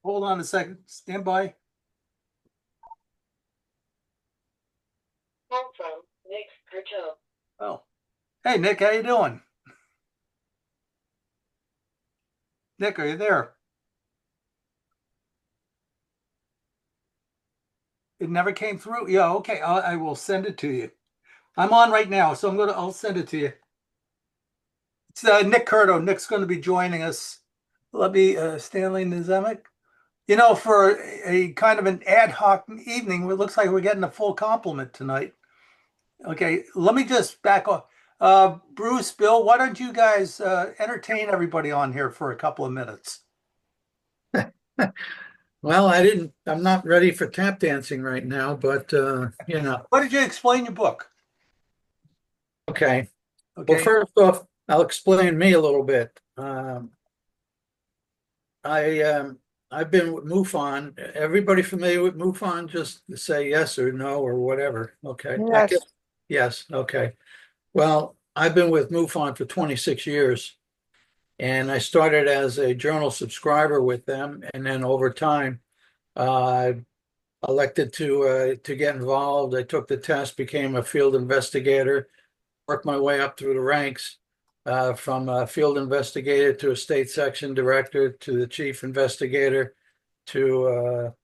hold on a second. Stand by. Call from Nick Curto. Oh, hey Nick, how you doing? Nick, are you there? It never came through. Yeah, okay. I will send it to you. I'm on right now, so I'll send it to you. It's Nick Curto. Nick's going to be joining us. Let me Stanley Nizemek. For a kind of an ad hoc evening, it looks like we're getting a full complement tonight. Okay, let me just back off. Bruce, Bill, why don't you guys entertain everybody on here for a couple of minutes? Well, I'm not ready for tap dancing right now, but Why did you explain your book? okay. Well, Okay. first off, I'll explain me a little bit. I I've been with MUFON. Everybody familiar with MUFON? Just say yes or no or whatever. Okay. Yes. Yes. Okay. Well, I've been with MUFON for 26 years, and I started as a journal subscriber with them, and then over time, I elected to get involved. I took the test, became a field investigator, worked my way up through the ranks, from a field investigator to a state section director to the chief investigator to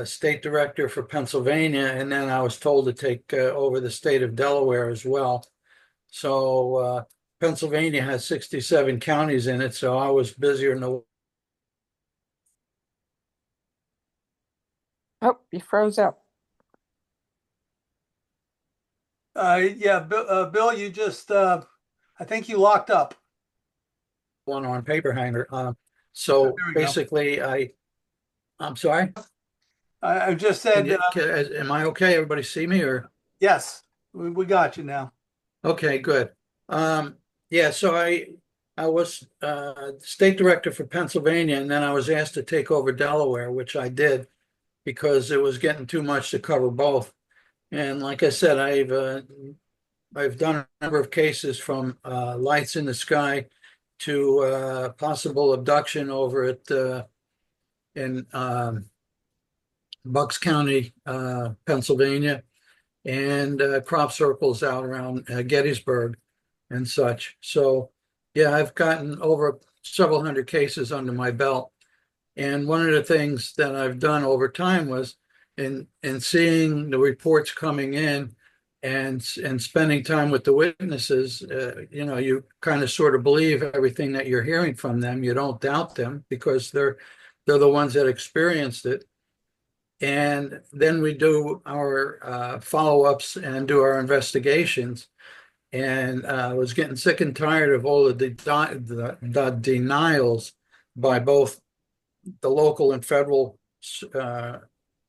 state director for Pennsylvania, and then I was told to take over the state of Delaware as well. So Pennsylvania has 67 counties in it, so I was busier in the. Oh, you froze up. Yeah, Bill, you just, I think you locked up. One on paper hanger. There So we go. basically, I'm sorry. I just said, Am I okay? Everybody see me or? yes, we got you now. Okay, good. Yeah, so I was state director for Pennsylvania, and then I was asked to take over Delaware, which I did because it was getting too much to cover both. And like I said, I've done a number of cases from lights in the sky to possible abduction over at in Bucks County, Pennsylvania, and crop circles out around Gettysburg and such. So, yeah, I've gotten over several hundred cases under my belt. And one of the things that I've done over time was in seeing the reports coming in and spending time with the witnesses, you kind of sort of believe everything that you're hearing from them. You don't doubt them because they're the ones that experienced it. And then we do our follow-ups and do our investigations. And I was getting sick and tired of all of the denials by both the local and federal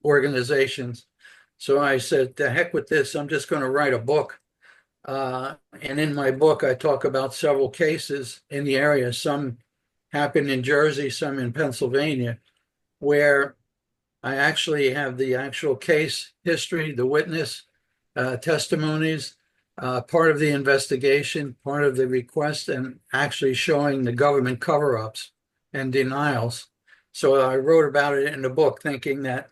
organizations. So I said, to heck with this, I'm just going to write a book. And in my book, I talk about several cases in the area. Some happened in Jersey, some in Pennsylvania, where I actually have the actual case history, the witness testimonies, part of the investigation, part of the request, and actually showing the government cover-ups and denials. So I wrote about it in the book, thinking that,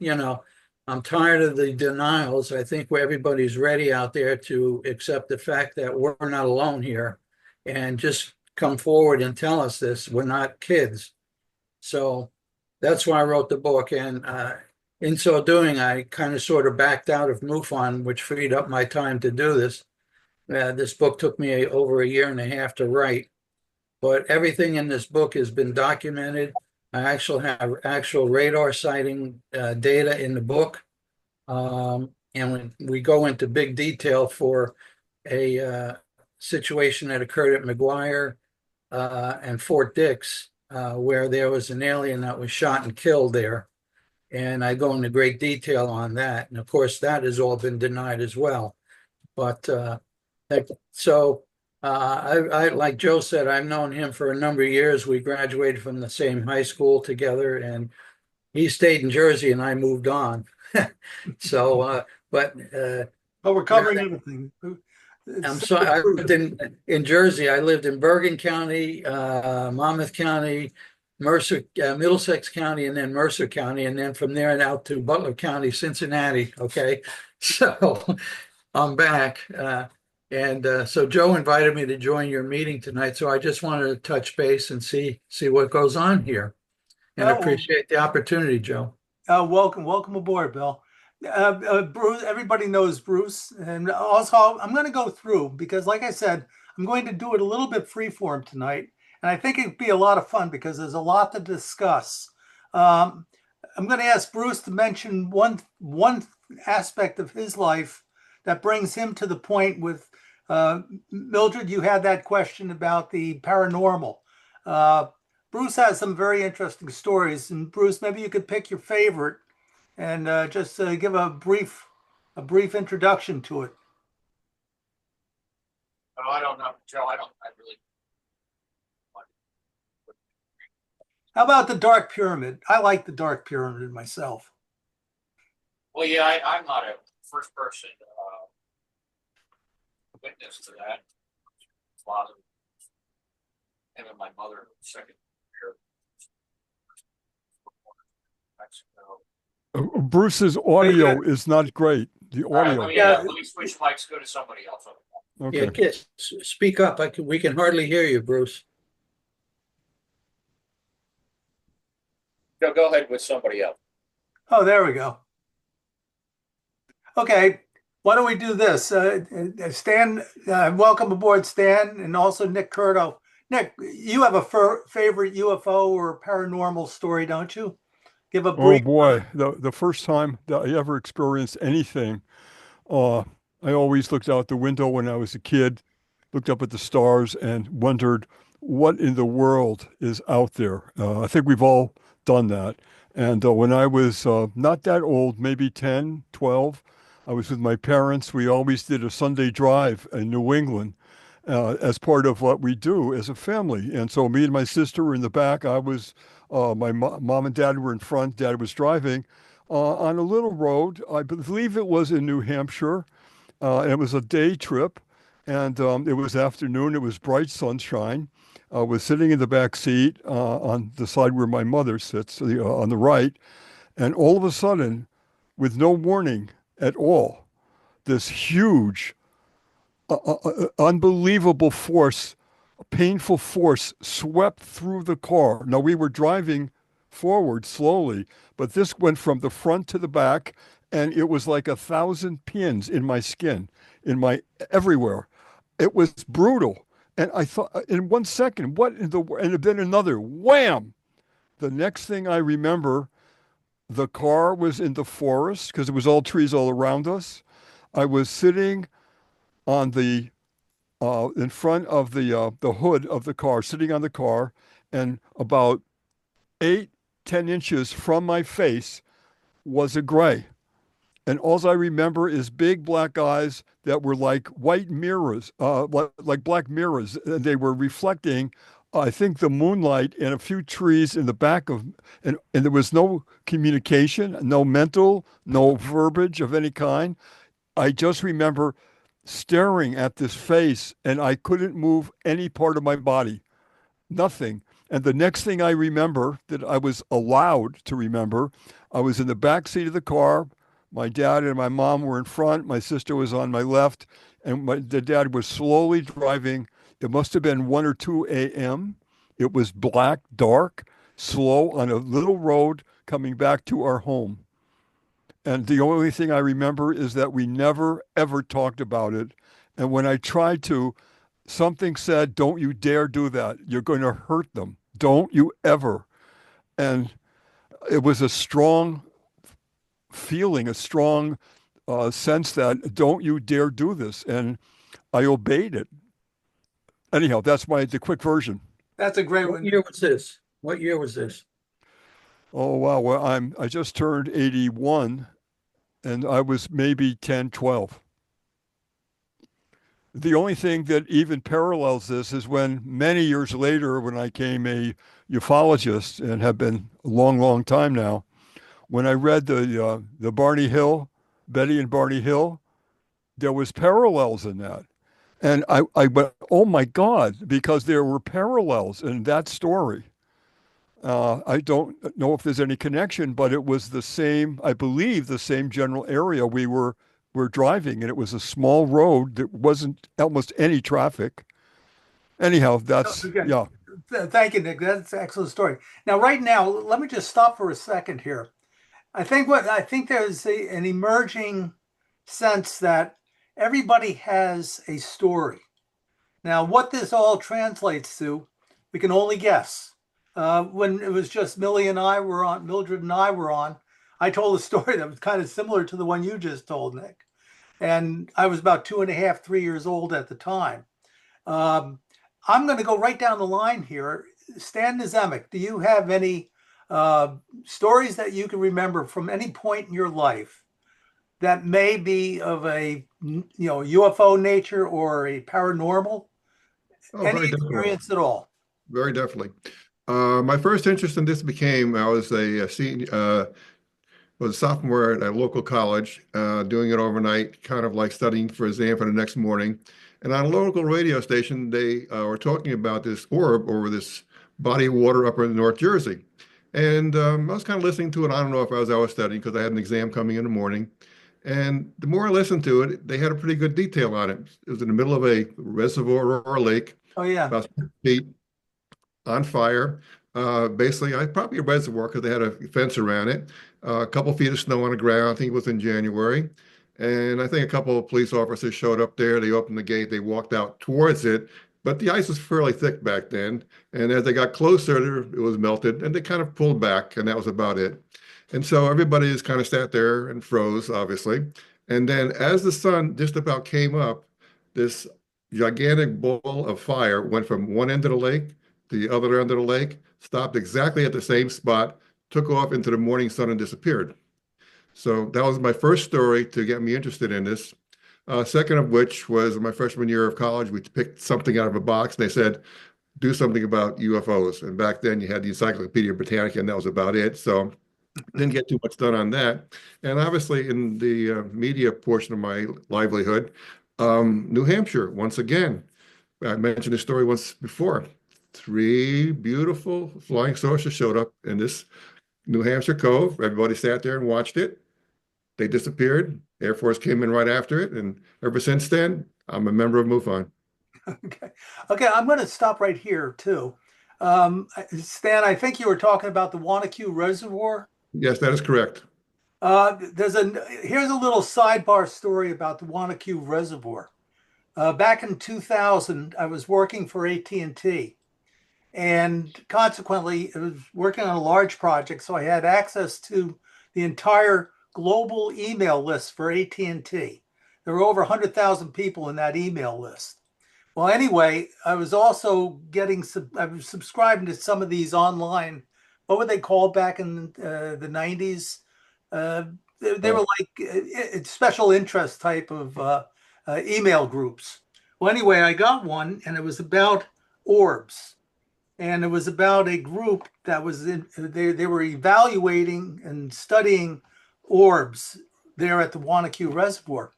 I'm tired of the denials. I think everybody's ready out there to accept the fact that we're not alone here and just come forward and tell us this. We're not kids. So that's why I wrote the book. And in so doing, I kind of sort of backed out of MUFON, which freed up my time to do this. This book took me over a year and a half to write, but everything in this book has been documented. I actually have actual radar sighting data in the book. And we go into big detail for a situation that occurred at McGuire and Fort Dix, where there was an alien that was shot and killed there. And I go into great detail on that. And of course, that has all been denied as well. But so like Joe said, I've known him for a number of years. We graduated from the same high school together, and he stayed in Jersey and I moved on. So, but we're covering everything. I'm sorry, I lived in Jersey. I lived in Bergen County, Monmouth County, Middlesex County, and then Mercer County, and then from there and out to Butler County, Cincinnati. Okay, so I'm back, and so Joe invited me to join your meeting tonight. So I just wanted to touch base and see what goes on here, and Oh, appreciate the opportunity, Joe. welcome aboard, Bill. Bruce, everybody knows Bruce, and also I'm going to go through because, like I said, I'm going to do it a little bit freeform tonight, and I think it'd be a lot of fun because there's a lot to discuss. Um, I'm going to ask Bruce to mention one aspect of his life that brings him to the point with Mildred. You had that question about the paranormal. Uh, Bruce has some very interesting stories, and Bruce, maybe you could pick your favorite and just give a brief introduction to it. Oh, I don't know, Joe. I really. How about the Dark Pyramid? I like the Dark Pyramid myself. Well, yeah, I'm not a first person witness to that. Father, him and my mother, second year. Mexico. Bruce's audio is not great. The All right, audio. Yeah. let me switch mics. Go to somebody else. Okay. Yeah, speak up. We can hardly hear you, Bruce. Joe, go ahead with somebody else. Oh, there we go. Okay, why don't we do this? Stan, welcome aboard, Stan, and also Nick Curto. Nick, you have a favorite UFO or paranormal story, don't you? Give a Oh brief. boy, the first time that I ever experienced anything, I always looked out the window when I was a kid, looked up at the stars and wondered what in the world is out there. I think we've all done that. And when I was not that old, maybe 10, 12, I was with my parents. We always did a Sunday drive in New England as part of what we do as a family. And so me and my sister were in the back. I was, my mom and dad were in front. Dad was driving on a little road. I believe it was in New Hampshire. And it was a day trip, and it was afternoon. It was bright sunshine. I was sitting in the back seat on the side where my mother sits, on the right, and all of a sudden, with no warning at all, this huge, unbelievable force, painful force swept through the car. Now, we were driving forward slowly, but this went from the front to the back, and it was like 1,000 pins in my skin, in my everywhere. It was brutal. And I thought, in 1 second, what in the, and then another wham. The next thing I remember, the car was in the forest because it was all trees all around us. I was sitting on the in front of the hood of the car, sitting on the car, and about 8, 10 inches from my face was a gray. And all I remember is big black eyes that were like white mirrors, like black mirrors. And they were reflecting, I think, the moonlight and a few trees in the back of, and there was no communication, no mental, no verbiage of any kind. I just remember staring at this face and I couldn't move any part of my body, nothing. And the next thing I remember that I was allowed to remember, I was in the back seat of the car. My dad and my mom were in front. My sister was on my left, and the dad was slowly driving. It must have been 1 or 2 a.m. It was black, dark, slow on a little road coming back to our home. And the only thing I remember is that we never, ever talked about it. And when I tried to, something said, "Don't you dare do that. You're going to hurt them. Don't you ever." And it was a strong feeling, a strong sense that don't you dare do this. And I obeyed it. Anyhow, that's the quick version. That's a great What one. year was this? What year was this? Oh wow. Well, I just turned 81 and I was maybe 10, 12. The only thing that even parallels this is when many years later, when I became a ufologist and have been a long, long time now, when I read the Barney Hill, Betty and Barney Hill, there was parallels in that. And I went, oh my God, because there were parallels in that story. I don't know if there's any connection, but it was the same, I believe, the same general area were driving, and it was a small road. There wasn't almost any traffic. Anyhow, that's Okay. yeah. Thank you, Nick. That's an excellent story. Now, right now, let me just stop for a second here. I think there's an emerging sense that everybody has a story. Now, what this all translates to, we can only guess. When it was just Mildred and I were on, I told a story that was kind of similar to the one you just told, Nick. And I was about 2.5, 3 years old at the time. Um, I'm going to go right down the line here. Stan Nizemek, do you have any stories that you can remember from any point in your life that may be of a UFO nature or a paranormal? Oh, Any very definitely. experience at all? Very definitely. My first interest in this became I was a senior, was a sophomore at a local college, doing it overnight, kind of like studying for exam for the next morning. And on a local radio station, they were talking about this orb over this body of water up in North Jersey. And I was kind of listening to it on and off as I was studying because I had an exam coming in the morning. And the more I listened to it, they had a pretty good detail on it. It was in the middle of a reservoir or a lake, Oh, yeah. about 6 feet on fire. Basically, probably a reservoir because they had a fence around it. A couple feet of snow on the ground. I think it was in January. And I think a couple of police officers showed up there. They opened the gate. They walked out towards it. But the ice was fairly thick back then. And as they got closer, it was melted. And they kind of pulled back. And that was about it. And so everybody just kind of sat there and froze, obviously. And then as the sun just about came up, this gigantic ball of fire went from one end of the lake to the other end of the lake, stopped exactly at the same spot, took off into the morning sun and disappeared. So that was my first story to get me interested in this. Second of which was my freshman year of college. We picked something out of a box and they said, do something about UFOs. And back then you had the Encyclopedia Britannica and that was about it. So didn't get too much done on that. And obviously in the media portion of my livelihood, New Hampshire, once again, I mentioned this story once before. 3 beautiful flying saucers showed up in this New Hampshire cove. Everybody sat there and watched it. They disappeared. Air Force came in right after it. And ever since then, I'm a member of MUFON. Okay. Okay, I'm going to stop right here too. Stan, I think you were talking about the Wanacue Reservoir. Yes, that is correct. Here's a little sidebar story about the Wanacue Reservoir. Back in 2000, I was working for AT&T, and consequently, I was working on a large project, so I had access to the entire global email list for AT&T. There were over 100,000 people in that email list. Well, anyway, I was also I was subscribing to some of these online, what were they called back in the 90s? They were like special interest type of email groups. Well, anyway, I got one and it was about orbs. And it was about a group that they were evaluating and studying orbs there at the Wanacue Reservoir.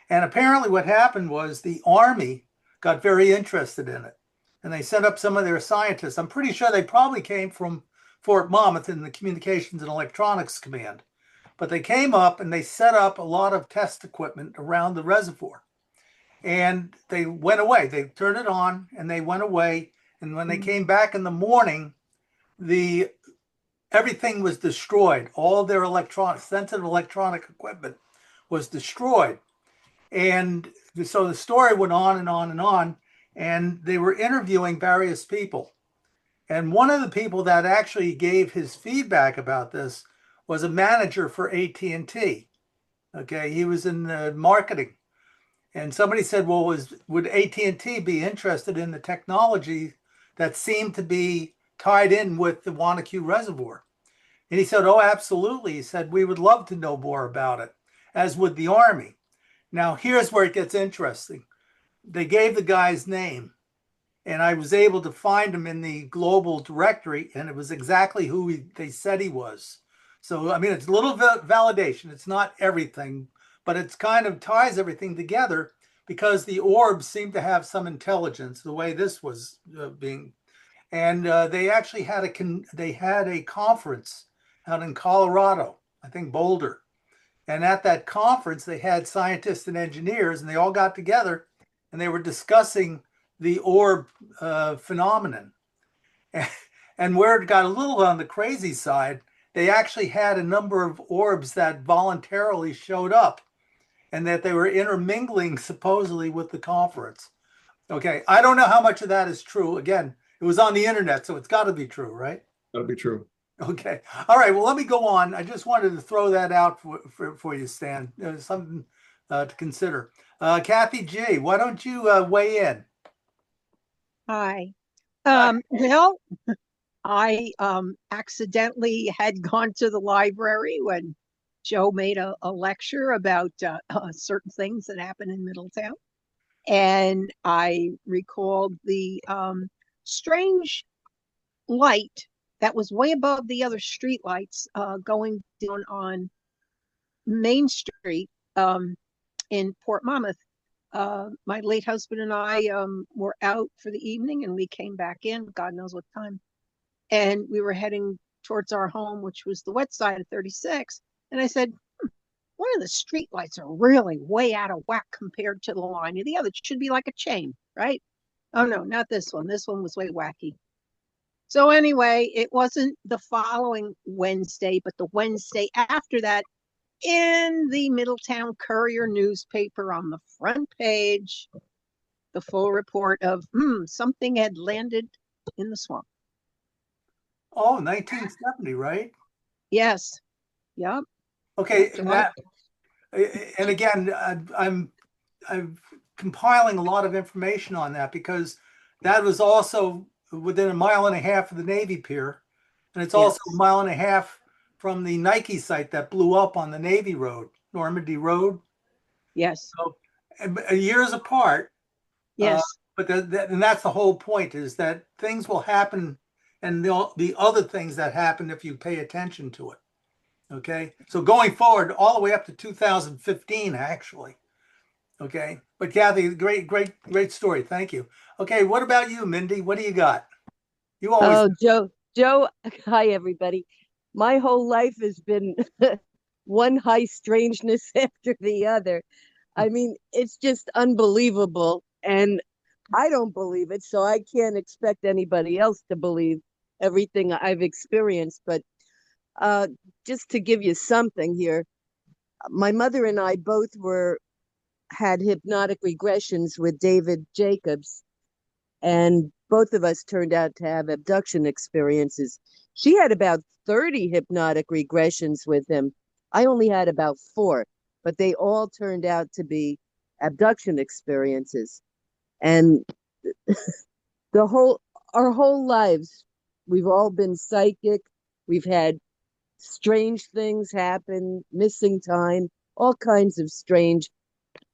And apparently what happened was the Army got very interested in it. And they sent up some of their scientists. I'm pretty sure they probably came from Fort Monmouth in the Communications and Electronics Command. But they came up and they set up a lot of test equipment around the reservoir. And they went away. They turned it on and they went away. And when they came back in the morning, everything was destroyed. All their sensitive electronic equipment was destroyed. And so the story went on and on and on, and they were interviewing various people. And one of the people that actually gave his feedback about this was a manager for AT&T. Okay, he was in marketing. And somebody said, well, would AT&T be interested in the technology that seemed to be tied in with the Wanacue Reservoir? And he said, oh, absolutely. He said, we would love to know more about it, as would the Army. Now, here's where it gets interesting. They gave the guy's name, and I was able to find him in the global directory, and it was exactly who they said he was. So, I mean, it's a little validation. It's not everything, but it's kind of ties everything together because the orbs seem to have some intelligence, the way this was being. and they actually had a conference out in Colorado, I think Boulder. And at that conference, they had scientists and engineers, and they all got together and they were discussing the orb phenomenon. And where it got a little on the crazy side, they actually had a number of orbs that voluntarily showed up and that they were intermingling supposedly with the conference. Okay, I don't know how much of that is true. Again, it was on the internet, so it's got to be true, right? That'll be true. Okay. All right. Well, let me go on. I just wanted to throw that out for you, Stan. Something to consider. Kathy G., why don't you weigh in? Hi. Well, I accidentally had gone to the library when Joe made a lecture about certain things that happen in Middletown. And I recalled the strange light that was way above the other street lights going down on Main Street in Port Monmouth. My late husband and I were out for the evening and we came back in, God knows what time. And we were heading towards our home, which was the west side of 36. And I said, one of the street lights are really way out of whack compared to the line of the other. It should be like a chain, right? Oh no, not this one. This one was way wacky. So anyway, it wasn't the following Wednesday, but the Wednesday after that, in the Middletown Courier newspaper on the front page, the full report of something had landed in the swamp. Oh, 1970, right? Yes. Yep. Okay. And again, I'm compiling a lot of information on that because that was also within a mile and a half of the Navy Pier. And it's also a mile and a half from the Nike site that blew up on the Navy Road, Normandy Road. Yes. So years apart. Yes. But and that's the whole point, is that things will happen, and the other things that happen if you pay attention to it. Okay. So going forward, all the way up to 2015, actually. Okay. But Kathy, great story. Thank you. Okay. What about you, Mindy? What do you got? You always. Oh, Joe, hi, everybody. My whole life has been one high strangeness after the other. I mean, it's just unbelievable. And I don't believe it, so I can't expect anybody else to believe everything I've experienced. But just to give you something here, my mother and I both had hypnotic regressions with David Jacobs, and both of us turned out to have abduction experiences. She had about 30 hypnotic regressions with him. I only had about 4, but they all turned out to be abduction experiences. And our whole lives, we've all been psychic. We've had strange things happen, missing time, all kinds of strange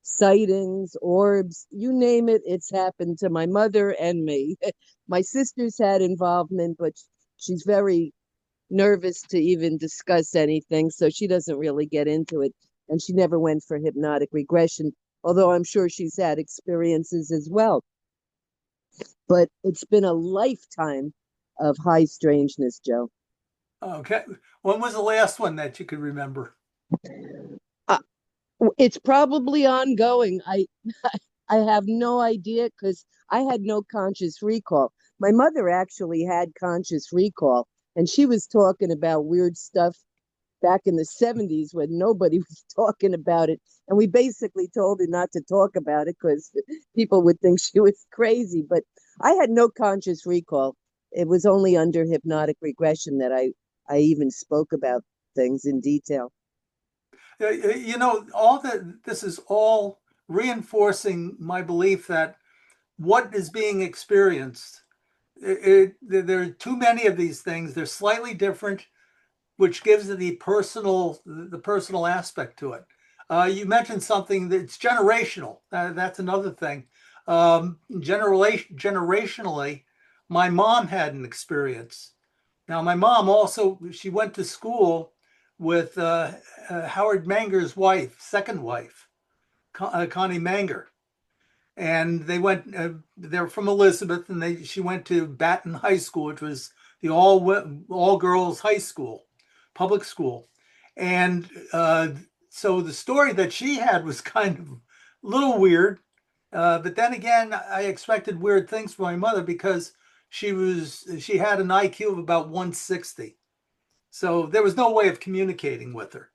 sightings, orbs, you name it, it's happened to my mother and me. My sister's had involvement, but she's very nervous to even discuss anything, so she doesn't really get into it. And she never went for hypnotic regression, although I'm sure she's had experiences as well. But it's been a lifetime of high strangeness, Joe. Okay. When was the last one that you could remember? It's probably ongoing. I have no idea because I had no conscious recall. My mother actually had conscious recall, and she was talking about weird stuff back in the 70s when nobody was talking about it. And we basically told her not to talk about it because people would think she was crazy. But I had no conscious recall. It was only under hypnotic regression that I even spoke about things in detail. You know, this is all reinforcing my belief that what is being experienced, there are too many of these things. They're slightly different, which gives it the personal aspect to it. You mentioned something that's generational. That's another thing. Generationally, my mom had an experience. Now, my mom also, she went to school with Howard Manger's wife, second wife, Connie Manger. and they went. They're from Elizabeth, and she went to Baton High School, which was the all girls high school, public school, and so the story that she had was kind of a little weird. But then again, I expected weird things from my mother because she had an IQ of about 160. So there was no way of communicating with her.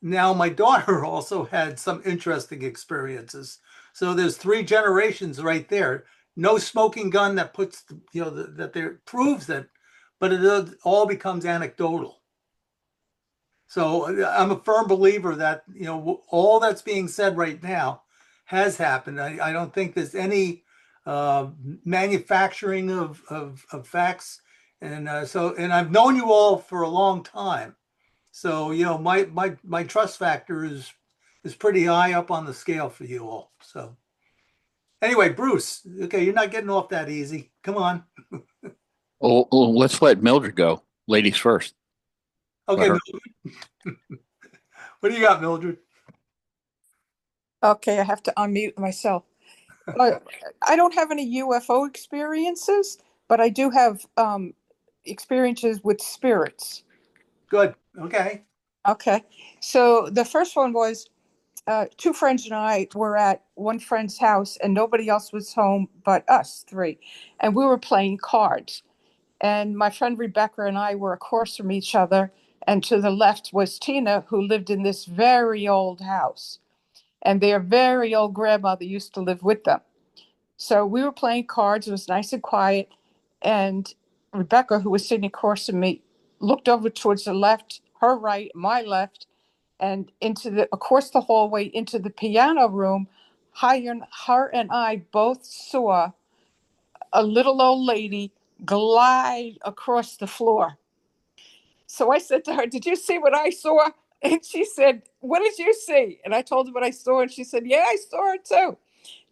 Now my daughter also had some interesting experiences. So there's three generations right there. No smoking gun that puts that there proves that, but it all becomes anecdotal. So I'm a firm believer that all that's being said right now has happened. I don't think there's any manufacturing of facts, and and I've known you all for a long time. So my trust factor is pretty high up on the scale for you all. So anyway, Bruce, okay, you're not getting off that easy. Come on. Well, let's let Mildred go. Ladies first. Okay, Let her- Mildred. What do you got, Mildred? Okay, I have to unmute myself. I don't have any UFO experiences, but I do have experiences with spirits. Good. Okay. Okay, so the first one was two friends and I were at one friend's house, and nobody else was home but us three, and we were playing cards. And my friend Rebecca and I were across from each other, and to the left was Tina, who lived in this very old house, and their very old grandmother used to live with them. So we were playing cards. It was nice and quiet. And Rebecca, who was sitting across from me, looked over towards the left, her right, my left, and across the hallway into the piano room. Her and I both saw a little old lady glide across the floor. So I said to her, "Did you see what I saw?" And she said, "What did you see?" And I told her what I saw, and she said, "Yeah, I saw it too."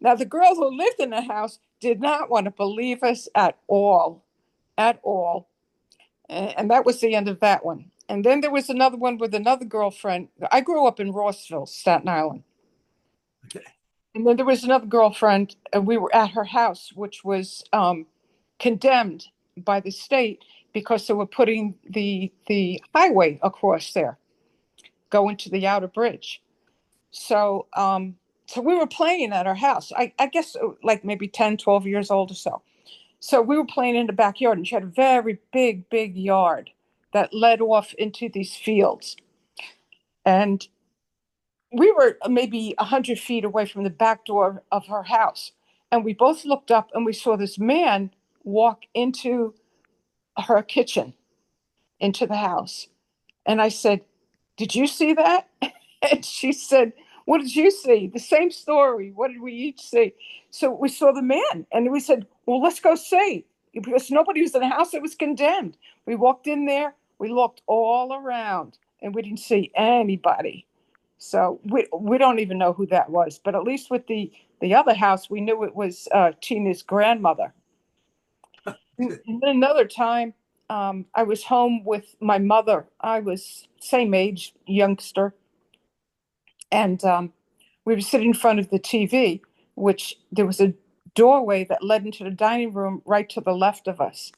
Now, the girl who lived in the house did not want to believe us at all, at all. And that was the end of that one. And then there was another one with another girlfriend. I grew up in Rossville, Staten Island. Okay. And then there was another girlfriend, and we were at her house, which was condemned by the state because they were putting the highway across there, going to the outer bridge. So so we were playing at our house. I guess like maybe 10, 12 years old or so. So we were playing in the backyard, and she had a very big yard that led off into these fields. And we were maybe 100 feet away from the back door of her house. And we both looked up and we saw this man walk into her kitchen, into the house. And I said, "Did you see that?" And she said, "What did you see?" The same story. What did we each see? So we saw the man and we said, "Well, let's go see." Because nobody was in the house, it was condemned. We walked in there, we looked all around, and we didn't see anybody. So we don't even know who that was. But at least with the other house, we knew it was Tina's grandmother. And then another time, I was home with my mother. I was same age, youngster, and we were sitting in front of the TV, which there was a doorway that led into the dining room right to the left of us.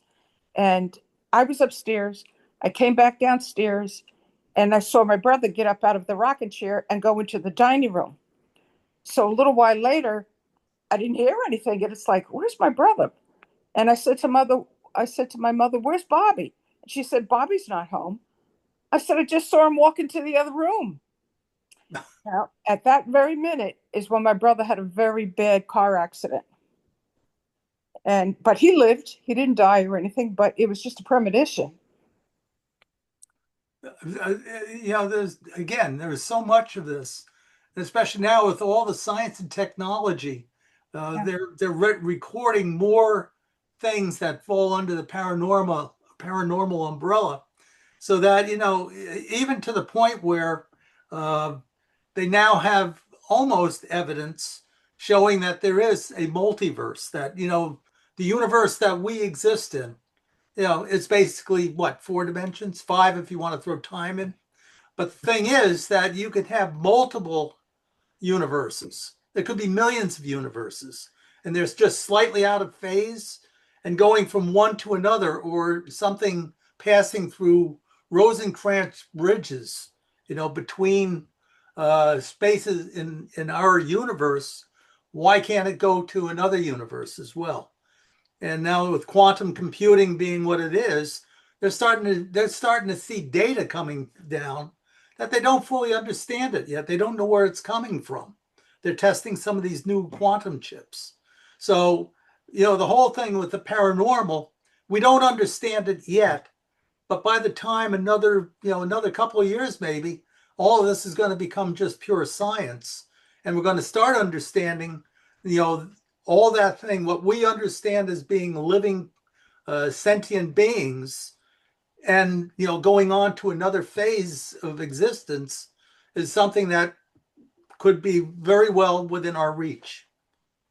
And I was upstairs. I came back downstairs, and I saw my brother get up out of the rocking chair and go into the dining room. So a little while later, I didn't hear anything, and it's like, "Where's my brother?" And I said to my mother, "Where's Bobby?" And she said, "Bobby's not home." I said, "I just saw him walk into the other room." Now, at that very minute is when my brother had a very bad car accident. But he lived, he didn't die or anything, but it was just a premonition. There's so much of this, especially now with all the science and technology. Yeah. They're recording more things that fall under the paranormal umbrella, so that even to the point where they now have almost evidence showing that there is a multiverse, that the universe that we exist in, it's basically what, four dimensions, five if you want to throw time in. But the thing is that you could have multiple universes. There could be millions of universes, and there's just slightly out of phase and going from one to another, or something passing through Rosencrantz bridges, between spaces in our universe. Why can't it go to another universe as well? And now with quantum computing being what it is, they're starting to see data coming down that they don't fully understand it yet. They don't know where it's coming from. They're testing some of these new quantum chips. So, the whole thing with the paranormal, we don't understand it yet, but by the time another couple of years, maybe all of this is going to become just pure science. And we're going to start understanding, all that thing, what we understand as being living sentient beings, and going on to another phase of existence is something that could be very well within our reach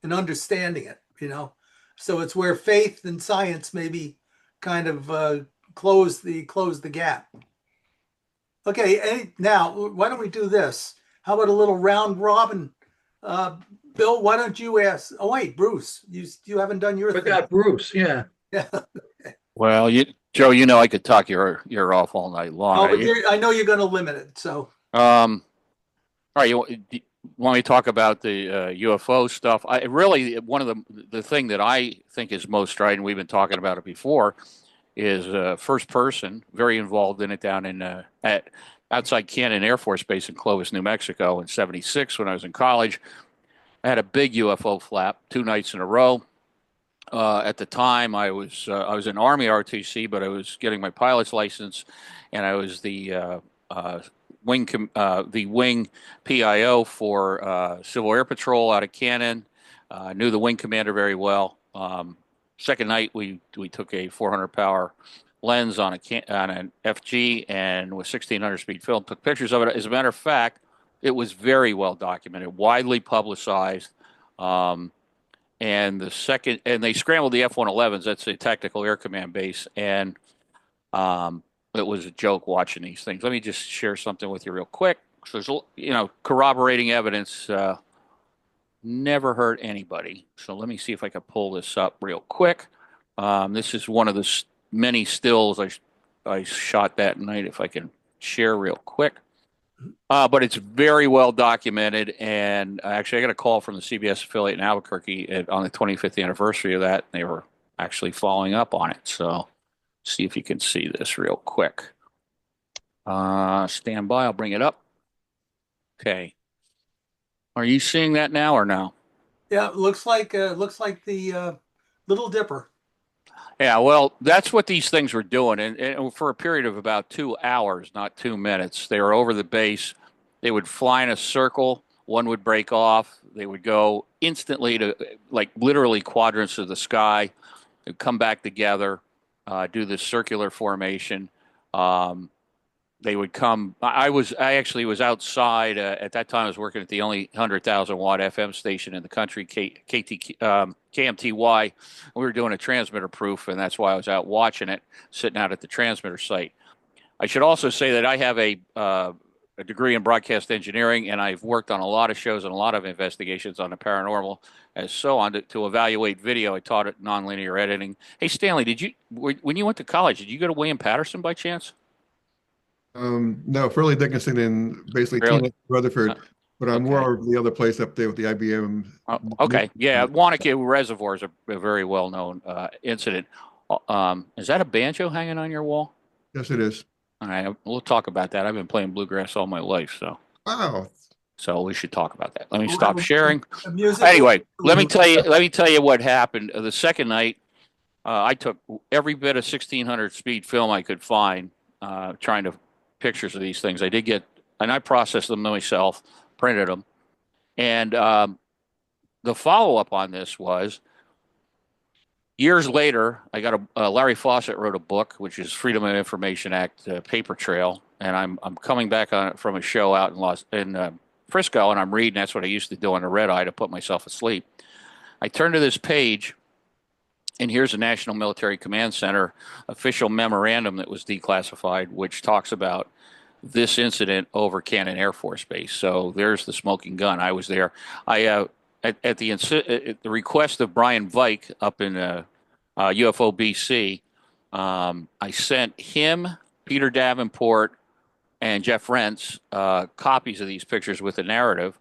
and understanding it. So it's where faith and science maybe kind of close the gap. Okay, now why don't we do this? How about a little round robin? Bill, why don't you ask? Oh wait, Bruce, you haven't done your We thing. got Bruce, yeah. Yeah. Well, Joe, I could talk your ear off all night long. Oh, but I know you're going to limit it. So, all right, you want me to talk about the UFO stuff? I really, one of the thing that I think is most striking, we've been talking about it before, is first person, very involved in it down in at outside Cannon Air Force Base in Clovis, New Mexico in '76 when I was in college. I had a big UFO flap 2 nights in a row. At the time, I was in Army RTC, but I was getting my pilot's license, and I was the wing PIO for Civil Air Patrol out of Cannon. Knew the wing commander very well. Second night, we took a 400 power lens on an FG and with 1600 speed film, took pictures of it. As a matter of fact, it was very well documented, widely publicized. And they scrambled the F-111s. That's a tactical air command base, and it was a joke watching these things. Let me just share something with you real quick. So there's corroborating evidence. Never hurt anybody. So let me see if I can pull this up real quick. This is one of the many stills I shot that night. If I can share real quick. But it's very well documented, and actually I got a call from the CBS affiliate in Albuquerque on the 25th anniversary of that. And they were actually following up on it. So see if you can see this real quick. Stand by, I'll bring it up. Okay. Are you seeing that now or no? yeah, it looks like the Little Dipper. Yeah, well, that's what these things were doing. And for a period of about 2 hours, not 2 minutes, they were over the base. They would fly in a circle. One would break off. They would go instantly to literally quadrants of the sky. They'd come back together, do this circular formation. They would come. I actually was outside at that time. I was working at the only 100,000 watt FM station in the country, KMTY. We were doing a transmitter proof, and that's why I was out watching it, sitting out at the transmitter site. I should also say that I have a degree in broadcast engineering, and I've worked on a lot of shows and a lot of investigations on the paranormal, and so on to evaluate video. I taught it nonlinear editing. Hey, Stanley, when you went to college, did you go to William Patterson by chance? No, Fairleigh Dickinson and basically Really? Tina Rutherford, but I'm Okay. more of the other place up there with the IBM. Okay, yeah, Wanacue Reservoir is a very well-known incident. Is that a banjo hanging on your wall? Yes, it is. All right, we'll talk about that. I've been playing bluegrass all my life, Wow. so we should talk about that. Let me We'll stop have sharing. a music. Anyway, let me tell you what happened. The second night, I took every bit of 1600 speed film I could find, trying to pictures of these things. I did get, and I processed them myself, printed them, and the follow-up on this was years later. I got Larry Fawcett wrote a book, which is Freedom of Information Act paper trail, and I'm coming back on it from a show out in Frisco, and I'm reading. That's what I used to do on the red eye to put myself asleep. I turn to this page, and here's the National Military Command Center official memorandum that was declassified, which talks about this incident over Cannon Air Force Base. So there's the smoking gun. I was there. I at the request of Brian Vike up in UFO BC, I sent him, Peter Davenport, and Jeff Rentz copies of these pictures with a narrative.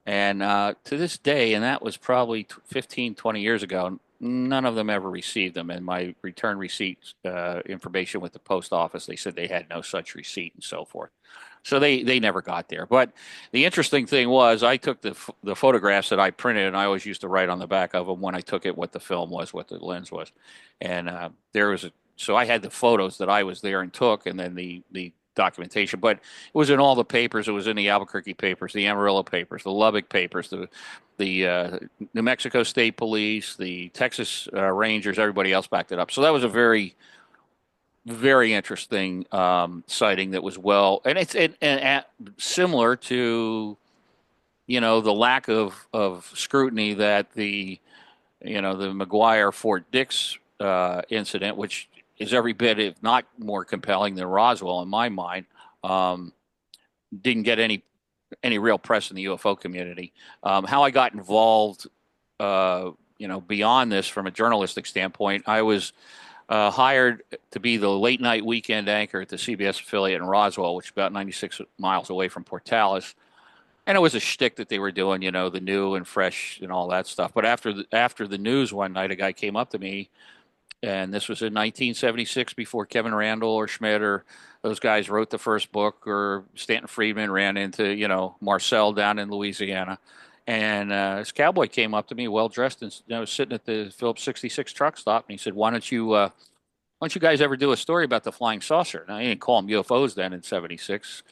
And to this day, and that was probably 15, 20 years ago, none of them ever received them. And my return receipt information with the post office, they said they had no such receipt and so forth. So they never got there. But the interesting thing was I took the photographs that I printed, and I always used to write on the back of them when I took it what the film was, what the lens was. And so I had the photos that I was there and took, and then the documentation, but it was in all the papers. It was in the Albuquerque papers, the Amarillo papers, the Lubbock papers, the New Mexico State Police, the Texas Rangers. Everybody else backed it up. So that was a very, very interesting sighting. That was and it's similar to the lack of scrutiny that the McGuire Fort Dix incident, which is every bit, if not more compelling than Roswell in my mind. Didn't get any real press in the UFO community. How I got involved, beyond this from a journalistic standpoint, I was hired to be the late night weekend anchor at the CBS affiliate in Roswell, which is about 96 miles away from Portales. And it was a shtick that they were doing, the new and fresh and all that stuff. But after the news one night, a guy came up to me. And this was in 1976, before Kevin Randall or Schmidt or those guys wrote the first book, or Stanton Friedman ran into, Marcel down in Louisiana. And this cowboy came up to me, well dressed, and sitting at the Phillips 66 truck stop, and he said, "Why don't you guys ever do a story about the flying saucer?" Now, he didn't call them UFOs then in '76.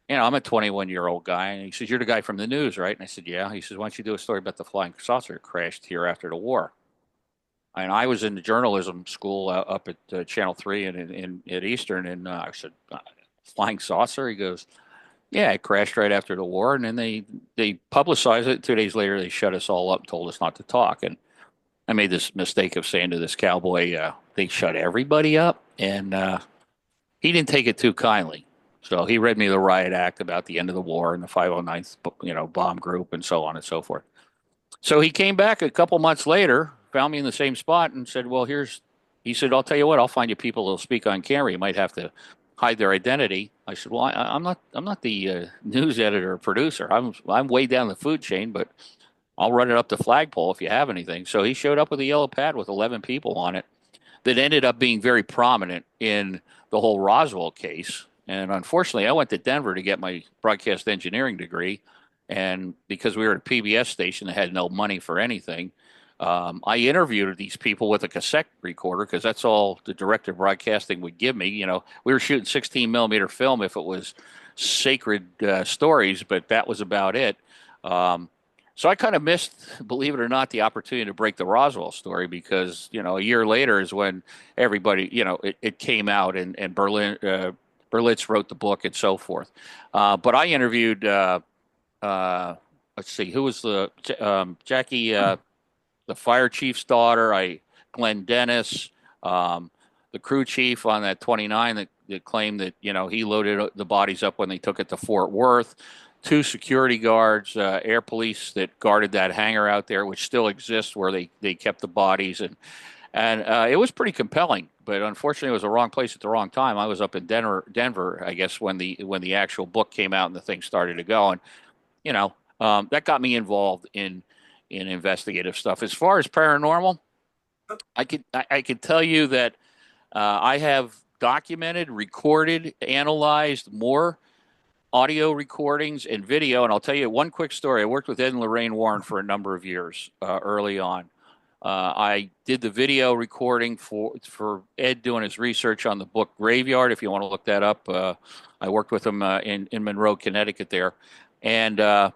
I'm a 21-year-old guy, and he says, "You're the guy from the news, right?" And I said, "Yeah." He says, "Why don't you do a story about the flying saucer that crashed here after the war?" And I was in the journalism school up at Channel 3 and at Eastern, and I said, "Flying saucer?" He goes, "Yeah, it crashed right after the war, and then they publicized it. 2 days later, they shut us all up and told us not to talk." And I made this mistake of saying to this cowboy, "They shut everybody up," and he didn't take it too kindly. So he read me the riot act about the end of the war and the 509th, bomb group and so on and so forth. So he came back a couple months later, found me in the same spot, and said, "Well, he said, I'll tell you what, I'll find you people that'll speak on camera. You might have to hide their identity." I said, "Well, I'm not the news editor or producer. I'm way down the food chain, but I'll run it up the flagpole if you have anything." So he showed up with a yellow pad with 11 people on it that ended up being very prominent in the whole Roswell case. And unfortunately, I went to Denver to get my broadcast engineering degree. And because we were at a PBS station that had no money for anything, I interviewed these people with a cassette recorder, because that's all the director of broadcasting would give me. We were shooting 16 millimeter film if it was sacred stories, but that was about it. So I kind of missed, believe it or not, the opportunity to break the Roswell story, because, a year later is when everybody, it came out, and Berlitz wrote the book and so forth. But I interviewed, let's see, who was Jackie, the fire chief's daughter, Glenn Dennis, the crew chief on that 29 that claimed that, he loaded the bodies up when they took it to Fort Worth. 2 security guards, air police that guarded that hangar out there, which still exists, where they kept the bodies. And it was pretty compelling, but unfortunately it was the wrong place at the wrong time. I was up in Denver, I guess, when the actual book came out and the thing started to go. And, that got me involved in investigative stuff. As far as paranormal, I could tell you that I have documented, recorded, analyzed more audio recordings and video. And I'll tell you one quick story. I worked with Ed and Lorraine Warren for a number of years early on. I did the video recording for Ed doing his research on the book Graveyard. If you want to look that up, I worked with him in Monroe, Connecticut there. And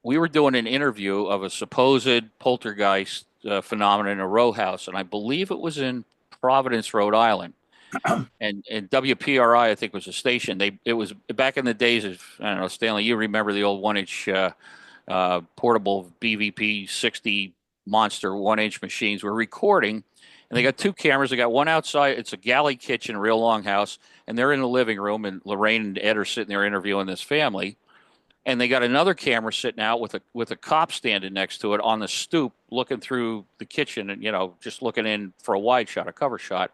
we were doing an interview of a supposed poltergeist phenomenon in a row house. And I believe it was in Providence, Rhode Island. And WPRI, I think, was a station. It was back in the days of, I don't know, Stanley, you remember the old 1-inch portable BVP 60 monster 1-inch machines. Were recording, and they got 2 cameras. They got one outside. It's a galley kitchen, real long house, and they're in the living room, and Lorraine and Ed are sitting there interviewing this family, and they got another camera sitting out with a cop standing next to it on the stoop, looking through the kitchen, and just looking in for a wide shot, a cover shot.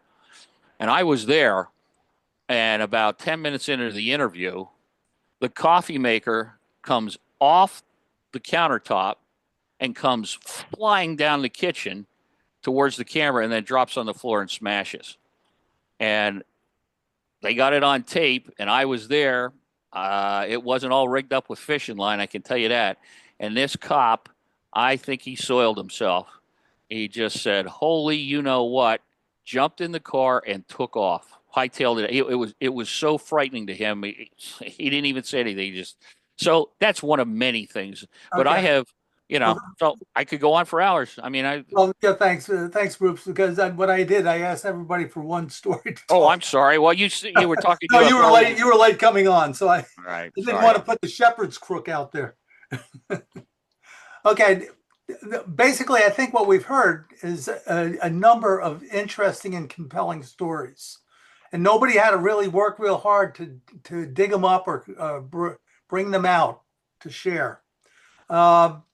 And I was there, and about 10 minutes into the interview, the coffee maker comes off the countertop and comes flying down the kitchen towards the camera, and then drops on the floor and smashes. And they got it on tape, and I was there. It wasn't all rigged up with fishing line, I can tell you that. And this cop, I think he soiled himself. He just said, "Holy, you know what?" Jumped in the car and took off, hightailed it. It was so frightening to him. He didn't even say anything. So that's one of many things. But I Okay. have, so I could go on for hours. I mean, Well, yeah, thanks, Bruce. Because what I did, I asked everybody for one story to Oh, talk. I'm sorry. Well, you were talking. No, you were UFO. late. You were late coming on, so I Right. didn't Sorry. want to put the shepherd's crook out there. Okay. Basically, I think what we've heard is a number of interesting and compelling stories, and nobody had to really work real hard to dig them up or bring them out to share.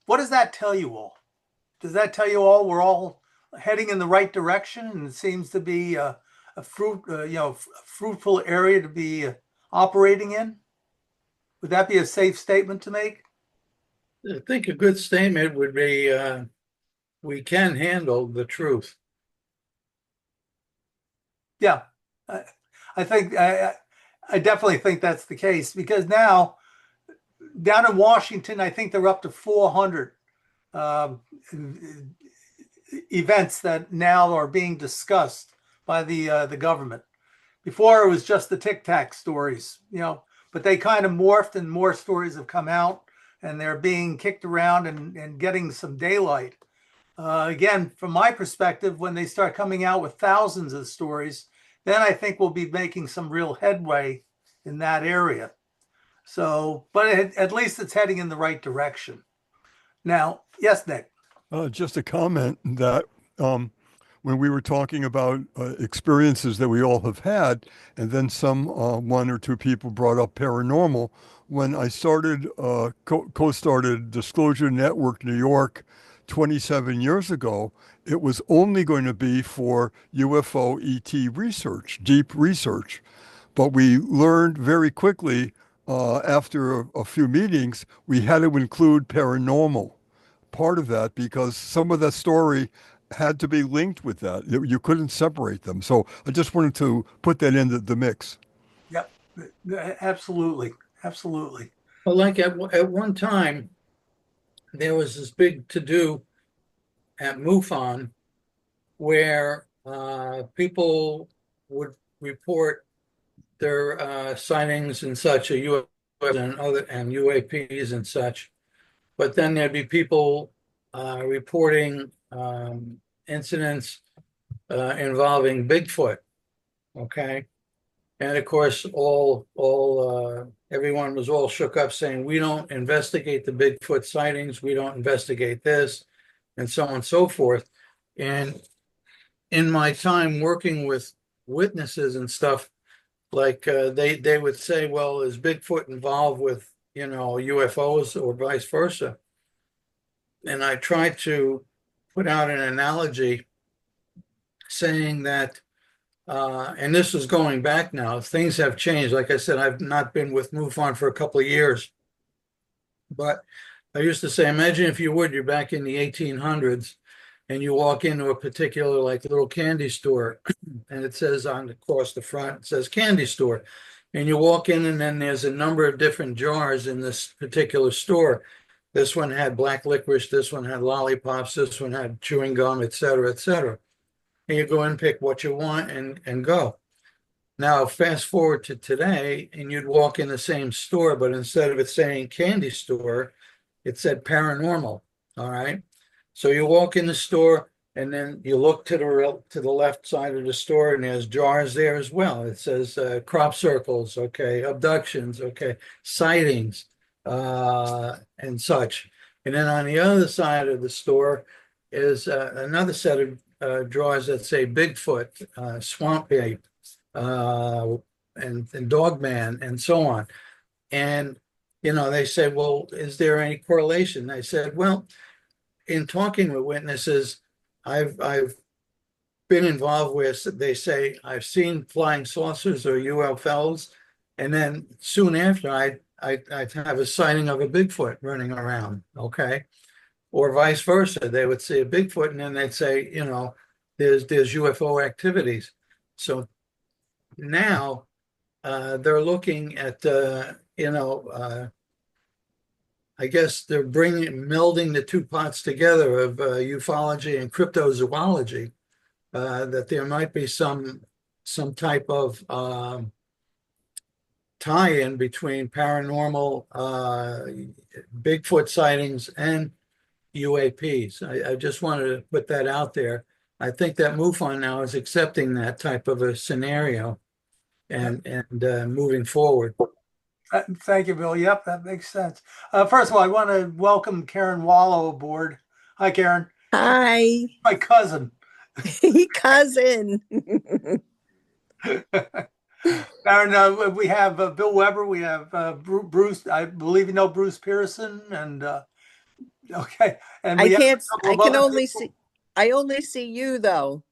What does that tell you all? Does that tell you all we're all heading in the right direction, and it seems to be a fruitful area to be operating in? Would that be a safe statement to make? I think a good statement would be we can handle the truth. Yeah, I think I definitely think that's the case, because now down in Washington, I think they're up to 400 events that now are being discussed by the government. Before it was just the Tic Tac stories, but they kind of morphed and more stories have come out, and they're being kicked around and getting some daylight. Again, from my perspective, when they start coming out with thousands of stories, then I think we'll be making some real headway in that area. So, but at least it's heading in the right direction. Now, yes, Nick. Just a comment that when we were talking about experiences that we all have had, and then some one or two people brought up paranormal. When I started co-started Disclosure Network New York 27 years ago, it was only going to be for UFO ET research, deep research. But we learned very quickly after a few meetings, we had to include paranormal part of that, because some of that story had to be linked with that. You couldn't separate them. So I just wanted to put that in the mix. Yep, absolutely, absolutely. Well, like at one time, there was this big to-do at MUFON where people would report their sightings and such, a UFO and UAPs and such. But then there'd be people reporting incidents involving Bigfoot. Okay. And of course, everyone was all shook up saying, we don't investigate the Bigfoot sightings, we don't investigate this, and so on and so forth. And in my time working with witnesses and stuff, like they would say, well, is Bigfoot involved with, UFOs or vice versa? And I tried to put out an analogy saying that, and this is going back now, things have changed. Like I said, I've not been with MUFON for a couple of years, but I used to say, imagine if you would, you're back in the 1800s and you walk into a particular little candy store and it says across the front, it says candy store. And you walk in and then there's a number of different jars in this particular store. This one had black licorice, this one had lollipops, this one had chewing gum, et cetera, et cetera. And you go and pick what you want and go. Now, fast forward to today, and you'd walk in the same store, but instead of it saying candy store, it said paranormal. All right. So you walk in the store, and then you look to the left side of the store, and there's jars there as well. It says crop circles, okay, abductions, okay, sightings, and such. And then on the other side of the store is another set of drawers that say Bigfoot, swamp ape, and Dogman and so on. And, they said, well, is there any correlation? I said, well, in talking with witnesses, I've been involved where they say, I've seen flying saucers or UFOs. And then soon after, I'd have a sighting of a Bigfoot running around. Okay. Or vice versa. They would see a Bigfoot and then they'd say, there's UFO activities. So now they're looking at, I guess they're melding the two pots together of ufology and cryptozoology, that there might be some type of tie-in between paranormal Bigfoot sightings and UAPs. I just wanted to put that out there. I think that MUFON now is accepting that type of a scenario and moving forward. Thank you, Bill. Yep, that makes sense. First of all, I want to welcome Karen Wallow aboard. Hi, Karen. Hi, My cousin. cousin. Karen, we have Bill Weber. We have Bruce. I believe you know Bruce Pearson. And okay, and I we have can't. a couple I of can other only people. see. I only see you though.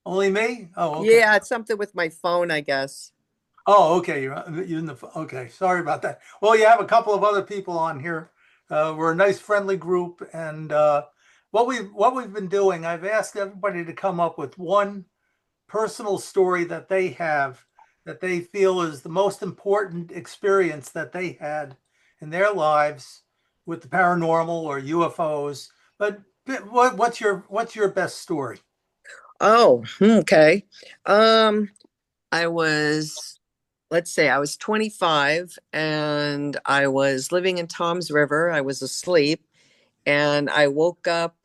Only me? Oh, okay. Yeah, it's something with my phone, I guess. Oh, okay. You're in the okay. Sorry about that. Well, you have a couple of other people on here. We're a nice, friendly group, and what we've been doing, I've asked everybody to come up with one personal story that they have that they feel is the most important experience that they had in their lives with the paranormal or UFOs. But what's your best story? Oh, okay. I was, let's say, I was 25 and I was living in Tom's River. I was asleep and I woke up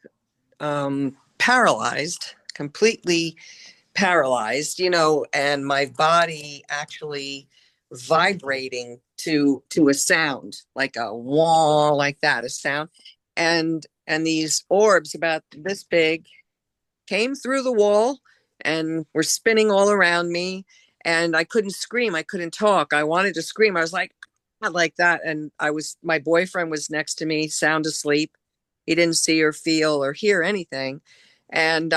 paralyzed, completely paralyzed, and my body actually vibrating to a sound, like a wah, like that, a sound. And these orbs about this big came through the wall and were spinning all around me. And I couldn't scream. I couldn't talk. I wanted to scream. I was like that. And my boyfriend was next to me, sound asleep. He didn't see or feel or hear anything. And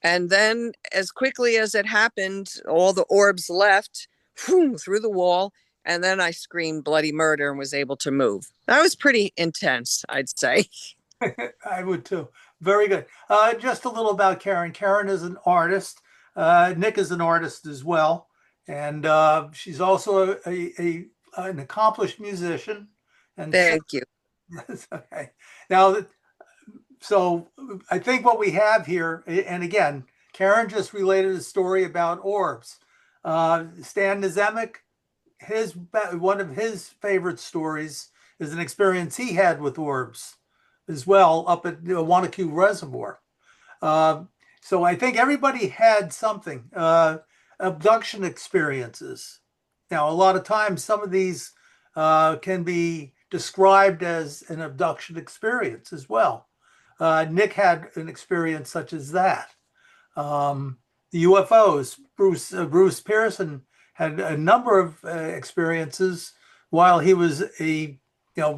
then as quickly as it happened, all the orbs left through the wall. And then I screamed bloody murder and was able to move. That was pretty intense, I'd say. I would too. Very good. Just a little about Karen. Karen is an artist. Nick is an artist as well, and she's also an accomplished musician. And Thank you. okay. Now, so I think what we have here, and again, Karen just related a story about orbs. Stan Nizemek, one of his favorite stories is an experience he had with orbs as well up at the Wanacue Reservoir. So I think everybody had something, abduction experiences. Now, a lot of times, some of these can be described as an abduction experience as well. Nick had an experience such as that. The UFOs, Bruce Pearson had a number of experiences while he was a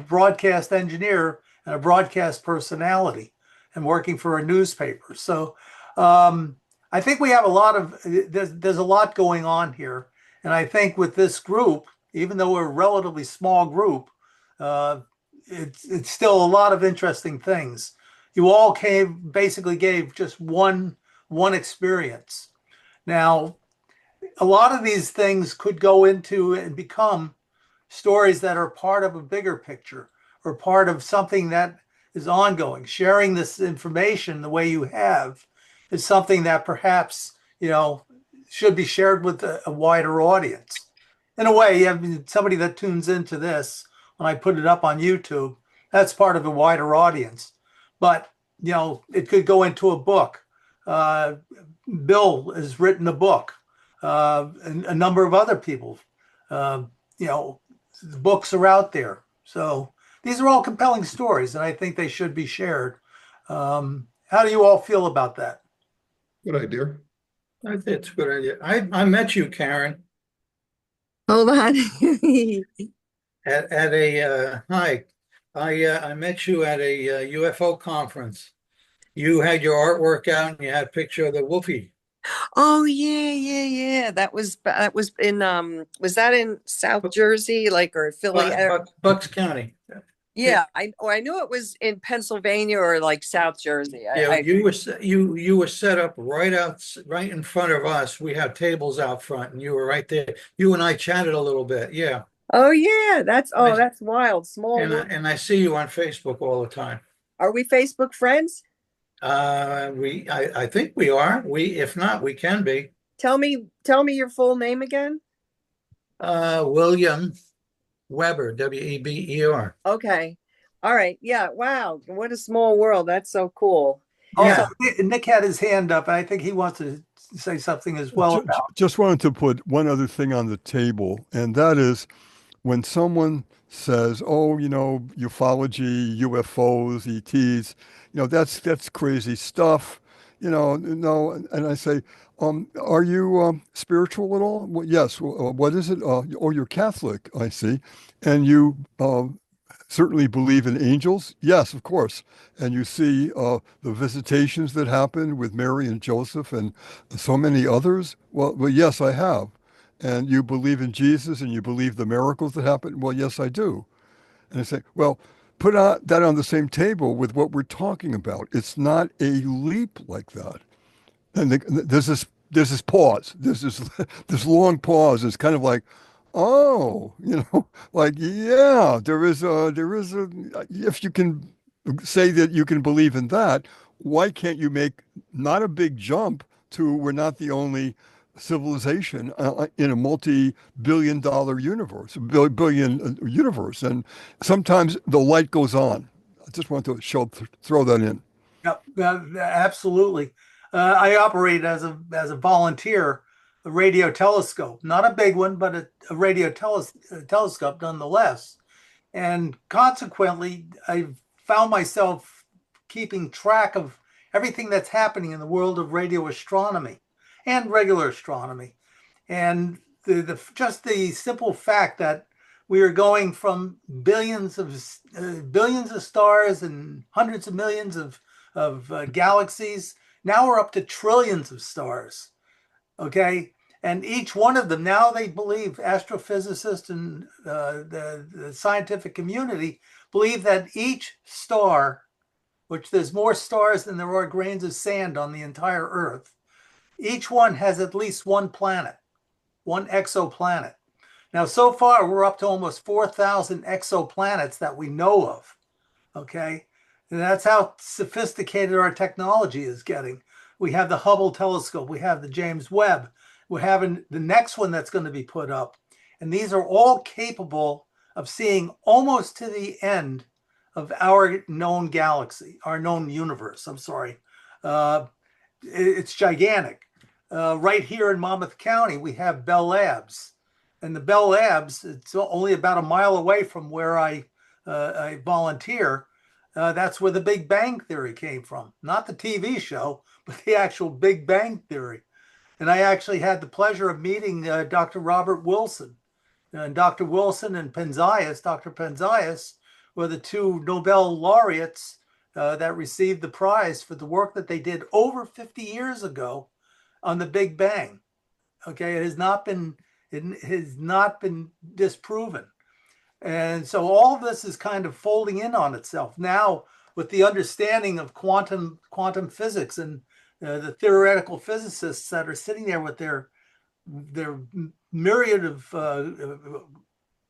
broadcast engineer and a broadcast personality and working for a newspaper. So I think we have there's a lot going on here. And I think with this group, even though we're a relatively small group, it's still a lot of interesting things. You all basically gave just one experience. Now, a lot of these things could go into and become stories that are part of a bigger picture or part of something that is ongoing. Sharing this information the way you have is something that perhaps, should be shared with a wider audience. In a way, you have somebody that tunes into this when I put it up on YouTube, that's part of a wider audience. But, it could go into a book. Bill has written a book, and a number of other people. The books are out there. So these are all compelling stories, and I think they should be shared. How do you all feel about that? Good idea. I think it's a good idea. I met you, Karen, Hold on. At a hi, I met you at a UFO conference. You had your artwork out and you had a picture of the Wolfie. Oh yeah, yeah, yeah. That was in was that in South Jersey, like, or Philly? Bucks County. Yeah, I knew it was in Pennsylvania or like South Jersey. Yeah, you were set up right in front of us. We had tables out front, and you were right there. You and I chatted a little bit. Yeah, Oh yeah, I, that's wild. Small world. and I see you on Facebook all the time. Are we Facebook friends? I think we are. If not, we can be. Tell me your full name again. William Weber, Weber. Okay. All right. Yeah. Wow. What a small world. That's so cool. Also, Yeah. Nick had his hand up, and I think he wants to say something as well about. Just wanted to put one other thing on the table, and that is when someone says, "Oh, ufology, UFOs, ETs, that's crazy stuff," no, and I say, "Are you spiritual at all?" Well, yes. Well, what is it? Oh, you're Catholic, I see, and you certainly believe in angels? Yes, of course. And you see the visitations that happened with Mary and Joseph and so many others? Well, yes, I have. And you believe in Jesus and you believe the miracles that happened? Well, yes, I do. And I say, well, put that on the same table with what we're talking about. It's not a leap like that. And there's this pause. There's this this long pause. It's kind of like, oh, like yeah, there is a if you can say that you can believe in that, why can't you make not a big jump to we're not the only civilization in a multi-billion-dollar universe, billion universe, and sometimes the light goes on. I just want to throw that in. Yep, absolutely. I operate as a volunteer, a radio telescope, not a big one, but a radio telescope nonetheless. And consequently, I've found myself keeping track of everything that's happening in the world of radio astronomy and regular astronomy. And just the simple fact that we are going from billions of stars and hundreds of millions of galaxies. Now we're up to trillions of stars. Okay, and each one of them now they believe astrophysicists and the scientific community believe that each star, which there's more stars than there are grains of sand on the entire Earth, each one has at least one planet, one exoplanet. Now, so far, we're up to almost 4,000 exoplanets that we know of. Okay. And that's how sophisticated our technology is getting. We have the Hubble telescope, we have the James Webb, we're having the next one that's going to be put up. And these are all capable of seeing almost to the end of our known galaxy, our known universe. I'm sorry. It's gigantic. Right here in Monmouth County, we have Bell Labs. And the Bell Labs, it's only about a mile away from where I volunteer. That's where the Big Bang Theory came from. Not the TV show, but the actual Big Bang Theory. And I actually had the pleasure of meeting Dr. Robert Wilson. And Dr. Wilson and Dr. Penzias, were the two Nobel laureates that received the prize for the work that they did over 50 years ago on the Big Bang. Okay, it has not been disproven. And so all of this is kind of folding in on itself now with the understanding of quantum physics and the theoretical physicists that are sitting there with their myriad of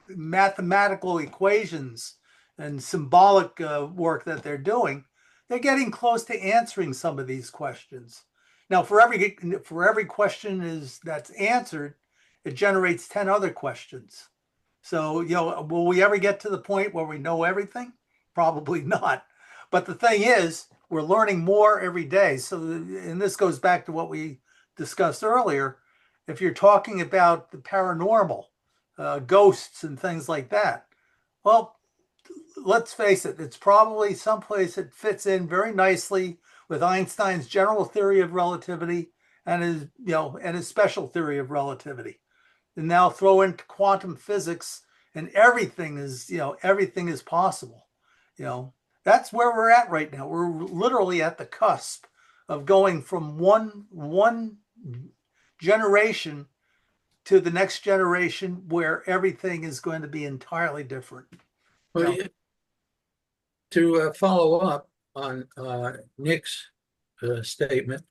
mathematical equations and symbolic work that they're doing. They're getting close to answering some of these questions. Now, for every question that's answered, it generates 10 other questions. So, will we ever get to the point where we know everything? Probably not. But the thing is, we're learning more every day. So, and this goes back to what we discussed earlier. If you're talking about the paranormal, ghosts and things like that, well, let's face it, it's probably someplace it fits in very nicely with Einstein's general theory of relativity and his special theory of relativity. and now throw in quantum physics, and everything is, everything is possible. That's where we're at right now. We're literally at the cusp of going from one generation to the next generation where everything is going to be entirely different. Well, to follow up on Nick's statement,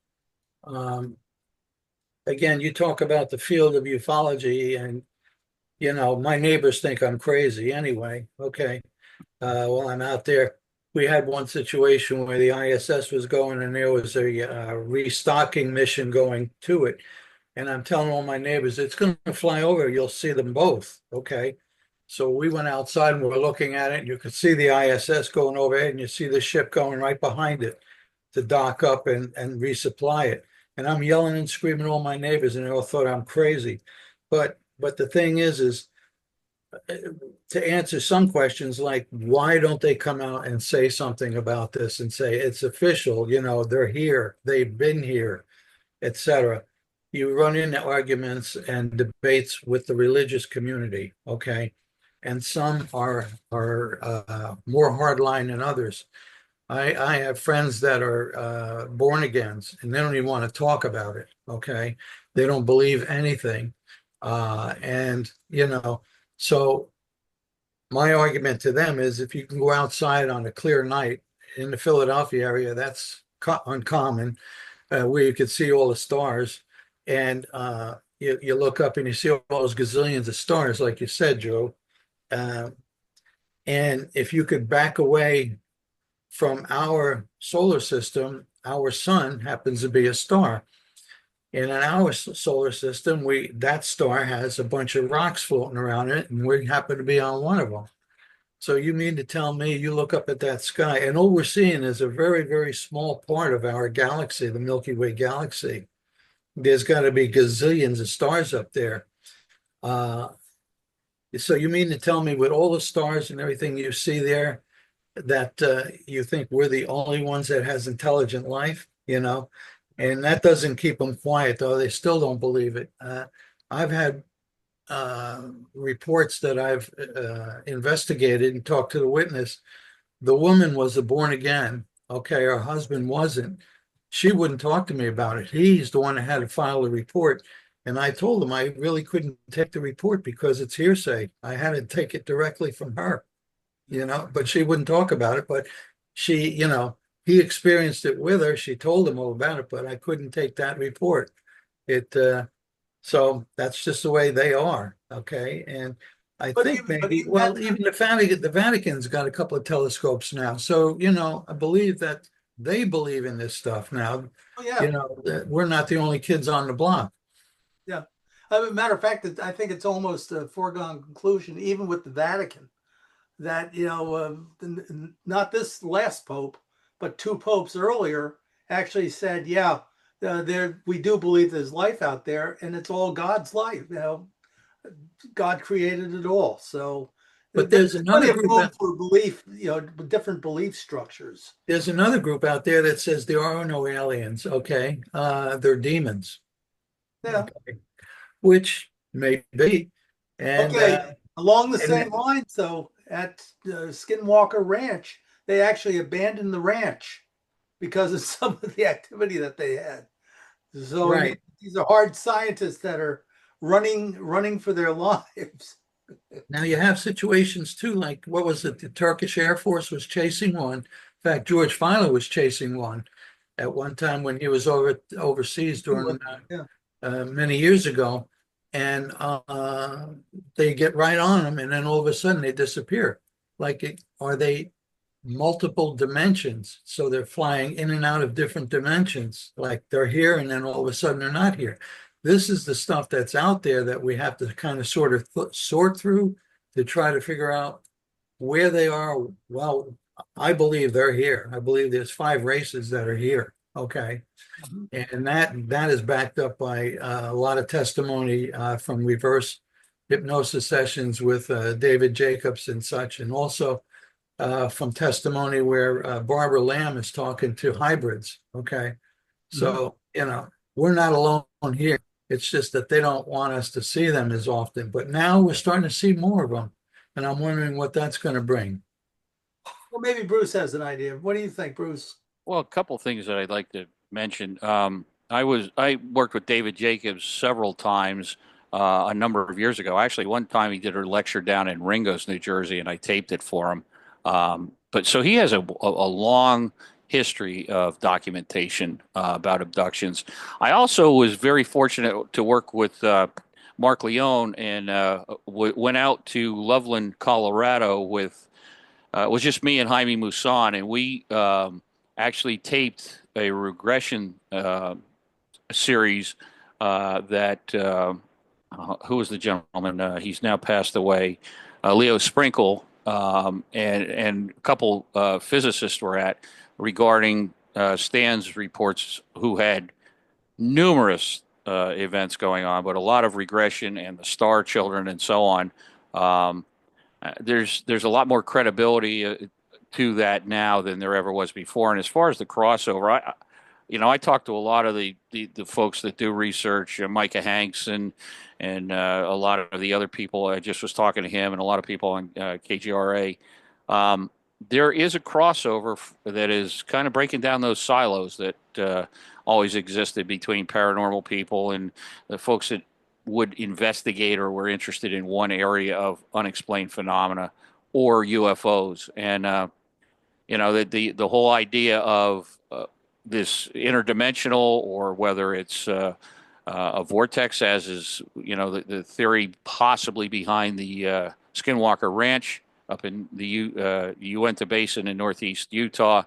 again, you talk about the field of ufology, and my neighbors think I'm crazy anyway. Okay, while I'm out there, we had one situation where the ISS was going, and there was a restocking mission going to it. And I'm telling all my neighbors, it's going to fly over. You'll see them both. Okay. So we went outside and we're looking at it, and you could see the ISS going overhead, and you see the ship going right behind it to dock up and resupply it. And I'm yelling and screaming at all my neighbors, and they all thought I'm crazy. But the thing is to answer some questions like, why don't they come out and say something about this and say it's official? They're here, they've been here, etc. You run into arguments and debates with the religious community, okay? And some are more hardline than others. I have friends that are born agains, and they don't even want to talk about it, okay? They don't believe anything. And so my argument to them is, if you can go outside on a clear night in the Philadelphia area, that's uncommon, where you can see all the stars, and you look up and you see all those gazillions of stars, like you said, Joe. And if you could back away from our solar system, our sun happens to be a star. And in our solar system, that star has a bunch of rocks floating around it, and we happen to be on one of them. So you mean to tell me you look up at that sky, and all we're seeing is a very, very small part of our galaxy, the Milky Way galaxy. There's got to be gazillions of stars up there. So you mean to tell me, with all the stars and everything you see there, that you think we're the only ones that has intelligent life? And that doesn't keep them quiet, though. They still don't believe it. I've had reports that I've investigated and talked to the witness. The woman was a born again. Okay, her husband wasn't. She wouldn't talk to me about it. He's the one that had to file a report. And I told him I really couldn't take the report because it's hearsay. I had to take it directly from her, but she wouldn't talk about it. But she, he experienced it with her. She told him all about it, but I couldn't take that report. So that's just the way they are. Okay. And I think maybe, even the Vatican's got a couple of telescopes now. So, I believe that they believe in this stuff now. Oh, yeah. We're not the only kids on the block. Yeah. As a matter of fact, I think it's almost a foregone conclusion, even with the Vatican, that, not this last Pope, but two popes earlier actually said, yeah, we do believe there's life out there, and it's all God's life. God created it all. So, but there's another group for belief, different belief structures. There's another group out there that says there are no aliens. Okay, they're demons. Yeah, okay. Which may be. And along the same line, so at Skinwalker Ranch, they actually abandoned the ranch because of some of the activity that they had. So right. These are hard scientists that are running for their lives. Now you have situations too, like, what was it? The Turkish Air Force was chasing one. In fact, George Filer was chasing one at one time when he was overseas during many years ago, and they get right on them, and then all of a sudden they disappear. Are they multiple dimensions? So they're flying in and out of different dimensions, like they're here and then all of a sudden they're not here. This is the stuff that's out there that we have to kind of sort of sort through to try to figure out where they are. Well, I believe they're here. I believe there's 5 races that are here. Okay. And that is backed up by a lot of testimony from reverse hypnosis sessions with David Jacobs and such, and also from testimony where Barbara Lamb is talking to hybrids. Okay. So, we're not alone here. It's just that they don't want us to see them as often. But now we're starting to see more of them. And I'm wondering what that's going to bring. Well, maybe Bruce has an idea. What do you think, Bruce? Well, a couple things that I'd like to mention. I worked with David Jacobs several times a number of years ago. Actually, one time he did a lecture down in Ringgoes, New Jersey, and I taped it for him. But so he has a long history of documentation about abductions. I also was very fortunate to work with Mark Leone and went out to Loveland, Colorado with it was just me and Jaime Musan, and we actually taped a regression series that who was the gentleman? He's now passed away. Leo Sprinkle and a couple physicists were at regarding Stan's reports, who had numerous events going on, but a lot of regression and the star children and so on. Um, there's a lot more credibility to that now than there ever was before. And as far as the crossover, I talk to a lot of the folks that do research, Micah Hanks and a lot of the other people. I just was talking to him and a lot of people on KGRA. There is a crossover that is kind of breaking down those silos that always existed between paranormal people and the folks that would investigate or were interested in one area of unexplained phenomena or UFOs. And the whole idea of this interdimensional, or whether it's a vortex, as is the theory possibly behind the Skinwalker Ranch up in the Uinta Basin in northeast Utah.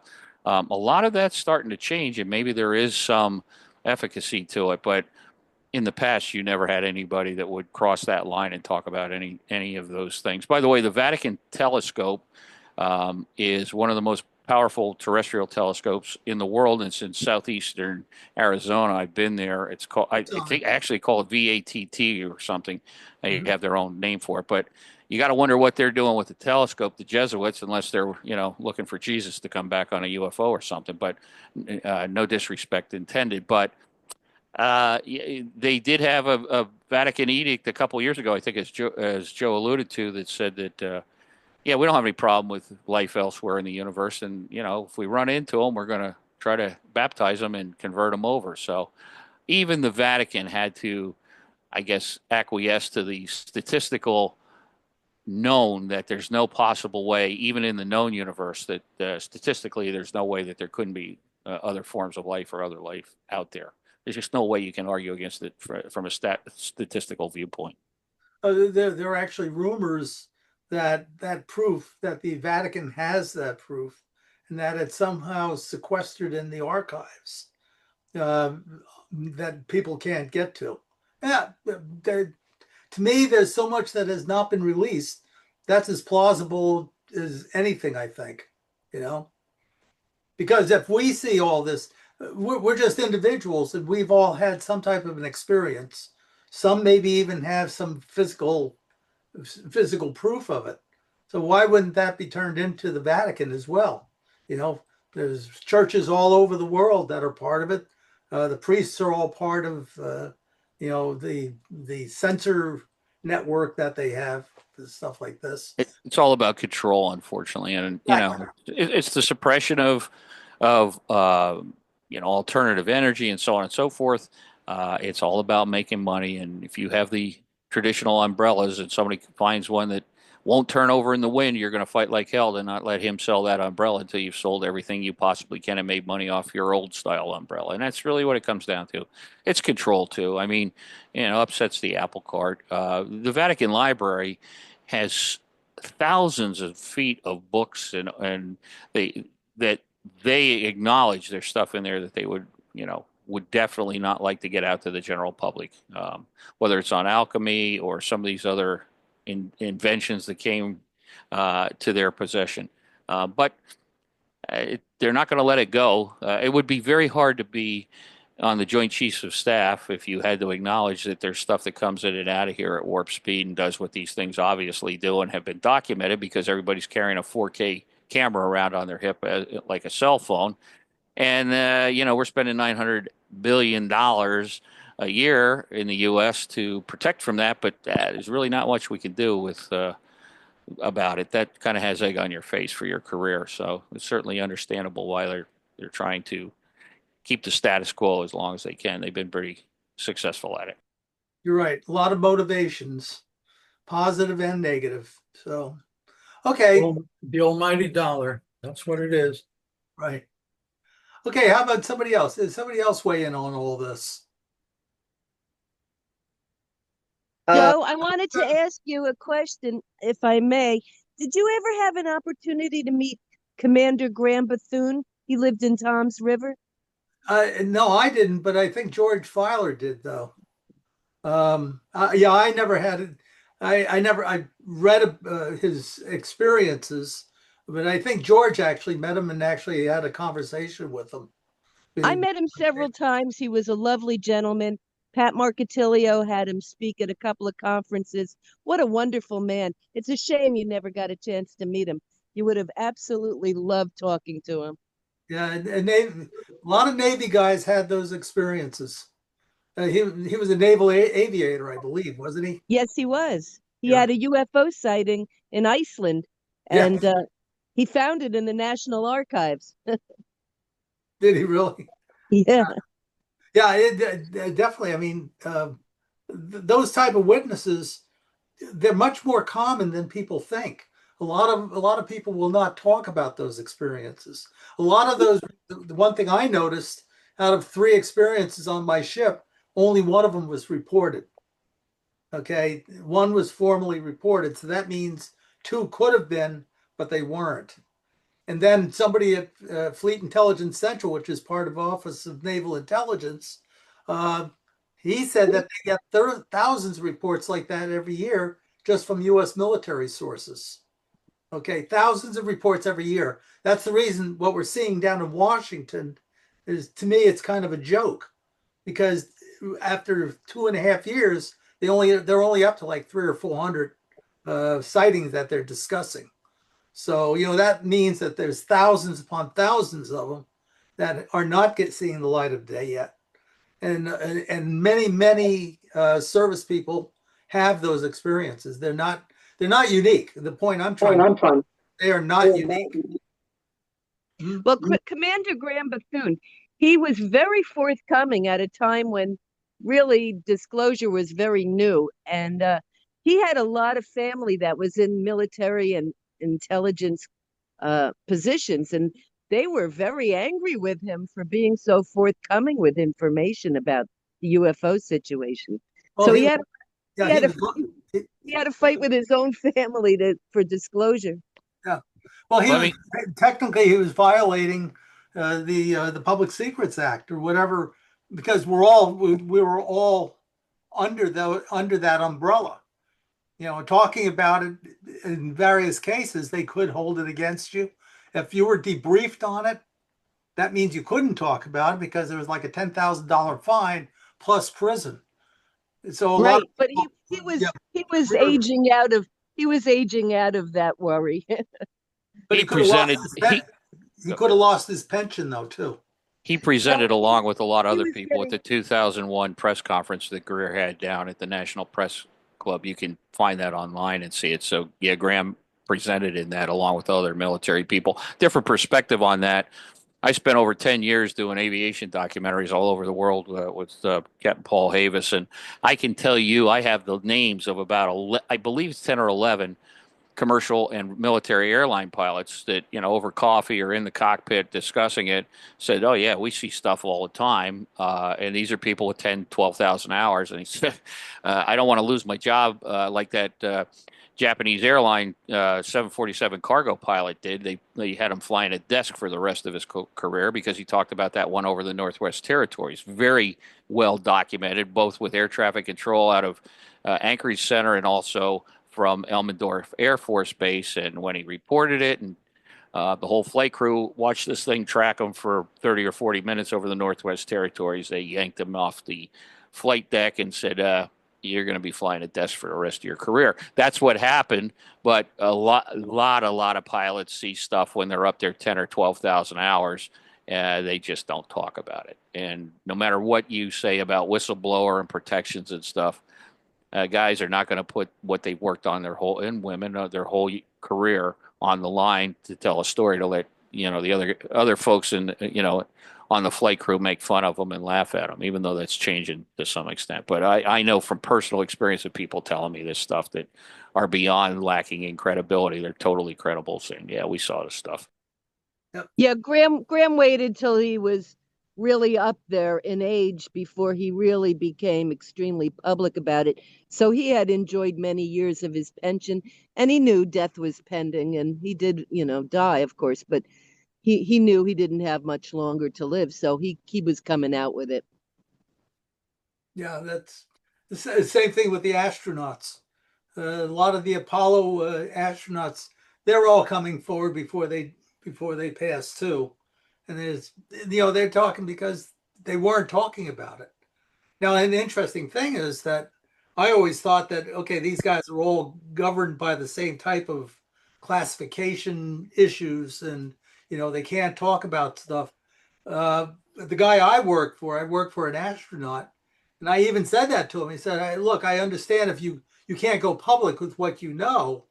A lot of that's starting to change, and maybe there is some efficacy to it, but in the past, you never had anybody that would cross that line and talk about any of those things. By the way, the Vatican telescope is one of the most powerful terrestrial telescopes in the world. And it's in southeastern Arizona. I've been there. It's called, I think, actually called VATT or something. They have their own name for it, but you got to wonder what they're doing with the telescope, the Jesuits, unless they're looking for Jesus to come back on a UFO or something. But no disrespect intended, but. They did have a Vatican edict a couple years ago, I think, as Joe alluded to, that said that, we don't have any problem with life elsewhere in the universe. And, if we run into them, we're going to try to baptize them and convert them over. So even the Vatican had to, I guess, acquiesce to the statistical known that there's no possible way, even in the known universe, that statistically there's no way that there couldn't be other forms of life or other life out there. There's just no way you can argue against it from a statistical viewpoint. There are actually rumors that proof that the Vatican has that proof, and that it's somehow sequestered in the archives that people can't get to. Yeah, to me, there's so much that has not been released. That's as plausible as anything, I think. Because if we see all this, we're just individuals, and we've all had some type of an experience. Some maybe even have some physical proof of it. So why wouldn't that be turned into the Vatican as well? There's churches all over the world that are part of it. The priests are all part of the censor network that they have, stuff like this. It's all about control, unfortunately, and it's the suppression of alternative energy and so on and so forth. It's all about making money, and if you have the traditional umbrellas and somebody finds one that won't turn over in the wind, you're going to fight like hell to not let him sell that umbrella until you've sold everything you possibly can and made money off your old style umbrella. And that's really what it comes down to. It's control too. I mean, upsets the apple cart. The Vatican Library has thousands of feet of books and they acknowledge there's stuff in there that they would definitely not like to get out to the general public, whether it's on alchemy or some of these other inventions that came to their possession. But they're not going to let it go. It would be very hard to be on the Joint Chiefs of Staff if you had to acknowledge that there's stuff that comes in and out of here at warp speed and does what these things obviously do and have been documented, because everybody's carrying a 4K camera around on their hip like a cell phone. And, we're spending $900 billion a year in the U.S. to protect from that, but there's really not much we can do with about it. That kind of has egg on your face for your career. So it's certainly understandable why they're trying to keep the status quo as long as they can. They've been pretty successful at it. You're right. A lot of motivations, positive and negative. So, okay. Well, the almighty dollar. That's what it is. Right. Okay. How about somebody else? Is somebody else weigh in on all this? Joe, I wanted to ask you a question, if I may. Did you ever have an opportunity to meet Commander Graham Bethune? He lived in Toms River. No, I didn't, but I think George Filer did, though. Yeah, I never had it. I read his experiences, but I think George actually met him and actually had a conversation with him. I met him several times. He was a lovely gentleman. Pat Marcatilio had him speak at a couple of conferences. What a wonderful man. It's a shame you never got a chance to meet him. You would have absolutely loved talking to him. Yeah, and a lot of Navy guys had those experiences. He was a naval aviator, I believe, wasn't he? Yes, he was. He Yeah. had a UFO sighting in Iceland, Yeah. and he found it in the National Archives. Did he really? Yeah. Yeah, definitely. I mean, those type of witnesses, they're much more common than people think. A lot of people will not talk about those experiences. A lot of those, the one thing I noticed out of 3 experiences on my ship, only one of them was reported. Okay, one was formally reported, so that means 2 could have been, but they weren't. And then somebody at Fleet Intelligence Central, which is part of Office of Naval Intelligence, uh, he said that they get thousands of reports like that every year just from U.S. military sources. Okay, thousands of reports every year. That's the reason what we're seeing down in Washington is, to me, it's kind of a joke, because after 2.5 years, they're only up to like 300 or 400 sightings that they're discussing. So, that means that there's thousands upon thousands of them that are not seeing the light of day yet. And many service people have those experiences. They're not unique. The point I'm trying they are not unique. Well, Commander Graham Bethune, he was very forthcoming at a time when really disclosure was very new. And he had a lot of family that was in military and intelligence positions. And they were very angry with him for being so forthcoming with information about the UFO situation. Well, So he had to fight with his own family for disclosure. Yeah. Well, technically he was violating the Public Secrets Act or whatever, because we were all under that umbrella. Talking about it in various cases, they could hold it against you. If you were debriefed on it, that means you couldn't talk about it because there was like a $10,000 fine plus prison. So but he was aging out of that worry. But he could have lost his pension though too. He presented along with a lot of other people at the 2001 press conference that Greer had down at the National Press Club. You can find that online and see it. So yeah, Graham presented in that along with other military people. Different perspective on that. I spent over 10 years doing aviation documentaries all over the world with Captain Paul Havis, and I can tell you I have the names of about, I believe it's 10 or 11 commercial and military airline pilots that, over coffee or in the cockpit discussing it, said, oh, yeah, we see stuff all the time. And these are people with 10, 12,000 hours. And he said, I don't want to lose my job like that Japanese airline 747 cargo pilot did. They had him flying a desk for the rest of his career because he talked about that one over the Northwest Territories. Very well documented, both with air traffic control out of Anchorage Center and also from Elmendorf Air Force Base. And when he reported it, and the whole flight crew watched this thing track him for 30 or 40 minutes over the Northwest Territories, they yanked him off the flight deck and said, you're going to be flying a desk for the rest of your career. That's what happened. But a lot of pilots see stuff when they're up there 10 or 12,000 hours. They just don't talk about it. And no matter what you say about whistleblower and protections and stuff, guys are not going to put what they've worked on and women their whole career on the line to tell a story to let the other folks on the flight crew make fun of them and laugh at them, even though that's changing to some extent. But I know from personal experience of people telling me this stuff that are beyond lacking in credibility. They're totally credible, saying, "Yeah, we saw this stuff." Yeah, Graham waited till he was really up there in age before he really became extremely public about it. So he had enjoyed many years of his pension, and he knew death was pending, and he did, die, of course, but he knew he didn't have much longer to live, so he was coming out with it. Yeah, that's the same thing with the astronauts. A lot of the Apollo astronauts, they're all coming forward before they pass too, and they're talking because they weren't talking about it. Now, an interesting thing is that I always thought that, okay, these guys are all governed by the same type of classification issues, and they can't talk about stuff. The guy I work for an astronaut, and I even said that to him. He said, "Hey, look, I understand if you can't go public with what you know,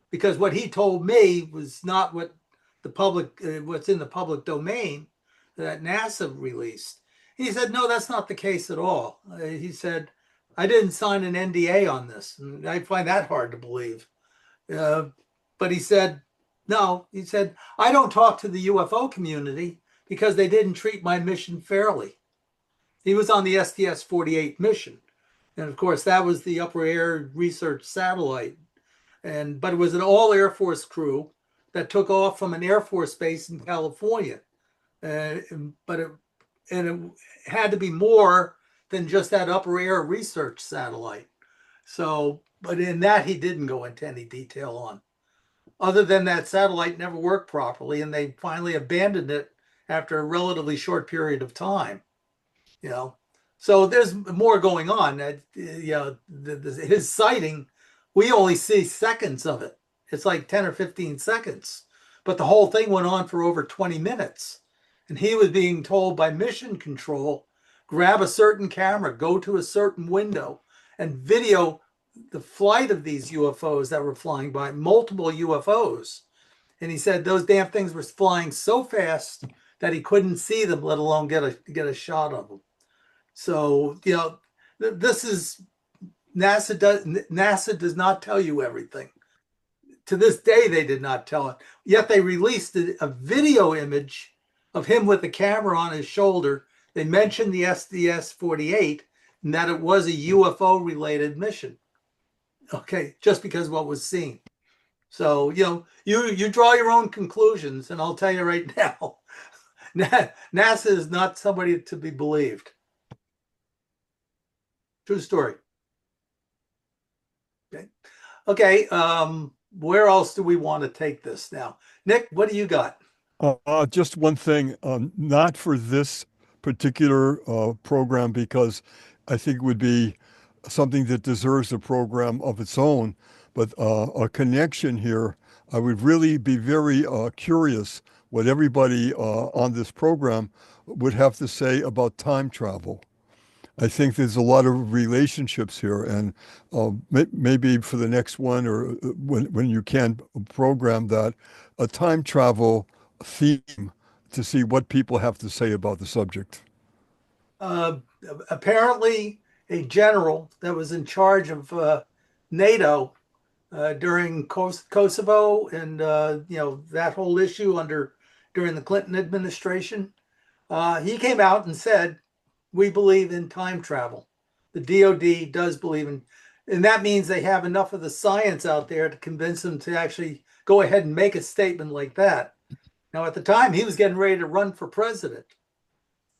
because what he told me was not what what's in the public domain that NASA released." He said, "No, that's not the case at all." He said, "I didn't sign an NDA on this." And I find that hard to believe. But he said, "No," he said, "I don't talk to the UFO community because they didn't treat my mission fairly." He was on the STS-48 mission. And of course, that was the upper air research satellite. But it was an all Air Force crew that took off from an Air Force base in California. But it had to be more than just that upper air research satellite. So, but in that, he didn't go into any detail on. Other than that satellite never worked properly, and they finally abandoned it after a relatively short period of time. So there's more going on. His sighting, we only see seconds of it. It's like 10 or 15 seconds, but the whole thing went on for over 20 minutes. And he was being told by mission control, grab a certain camera, go to a certain window, and video the flight of these UFOs that were flying by, multiple UFOs. And he said those damn things were flying so fast that he couldn't see them, let alone get a shot of them. So, this is NASA does not tell you everything. To this day, they did not tell it. Yet they released a video image of him with the camera on his shoulder. They mentioned the SDS-48 and that it was a UFO related mission. Okay, just because what was seen. So, you draw your own conclusions, and I'll tell you right now, NASA is not somebody to be believed. True story. Okay. Where else do we want to take this now? Nick, what do you got? Just one thing, not for this particular program, because I think it would be something that deserves a program of its own, but a connection here. I would really be very curious what everybody on this program would have to say about time travel. I think there's a lot of relationships here, and maybe for the next one, or when you can program that, a time travel theme to see what people have to say about the subject. Apparently, a general that was in charge of NATO during Kosovo and that whole issue during the Clinton administration, he came out and said, "We believe in time travel." The DoD does believe in, and that means they have enough of the science out there to convince them to actually go ahead and make a statement like that. Now, at the time, he was getting ready to run for president.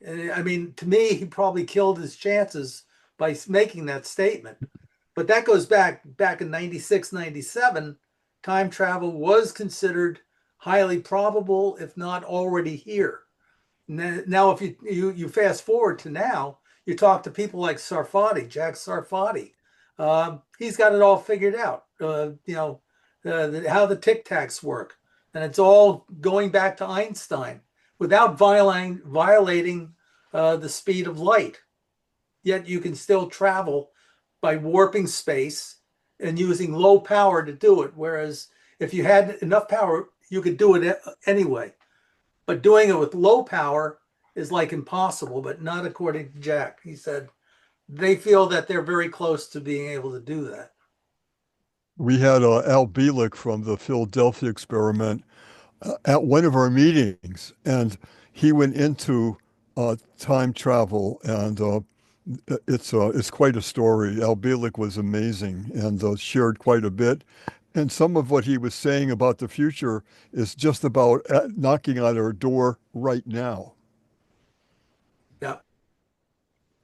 I mean, to me, he probably killed his chances by making that statement. But that goes back in 96, 97, time travel was considered highly probable, if not already here. Now, if you fast forward to now, you talk to people like Jack Sarfati. He's got it all figured out. How the tic tacs work, and it's all going back to Einstein, without violating the speed of light. Yet you can still travel by warping space and using low power to do it. Whereas if you had enough power, you could do it anyway. But doing it with low power is like impossible, but not according to Jack. He said they feel that they're very close to being able to do that. We had Al Bielek from the Philadelphia experiment at one of our meetings, and he went into time travel, and it's quite a story. Al Bielek was amazing and shared quite a bit. And some of what he was saying about the future is just about knocking on our door right now. Yeah.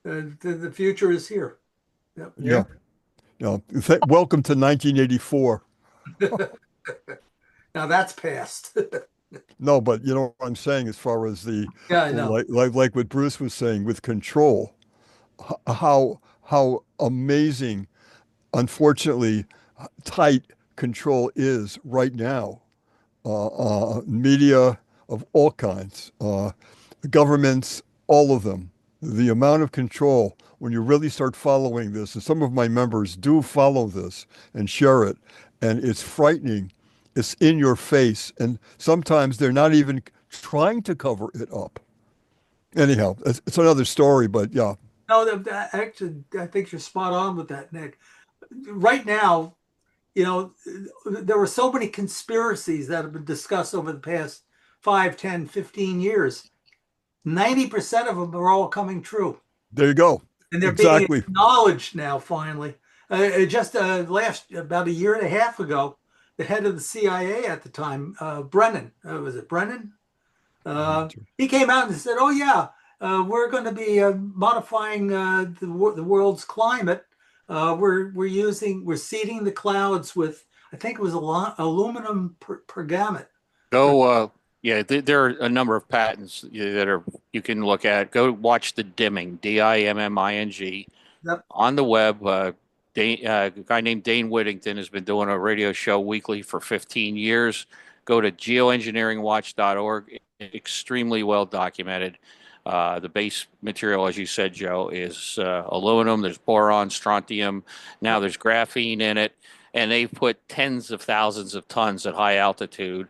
The future is here. Yep. Yeah. Yeah. Welcome to 1984. Now that's past. No, but you know what I'm saying as far as the Yeah, I know. like what Bruce was saying with control, how amazing, unfortunately, tight control is right now. Media of all kinds, governments, all of them. The amount of control when you really start following this, and some of my members do follow this and share it, and it's frightening. It's in your face, and sometimes they're not even trying to cover it up. Anyhow, it's another story, but yeah. No, actually, I think you're spot on with that, Nick. Right now, you know, there were so many conspiracies that have been discussed over the past 5, 10, 15 years. 90% of them are all coming true. There you go. And they're being Exactly. acknowledged now, finally. Just about a year and a half ago, the head of the CIA at the time, Brennan, was it Brennan? He came out and said, "Oh yeah, we're going to be modifying the world's climate. We're seeding the clouds with, I think it was aluminum pergamut." Yeah, there are a number of patents that you can look at. Go watch the dimming, Dimming, Yep. on the web. A guy named Dane Whittington has been doing a radio show weekly for 15 years. Go to geoengineeringwatch.org. Extremely well documented. The base material, as you said, Joe, is aluminum. There's boron, strontium. Now there's graphene in it. And they've put tens of thousands of tons at high altitude.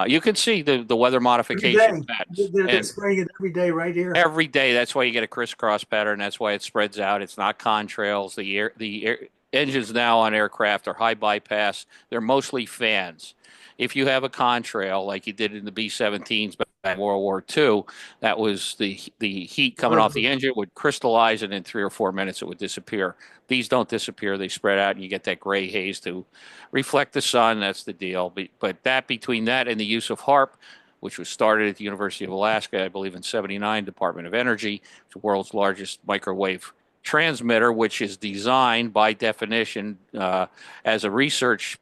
You can see the weather modification patterns. They're spraying it every day right here. Every day. That's why you get a crisscross pattern. That's why it spreads out. It's not contrails. The engines now on aircraft are high bypass. They're mostly fans. If you have a contrail like you did in the B-17s back in World War II, that was the heat coming off the engine would crystallize, and in 3 or 4 minutes it would disappear. These don't disappear. They spread out, and you get that gray haze to reflect the sun. That's the deal. But that between that and the use of HARP, which was started at the University of Alaska, I believe in '79, Department of Energy, the world's largest microwave transmitter, which is designed by definition as a research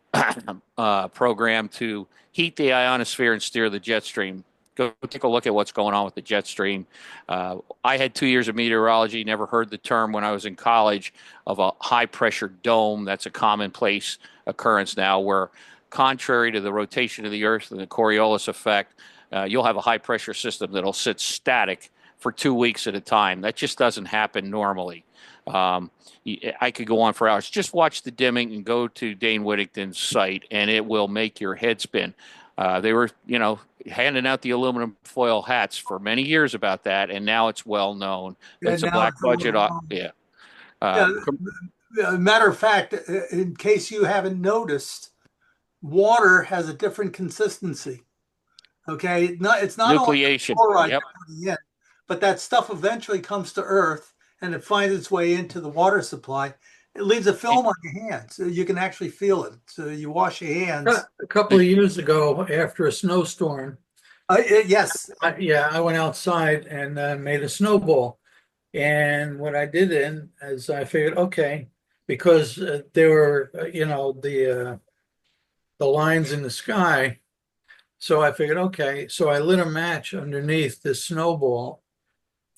program to heat the ionosphere and steer the jet stream. Go take a look at what's going on with the jet stream. I had 2 years of meteorology, never heard the term when I was in college of a high pressure dome. That's a commonplace occurrence now where, contrary to the rotation of the Earth and the Coriolis effect, you'll have a high pressure system that'll sit static for 2 weeks at a time. That just doesn't happen normally. I could go on for hours. Just watch the dimming and go to Dane Whittington's site, and it will make your head spin. They were, handing out the aluminum foil hats for many years about that, and now it's well known. It's a black budget. Yeah. Matter of fact, in case you haven't noticed, water has a different consistency. Okay, it's not nucleation. Only chloride, but that stuff eventually comes to Earth and it finds its way into the water supply. It leaves a film on your hands. So you can actually feel it. So you wash your hands. A couple of years ago, after a snowstorm, yes, I went outside and made a snowball. And what I did then is I figured, okay, because there were, the lines in the sky. So I figured, okay, so I lit a match underneath the snowball,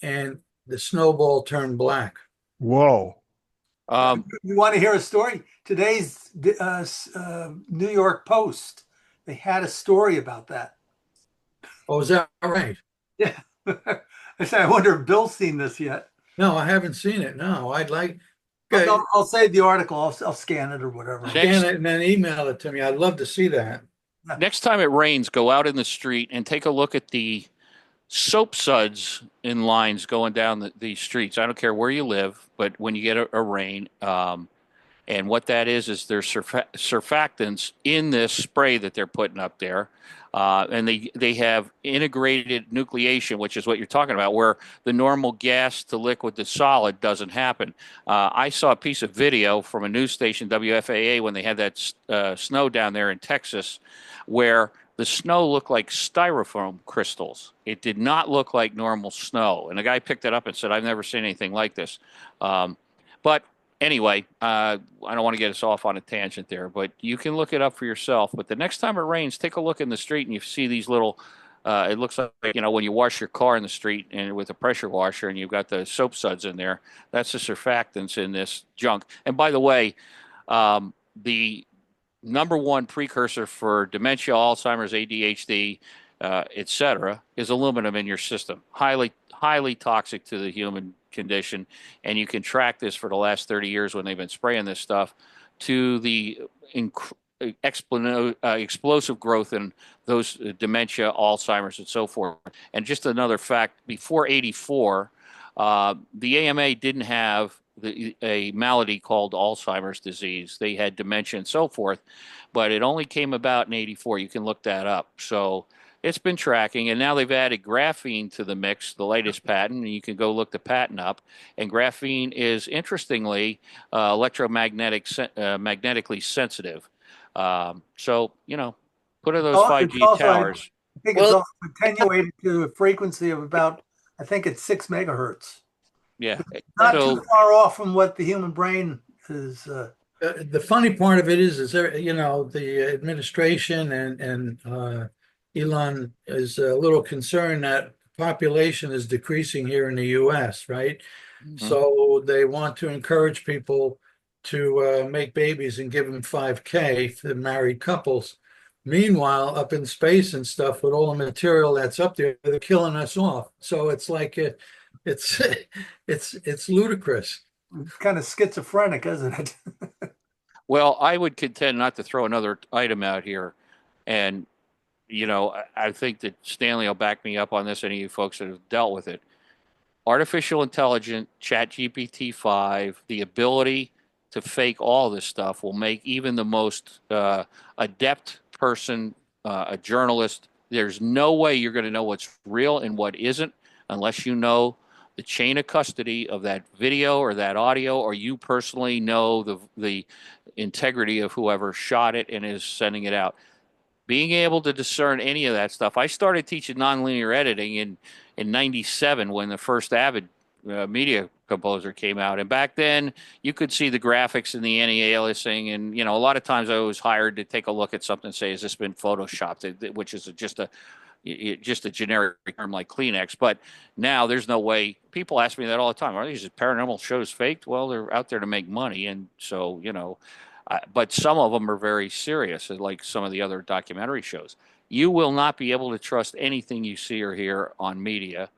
and the snowball turned black. Whoa. You want to hear a story? Today's New York Post, they had a story about that. Oh, is that right? Yeah. I said, I wonder if Bill's seen this yet. No, I haven't seen it. No, I'd like I'll save the article. I'll scan it or whatever. scan it and then email it to me. I'd love to see that. Next time it rains, go out in the street and take a look at the soap suds in lines going down the streets. I don't care where you live, but when you get a rain, and what that is there's surfactants in this spray that they're putting up there. And they have integrated nucleation, which is what you're talking about, where the normal gas to liquid to solid doesn't happen. I saw a piece of video from a news station, WFAA, when they had that snow down there in Texas, where the snow looked like styrofoam crystals. It did not look like normal snow. And the guy picked it up and said, I've never seen anything like this. But anyway, I don't want to get us off on a tangent there, but you can look it up for yourself. But the next time it rains, take a look in the street and you see these little, it looks like, when you wash your car in the street and with a pressure washer and you've got the soap suds in there, that's the surfactants in this junk. And by the way, the number one precursor for dementia, Alzheimer's, ADHD, etc., is aluminum in your system. Highly toxic to the human condition, and you can track this for the last 30 years when they've been spraying this stuff to the explosive growth in those dementia, Alzheimer's, and so forth. And just another fact: before '84, the AMA didn't have a malady called Alzheimer's disease. They had dementia and so forth, but it only came about in '84. You can look that up. So it's been tracking, and now they've added graphene to the mix, the latest patent, and you can go look the patent up. And graphene is, interestingly, magnetically sensitive. So, put in those 5G towers. I think it's also attenuated to a frequency of about, I think it's 6 megahertz. Yeah. Not too far off from what the human brain is. The funny part of it is there, the administration and Elon is a little concerned that population is decreasing here in the U.S., right? Mm-hmm. So they want to encourage people to make babies and give them 5K for married couples. Meanwhile, up in space and stuff, with all the material that's up there, they're killing us off. So it's like it's ludicrous. It's kind of schizophrenic, isn't it? Well, I would contend, not to throw another item out here, and I think that Stanley will back me up on this, any of you folks that have dealt with it. Artificial intelligence, ChatGPT-5, the ability to fake all this stuff will make even the most adept person, a journalist, there's no way you're going to know what's real and what isn't unless you know the chain of custody of that video or that audio, or you personally know the integrity of whoever shot it and is sending it out. Being able to discern any of that stuff. I started teaching nonlinear editing in '97 when the first Avid media composer came out. And back then, you could see the graphics and the anti-aliasing. And, a lot of times I was hired to take a look at something and say, has this been Photoshopped? Which is just a generic term like Kleenex. But now there's no way. People ask me that all the time. Are these paranormal shows faked? Well, they're out there to make money. And so, but some of them are very serious, like some of the other documentary shows. You will not be able to trust anything you see or hear on media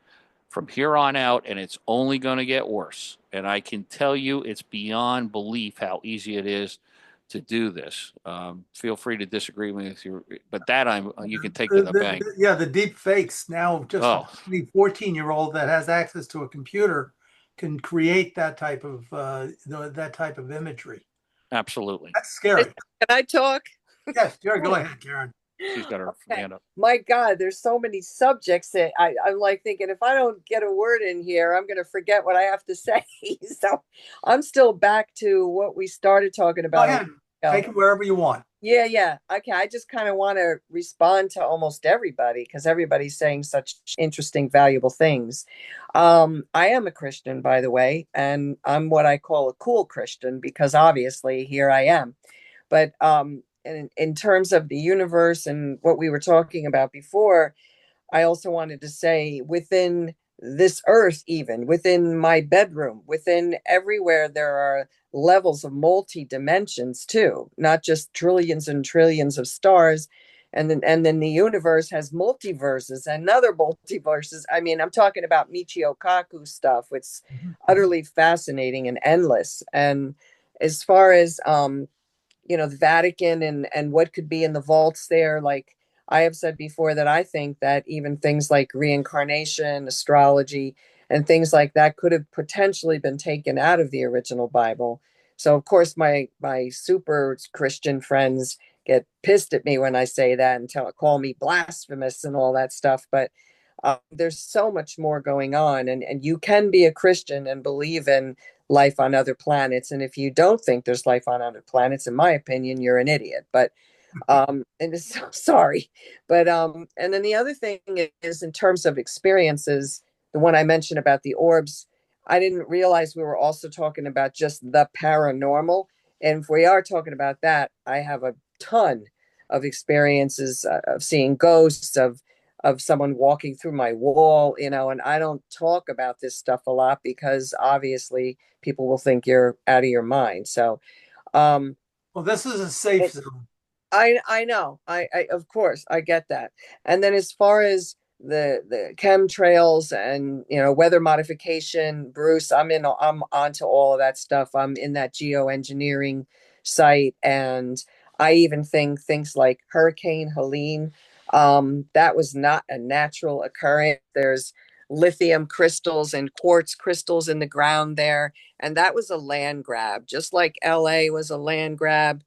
from here on out, and it's only going to get worse. And I can tell you it's beyond belief how easy it is to do this. Feel free to disagree with you, but you can take to the bank. The deep fakes now, just the 14-year-old that has access to a computer can create that type of imagery. Absolutely. That's scary. Can I talk? Yes, sure. Go ahead, Karen. She's got her hand up. My God, there's so many subjects that I'm like thinking, if I don't get a word in here, I'm going to forget what I have to say. So I'm still back to what we started talking about. Go ahead. Take it wherever you want. Yeah. Okay. I just kind of want to respond to almost everybody because everybody's saying such interesting, valuable things. I am a Christian, by the way, and I'm what I call a cool Christian because obviously here I am. But in terms of the universe and what we were talking about before, I also wanted to say within this earth, even within my bedroom, within everywhere, there are levels of multi dimensions too, not just trillions and trillions of stars. and then the universe has multiverses and other multiverses. I mean, I'm talking about Michio Kaku stuff. It's utterly fascinating and endless. And as far as the Vatican and what could be in the vaults there, like I have said before, that I think that even things like reincarnation, astrology, and things like that could have potentially been taken out of the original Bible. So of course my super Christian friends get pissed at me when I say that and call me blasphemous and all that stuff. But there's so much more going on, and you can be a Christian and believe in life on other planets. And if you don't think there's life on other planets, in my opinion, you're an idiot. But and it's so sorry. But and then the other thing is, in terms of experiences, the one I mentioned about the orbs, I didn't realize we were also talking about just the paranormal. And if we are talking about that, I have a ton of experiences of seeing ghosts, of someone walking through my wall, and I don't talk about this stuff a lot because obviously people will think you're out of your mind. So, Well, this is a safe it, zone. I know. I of course I get that. And then as far as the chemtrails and weather modification, Bruce, I'm onto all of that stuff. I'm in that geoengineering site, and I even think things like Hurricane Helene, that was not a natural occurrence. There's lithium crystals and quartz crystals in the ground there, and that was a land grab, just like LA was a land grab.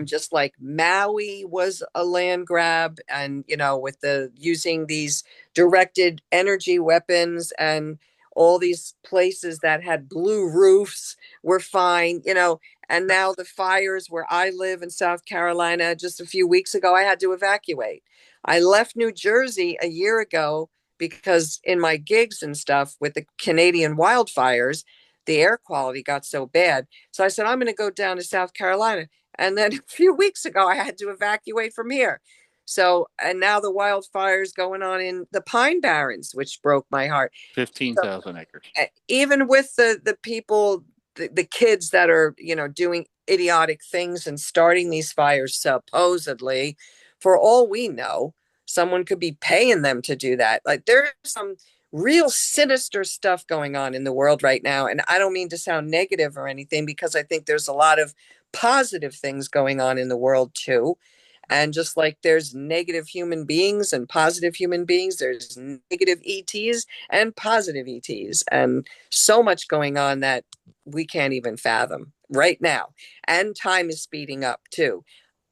Just like Maui was a land grab, and with the using these directed energy weapons, and all these places that had blue roofs were fine, and now the fires where I live in South Carolina, just a few weeks ago, I had to evacuate. I left New Jersey a year ago because in my gigs and stuff with the Canadian wildfires, the air quality got so bad. So I said, I'm going to go down to South Carolina. And then a few weeks ago, I had to evacuate from here. So, and now the wildfires going on in the Pine Barrens, which broke my heart. 15,000 acres. Even with the people, the kids that are, doing idiotic things and starting these fires, supposedly, for all we know, someone could be paying them to do that. Like, there's some real sinister stuff going on in the world right now. And I don't mean to sound negative or anything, because I think there's a lot of positive things going on in the world too. And just like there's negative human beings and positive human beings, there's negative ETs and positive ETs, and so much going on that we can't even fathom right now. And time is speeding up too,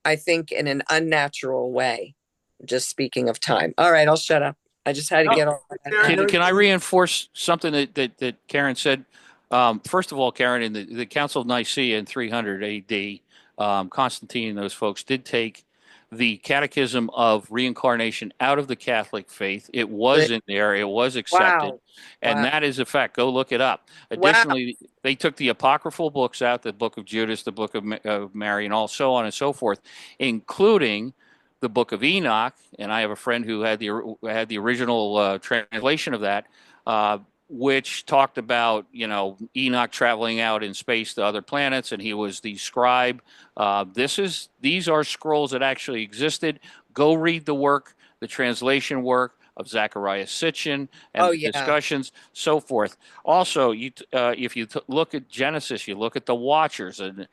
I think, in an unnatural way. Just speaking of time. All right, I'll shut up. I just had to get all that out. Can I reinforce something that Karen said? First of all, Karen, in the Council of Nicaea in 300 AD, Constantine and those folks did take the Catechism of Reincarnation out of the Catholic faith. It was in there, it was accepted, Wow. and Wow. that is a fact. Go look it up. Wow. Additionally, they took the apocryphal books out, the Book of Judas, the Book of Mary, and all so on and so forth, including the Book of Enoch. And I have a friend who had the original translation of that. Which talked about, Enoch traveling out in space to other planets, and he was the scribe. These are scrolls that actually existed. Go read the work, the translation work of Zachariah Sitchin, and the discussions, so forth. Also, if you look at Genesis, you look at the Watchers, and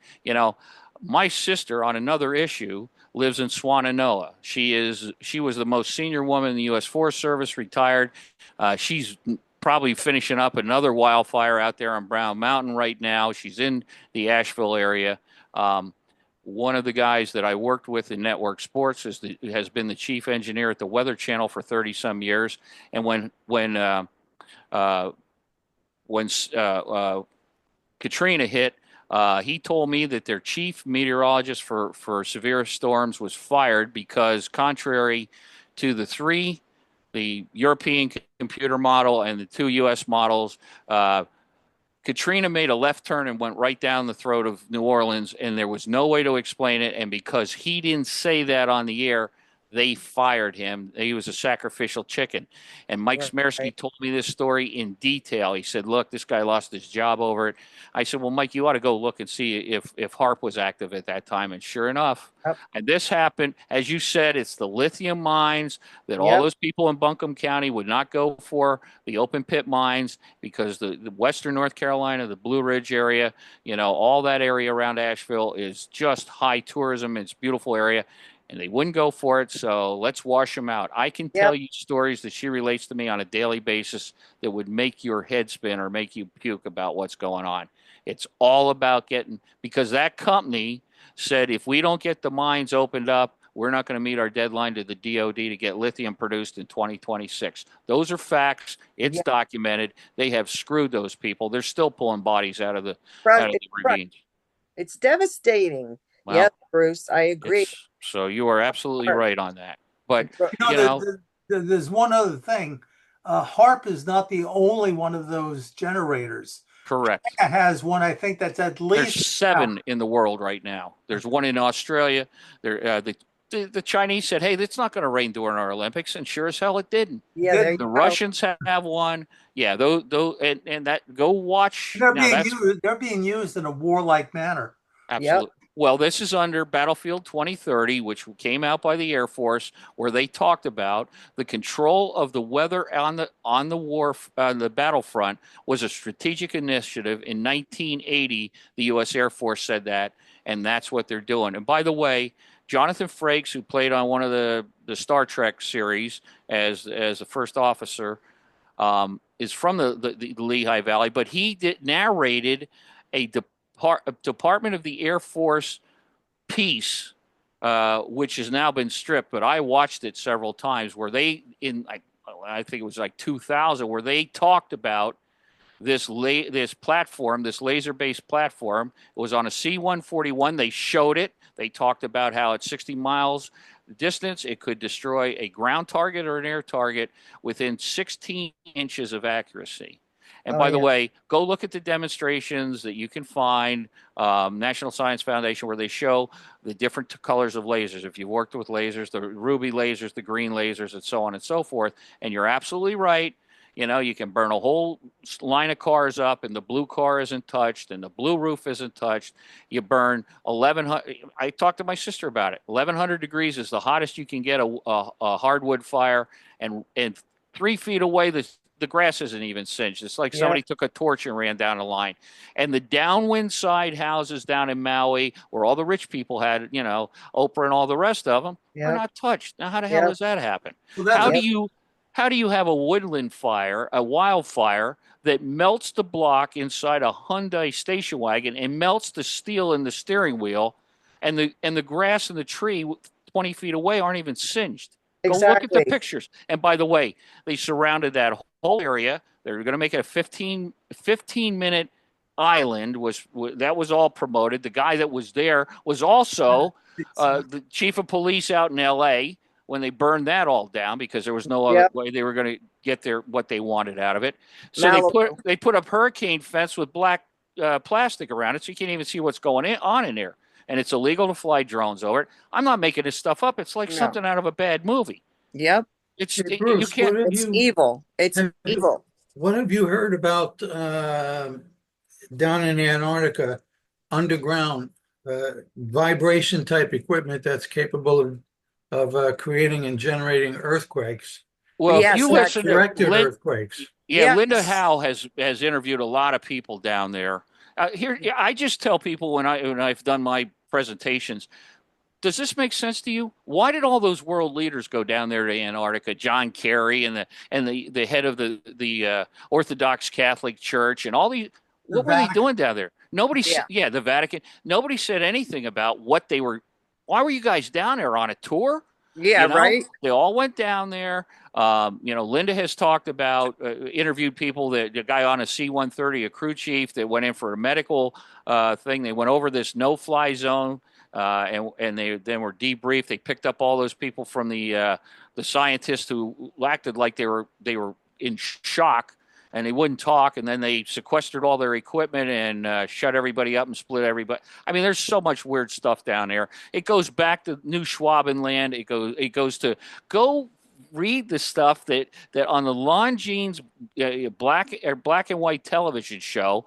my sister on another issue lives in Swannanoa. She was the most senior woman in the U.S. Forest Service, retired. She's probably finishing up another wildfire out there on Brown Mountain right now. She's in the Asheville area. One of the guys that I worked with in Network Sports has been the chief engineer at the Weather Channel for 30 some years. And when Katrina hit, he told me that their chief meteorologist for severe storms was fired because, contrary to the European computer model and the two U.S. models, Katrina made a left turn and went right down the throat of New Orleans, and there was no way to explain it. And because he didn't say that on the air, they fired him. He was a sacrificial chicken. And Mike Smersky Right. told me this story in detail. He said, look, this guy lost his job over it. I said, well, Mike, you ought to go look and see if HARP was active at that time. And sure enough, Yep. and this happened, as you said, it's the lithium mines that all Yep. those people in Buncombe County would not go for, the open pit mines, because the western North Carolina, the Blue Ridge area, all that area around Asheville is just high tourism. It's a beautiful area. And they wouldn't go for it, so let's wash them out. I can tell you stories that she relates to me on a daily basis that would make your head spin or make you puke about what's going on. It's all about because that company said if we don't get the mines opened up, we're not going to meet our deadline to the DOD to get lithium produced in 2026. Those are facts. It's documented. They have screwed those people. They're still pulling bodies out of the ravines. It's devastating. Well, Yep, Bruce, I agree. So you are absolutely right on that. But there's one other thing. HARP is not the only one of those generators. Correct. China has one, I think, that's at least There's 7 in the world right now. There's one in Australia. The Chinese said, "Hey, it's not going to rain during our Olympics," and sure as hell it didn't. Yeah, the Russians have one. Yeah, and that go watch. They're being used in a warlike manner. Absolutely. Yep. Well, this is under Battlefield 2030, which came out by the Air Force, where they talked about the control of the weather on the battlefront was a strategic initiative. In 1980, the U.S. Air Force said that, and that's what they're doing. And by the way, Jonathan Frakes, who played on one of the Star Trek series as a first officer, is from the Lehigh Valley, but he narrated a Department of the Air Force piece, which has now been stripped, but I watched it several times, where I think it was like 2000, where they talked about this platform, this laser-based platform. It was on a C-141. They showed it. They talked about how at 60 miles distance, it could destroy a ground target or an air target within 16 inches of accuracy. And by the way, go look at the demonstrations that you can find, National Science Foundation, where they show the different colors of lasers. If you've worked with lasers, the ruby lasers, the green lasers, and so on and so forth. And you're absolutely right. You can burn a whole line of cars up, and the blue car isn't touched, and the blue roof isn't touched. You burn 1,100. I talked to my sister about it. 1,100 degrees is the hottest you can get a hardwood fire, and 3 feet away, the grass isn't even singed. It's like somebody took a torch and ran down a line. And the downwind side houses down in Maui, where all the rich people had, Oprah and all the rest of them, are not touched. Now, how the hell does that happen? Well, how do you have a woodland fire, a wildfire, that melts the block inside a Hyundai station wagon and melts the steel in the steering wheel, and the grass and the tree 20 feet away aren't even singed? Go look at the pictures. And by the way, they surrounded that whole area. They're going to make it a 15-minute island. That was all promoted. The guy that was there was also the chief of police out in L.A. when they burned that all down, because there was no other way they were going to get what they wanted out of it. So they put up hurricane fence with black plastic around it, so you can't even see what's going on in there. And it's illegal to fly drones over it. I'm not making this stuff up. It's like something out of a bad movie. Yep. Bruce, you can't. It's evil. It's evil. What have you heard about down in Antarctica, underground vibration type equipment that's capable of creating and generating earthquakes? Well, if you listen to earthquakes. Linda Howe has interviewed a lot of people down there. Here, I just tell people when I've done my presentations, does this make sense to you? Why did all those world leaders go down there to Antarctica? John Kerry and the head of the Orthodox Catholic Church and all these. What were they doing down there? Nobody. Yeah, the Vatican. Nobody said anything about what they were. Why were you guys down there on a tour? Yeah, right. They all went down there. Linda has talked about, interviewed people, the guy on a C-130, a crew chief that went in for a medical thing. They went over this no-fly zone, and they then were debriefed. They picked up all those people from the scientists who acted like they were in shock, and they wouldn't talk, and then they sequestered all their equipment and shut everybody up and split everybody. I mean, there's so much weird stuff down there. It goes back to New Schwabenland. It goes to go read the stuff that on the Longines black and white television show,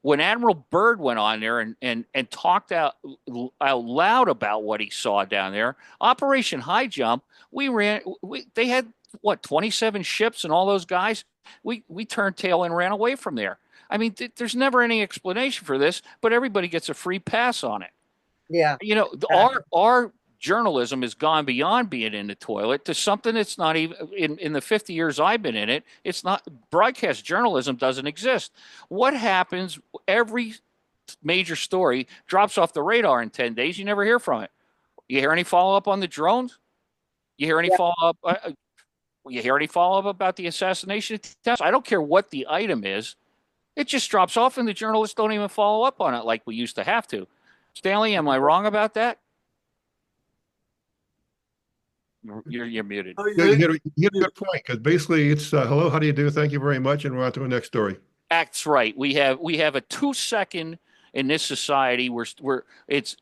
when Admiral Byrd went on there and talked out loud about what he saw down there, Operation High Jump, they had what, 27 ships and all those guys. We turned tail and ran away from there. I mean, there's never any explanation for this, but everybody gets a free pass on it. Yeah. You know, our journalism has gone beyond being in the toilet to something that's not even in the 50 years I've been in it. It's not, broadcast journalism doesn't exist. What happens? Every major story drops off the radar in 10 days. You never hear from it. You hear any follow up on the drones? You hear any follow up? You hear any follow up about the assassination attempts? I don't care what the item is. It just drops off, and the journalists don't even follow up on it like we used to have to. Stanley, am I wrong about that? You're muted. Yeah, you hit a good point, because basically it's hello, how do you do? Thank you very much, and we're on to the next story. That's right. We have a 2-second in this society where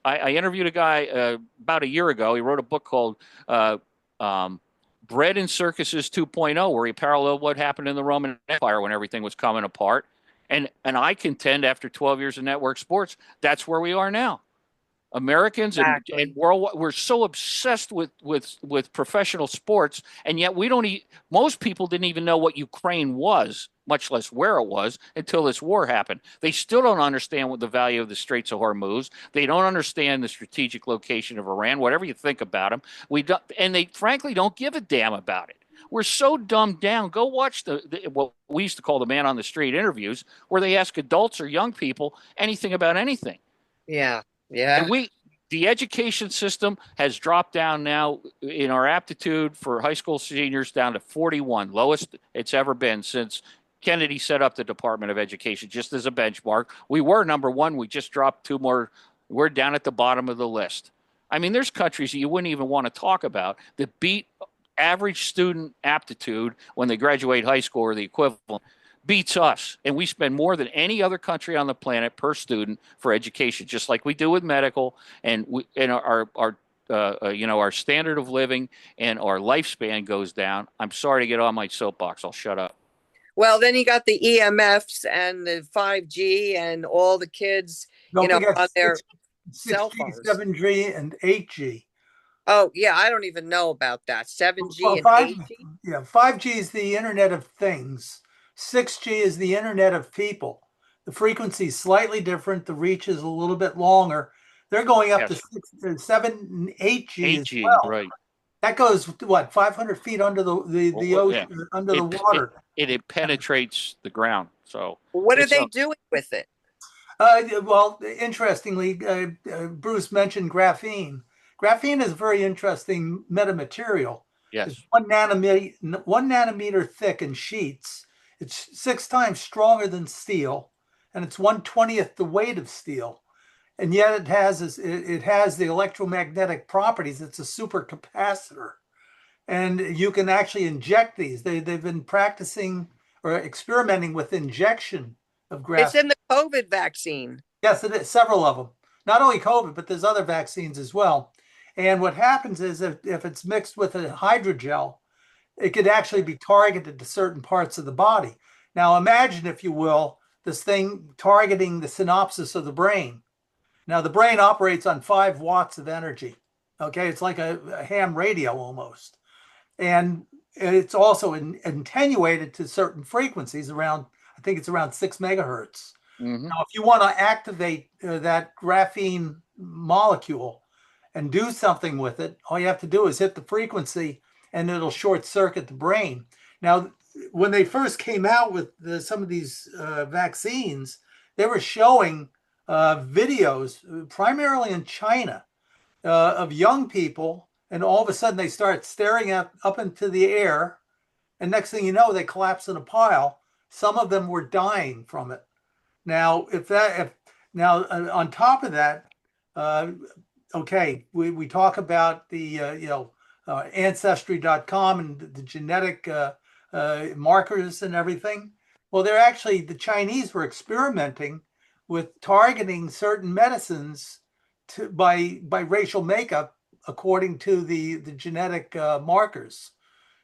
I interviewed a guy about a year ago. He wrote a book called Bread and Circuses 2.0, where he paralleled what happened in the Roman Empire when everything was coming apart. And I contend, after 12 years of network sports, that's where we are now. Americans and worldwide, we're so obsessed with professional sports, and yet most people didn't even know what Ukraine was, much less where it was, until this war happened. They still don't understand what the value of the Straits of Hormuz. They don't understand the strategic location of Iran, whatever you think about them. And they frankly don't give a damn about it. We're so dumbed down. Go watch what we used to call the man on the street interviews, where they ask adults or young people anything about anything. Yeah. Yeah. And the education system has dropped down now in our aptitude for high school seniors down to 41, lowest it's ever been since Kennedy set up the Department of Education, just as a benchmark. We were number one. We just dropped 2 more. We're down at the bottom of the list. I mean, there's countries that you wouldn't even want to talk about that beat average student aptitude when they graduate high school or the equivalent. Beats us, and we spend more than any other country on the planet per student for education, just like we do with medical, and our standard of living and our lifespan goes down. I'm sorry to get on my soapbox. I'll shut up. Well, then you got the EMFs and the 5G and all the kids, Don't forget on their 6G, cell phones. 7G, and 8G. Oh, yeah, I don't even know about that. 7G Well, and 8G? Yeah, 5G is the Internet of Things. 6G is the Internet of People. The frequency is slightly different. The reach is a little bit longer. They're going up to 7 and 8G, as well. Right. That goes, what, 500 feet under the ocean, under the water. It penetrates the ground. So what are they doing with it? Well, interestingly, Bruce mentioned graphene. Graphene is a very interesting metamaterial. Yes. It's 1 nanometer thick in sheets. It's 6 times stronger than steel, and it's 1/20th the weight of steel. And yet it has the electromagnetic properties. It's a supercapacitor. And you can actually inject these. They've been practicing or experimenting with injection of graphene. It's in the COVID vaccine. Yes, it is. Several of them. Not only COVID, but there's other vaccines as well. And what happens is if it's mixed with a hydrogel, it could actually be targeted to certain parts of the body. Now imagine, if you will, this thing targeting the synapses of the brain. Now the brain operates on 5 watts of energy. Okay, it's like a ham radio almost. And it's also attenuated to certain frequencies around, I think it's around 6 megahertz. Mm-hmm. Now, if you want to activate that graphene molecule and do something with it, all you have to do is hit the frequency and it'll short circuit the brain. Now, when they first came out with some of these vaccines, they were showing videos, primarily in China, of young people, and all of a sudden they start staring up into the air, and next thing you know, they collapse in a pile. Some of them were dying from it. Now, on top of that, okay, we talk about the ancestry.com and the genetic markers and everything. Well, they're actually, the Chinese were experimenting with targeting certain medicines by racial makeup according to the genetic markers.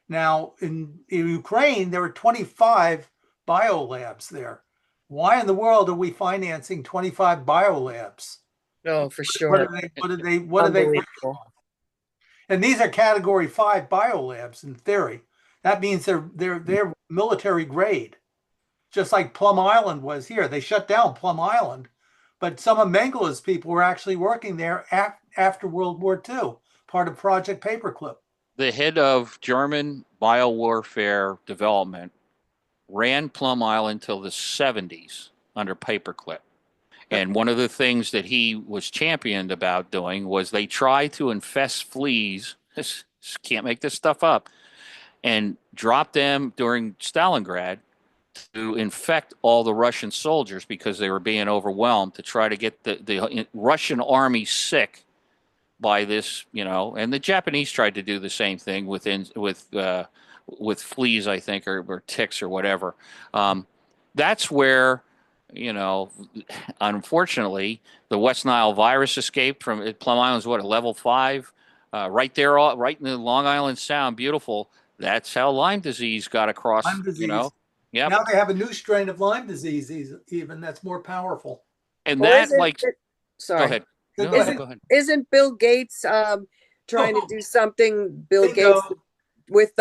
Now, in Ukraine, there were 25 biolabs there. Why in the world are we financing 25 biolabs? No, for What sure. are they? Unbelievable. And these are category 5 biolabs in theory. That means they're military grade, just like Plum Island was here. They shut down Plum Island, but some of Mengele's people were actually working there after World War II, part of Project Paperclip. The head of German biowarfare development ran Plum Island till the 70s under Paperclip. And one of the things that he was championed about doing was they tried to infest fleas. Can't make this stuff up. And drop them during Stalingrad to infect all the Russian soldiers because they were being overwhelmed, to try to get the Russian army sick by this, and the Japanese tried to do the same thing with fleas, I think, or ticks or whatever. That's where, unfortunately, the West Nile virus escaped from Plum Island's a level 5, right there, right in the Long Island Sound, beautiful. That's how Lyme disease got across. Lyme disease. Yep. Now they have a new strain of Lyme disease, even that's more powerful. And Well, that, sorry. go ahead. No, Isn't, go ahead. isn't Bill Gates trying to do something, Bill Bingo. Gates, with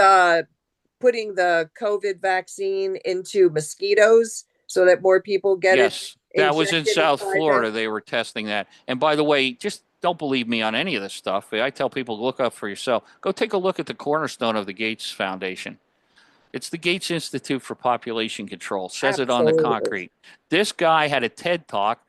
putting the COVID vaccine into mosquitoes so that more people get Yes, it? that was in injected South inside Florida. them? They were testing that. And by the way, just don't believe me on any of this stuff. I tell people, look up for yourself. Go take a look at the cornerstone of the Gates Foundation. It's the Gates Institute for Population Control. Says it on the Absolutely. concrete. This guy had a TED talk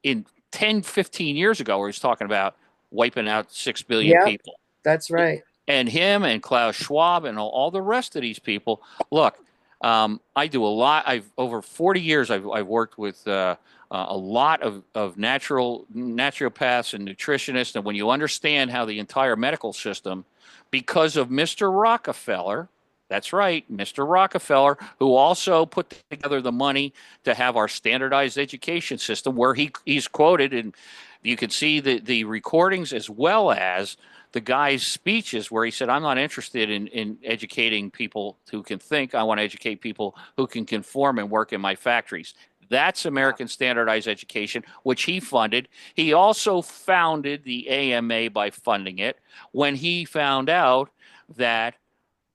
in 10, 15 years ago where he's talking about wiping out 6 billion Yep, people. that's right. And him and Klaus Schwab and all the rest of these people. Look, I do a lot. Over 40 years, I've worked with a lot of naturopaths and nutritionists. And when you understand how the entire medical system, because of Mr. Rockefeller, that's right, Mr. Rockefeller, who also put together the money to have our standardized education system, where he's quoted, and you can see the recordings as well as the guy's speeches where he said, I'm not interested in educating people who can think. I want to educate people who can conform and work in my factories. That's American Standardized Education, which he funded. He also founded the AMA by funding it when he found out that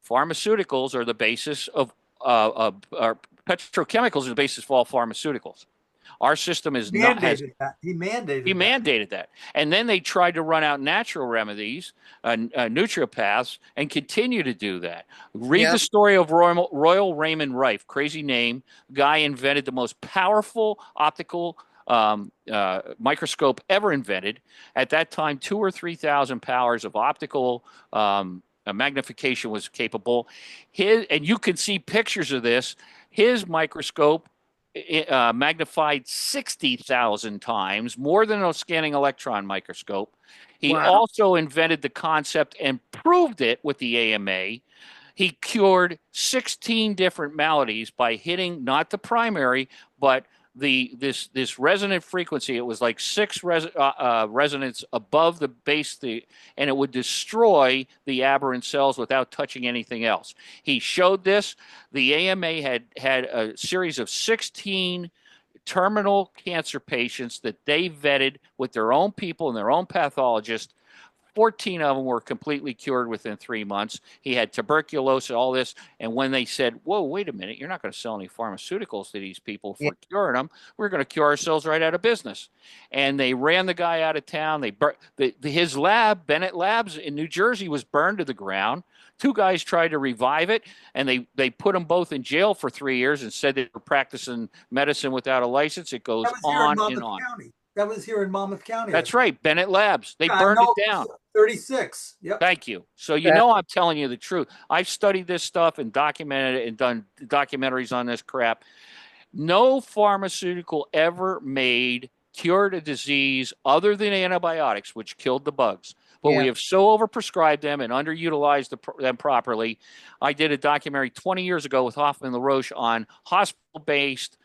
pharmaceuticals are the basis of petrochemicals are the basis of all pharmaceuticals. Our system is He mandated that. And then they tried to run out natural remedies, naturopaths, and continue to do that. Read the story of Royal Raymond Rife, crazy name. Guy invented the most powerful optical microscope ever invented. At that time, 2,000 or 3,000 powers of optical magnification was capable. And you can see pictures of this. His microscope magnified 60,000 times, more than a scanning electron microscope. He also invented the concept and proved it with the AMA. He cured 16 different maladies by hitting not the primary, but this resonant frequency. It was like 6 resonance above the base, and it would destroy the aberrant cells without touching anything else. He showed this. The AMA had a series of 16 terminal cancer patients that they vetted with their own people and their own pathologist. 14 of them were completely cured within 3 months. He had tuberculosis, all this. And when they said, whoa, wait a minute, you're not going to sell any pharmaceuticals to these people for curing them. We're going to cure ourselves right out of business. And they ran the guy out of town. His lab, Bennett Labs in New Jersey, was burned to the ground. 2 guys tried to revive it, and they put them both in jail for 3 years and said they were practicing medicine without a license. It goes on and on. That was here in Monmouth County. That's right, Bennett Labs. They burned it down. 36. Yep. Thank you. So I'm telling you the truth. I've studied this stuff and documented it and done documentaries on this crap. No pharmaceutical ever cured a disease other than antibiotics, which killed the bugs. but we Yeah. have so overprescribed them and underutilized them properly. I did a documentary 20 years ago with Hoffman LaRoche on hospital-based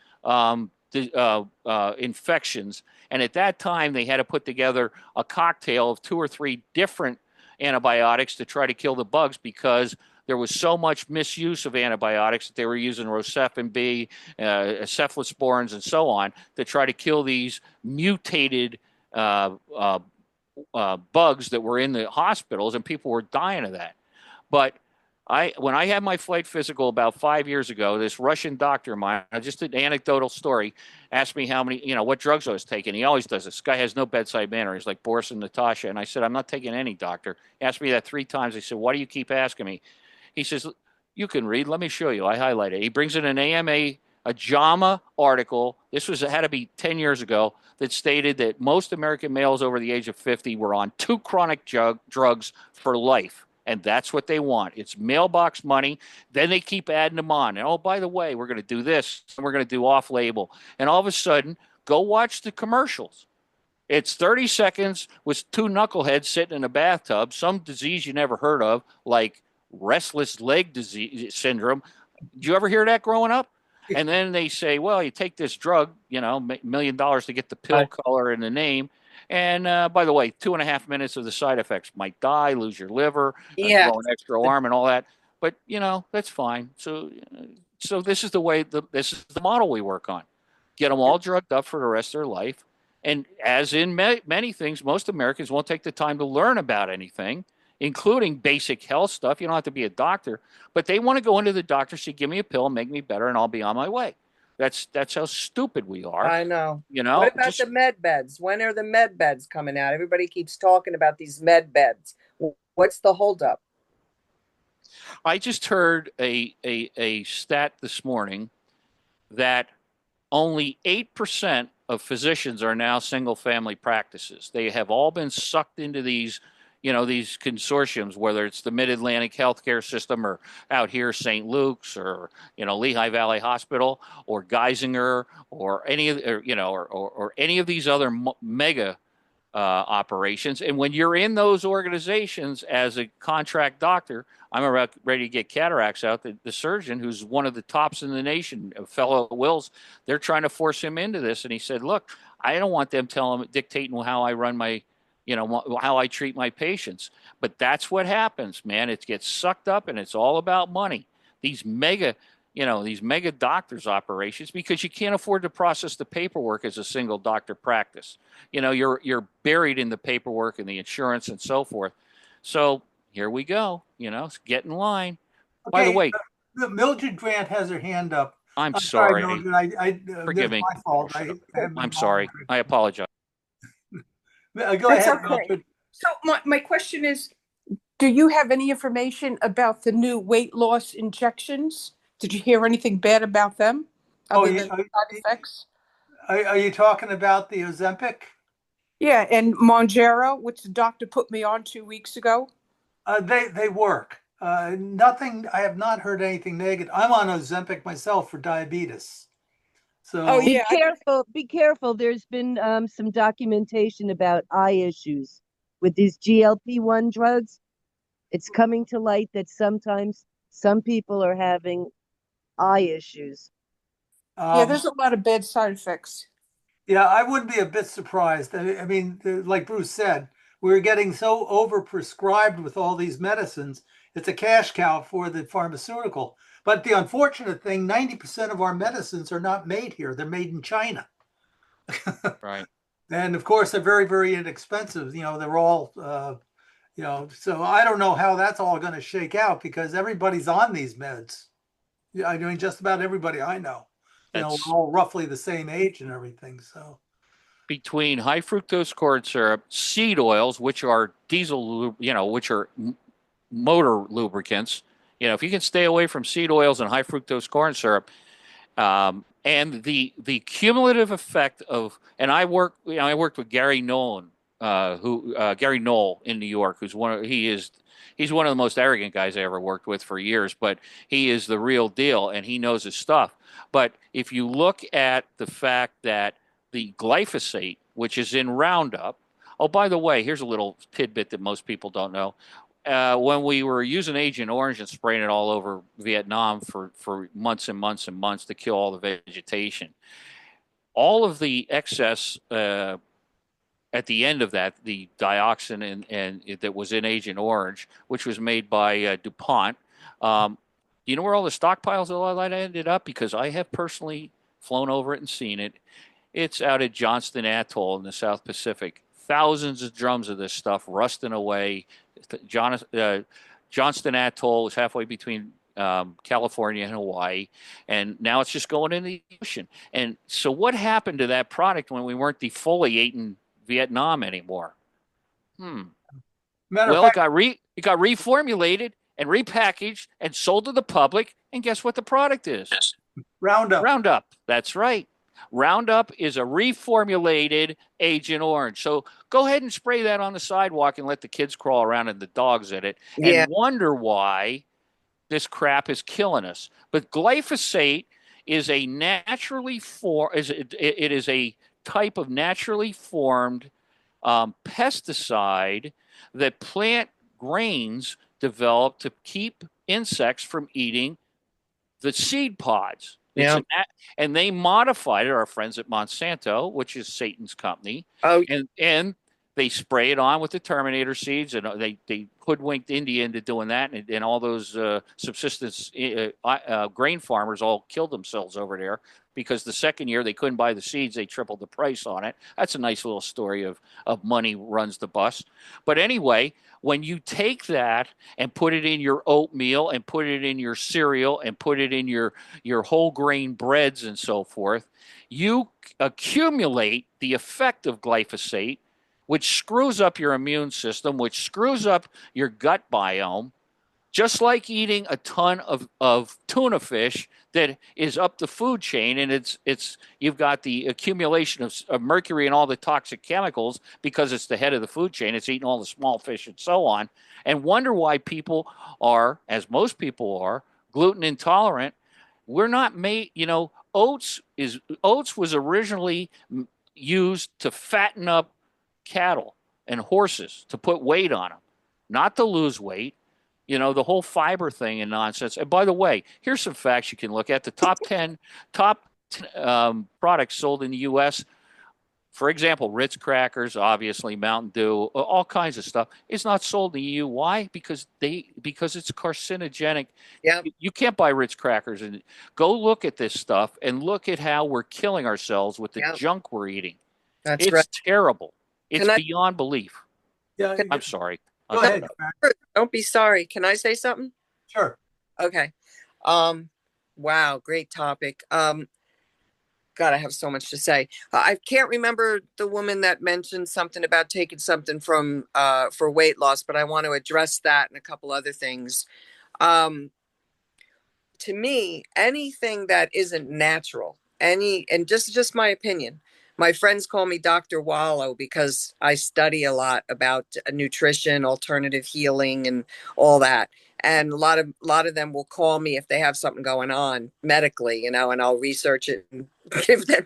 infections. And at that time, they had to put together a cocktail of 2 or 3 different antibiotics to try to kill the bugs because there was so much misuse of antibiotics that they were using Rocephin B, cephalosporins, and so on to try to kill these mutated bugs that were in the hospitals, and people were dying of that. But when I had my flight physical about 5 years ago, this Russian doctor of mine, just an anecdotal story, asked me what drugs I was taking. He always does this. This guy has no bedside manner. He's like Boris and Natasha. And I said, I'm not taking any, doctor. He asked me that 3 times. I said, why do you keep asking me? He says, you can read. Let me show you. I highlighted it. He brings in an AMA, a JAMA article. This had to be 10 years ago, that stated that most American males over the age of 50 were on 2 chronic drugs for life. And that's what they want. It's mailbox money. Then they keep adding them on. And, oh, by the way, we're going to do this, and we're going to do off-label. And all of a sudden, go watch the commercials. It's 30 seconds with 2 knuckleheads sitting in a bathtub, some disease you never heard of, like restless leg disease syndrome. Did you ever hear that growing up? And then they say, well, you take this drug, $1 million to get the pill color and the name. And by the way, 2.5 minutes of the side effects: might die, lose your liver, Yeah. grow an extra arm, and all that. But that's fine. So this is this is the model we work on. Get them all drugged up for the rest of their life. And as in many things, most Americans won't take the time to learn about anything, including basic health stuff. You don't have to be a doctor, but they want to go into the doctor, say, give me a pill, make me better, and I'll be on my way. That's how stupid we are. I know. What about the med beds? When are the med beds coming out? Everybody keeps talking about these med beds. What's the holdup? I just heard a stat this morning that only 8% of physicians are now single family practices. They have all been sucked into these consortiums, whether it's the Mid-Atlantic Healthcare System or out here St. Luke's or Lehigh Valley Hospital or Geisinger or any of these other mega operations. And when you're in those organizations as a contract doctor, I'm about ready to get cataracts out. The surgeon, who's one of the tops in the nation, a fellow at Wills, they're trying to force him into this. And he said, look, I don't want them dictating how I run my, how I treat my patients. But that's what happens, man. It gets sucked up, and it's all about money. These mega doctors operations, because you can't afford to process the paperwork as a single doctor practice. You're buried in the paperwork and the insurance and so forth. So here we go. Get in line. Okay, by the way, Mildred Grant has her hand up. I'm sorry. Mildred, Forgive me. my fault. I'm sorry. I apologize. Go That's ahead, okay. Mildred. So my question is, do you have any information about the new weight loss injections? Did you hear anything bad about them other than side effects? Are you talking about the Ozempic? Yeah, and Monjaro, which the doctor put me on 2 weeks ago. They work. Nothing. I have not heard anything negative. I'm on Ozempic myself for diabetes. So Oh, yeah. Be careful. There's been some documentation about eye issues with these GLP-1 drugs. It's coming to light that sometimes some people are having eye issues. Yeah, there's a lot of bad side effects. Yeah, I wouldn't be a bit surprised. I mean, like Bruce said, we're getting so overprescribed with all these medicines. It's a cash cow for the pharmaceutical. But the unfortunate thing, 90% of our medicines are not made here. They're made in China. Right. And of course, they're very, very inexpensive. They're all, so I don't know how that's all going to shake out because everybody's on these meds. Yeah, I mean, just about everybody I know. We're all roughly the same age and everything. So between high fructose corn syrup, seed oils, which are diesel, which are motor lubricants, if you can stay away from seed oils and high fructose corn syrup, and the cumulative effect of, and I worked with Gary Nolan, Gary Knoll in New York, he's one of the most arrogant guys I ever worked with for years, but he is the real deal and he knows his stuff. But if you look at the fact that the glyphosate, which is in Roundup, Oh, by the way, here's a little tidbit that most people don't know. When we were using Agent Orange and spraying it all over Vietnam for months and months and months to kill all the vegetation, all of the excess at the end of that, the dioxin and that was in Agent Orange, which was made by DuPont. You know where all the stockpiles of all that ended up? Because I have personally flown over it and seen it. It's out at Johnston Atoll in the South Pacific. Thousands of drums of this stuff rusting away. Johnston Atoll is halfway between California and Hawaii, and now it's just going into the ocean. And so, what happened to that product when we weren't defoliating Vietnam anymore? Matter of Well, fact, it got reformulated and repackaged and sold to the public. And guess what the product is? Roundup. Roundup. That's right. Roundup is a reformulated Agent Orange. So go ahead and spray that on the sidewalk and let the kids crawl around and the dogs in it and wonder why this crap is killing us. But glyphosate is a it is a type of naturally formed pesticide that plant grains develop to keep insects from eating the seed pods. Yeah. And they modified it, our friends at Monsanto, which is Satan's company. Oh, And they spray it on with the Terminator seeds, and they hoodwinked India into doing that, and all those subsistence grain farmers all killed themselves over there because the second year they couldn't buy the seeds, they tripled the price on it. That's a nice little story of money runs the bus. But anyway, when you take that and put it in your oatmeal and put it in your cereal and put it in your whole grain breads and so forth, you accumulate the effect of glyphosate, which screws up your immune system, which screws up your gut biome, just like eating a ton of tuna fish that is up the food chain, and it's you've got the accumulation of mercury and all the toxic chemicals because it's the head of the food chain. It's eating all the small fish and so on, and wonder why people are, as most people are, gluten intolerant. We're not made, oats was originally used to fatten up cattle and horses, to put weight on them, not to lose weight. The whole fiber thing and nonsense. And by the way, here's some facts you can look at. The top 10 products sold in the U.S., for example, Ritz crackers, obviously Mountain Dew, all kinds of stuff. It's not sold in the EU. Why? Because it's carcinogenic. Yeah. You can't buy Ritz crackers. And go look at this stuff and look at how we're killing ourselves with the junk we're eating. That's It's right. terrible. It's Can I- beyond belief. Yeah, I'm sorry. go ahead. Don't be sorry. Can I say something? Sure. Okay. Wow, great topic. God, I have so much to say. I can't remember the woman that mentioned something about taking something from for weight loss, but I want to address that and a couple other things. To me, anything that isn't natural, and just my opinion. My friends call me Dr. Wallow because I study a lot about nutrition, alternative healing, and all that. And a lot of them will call me if they have something going on medically, and I'll research it and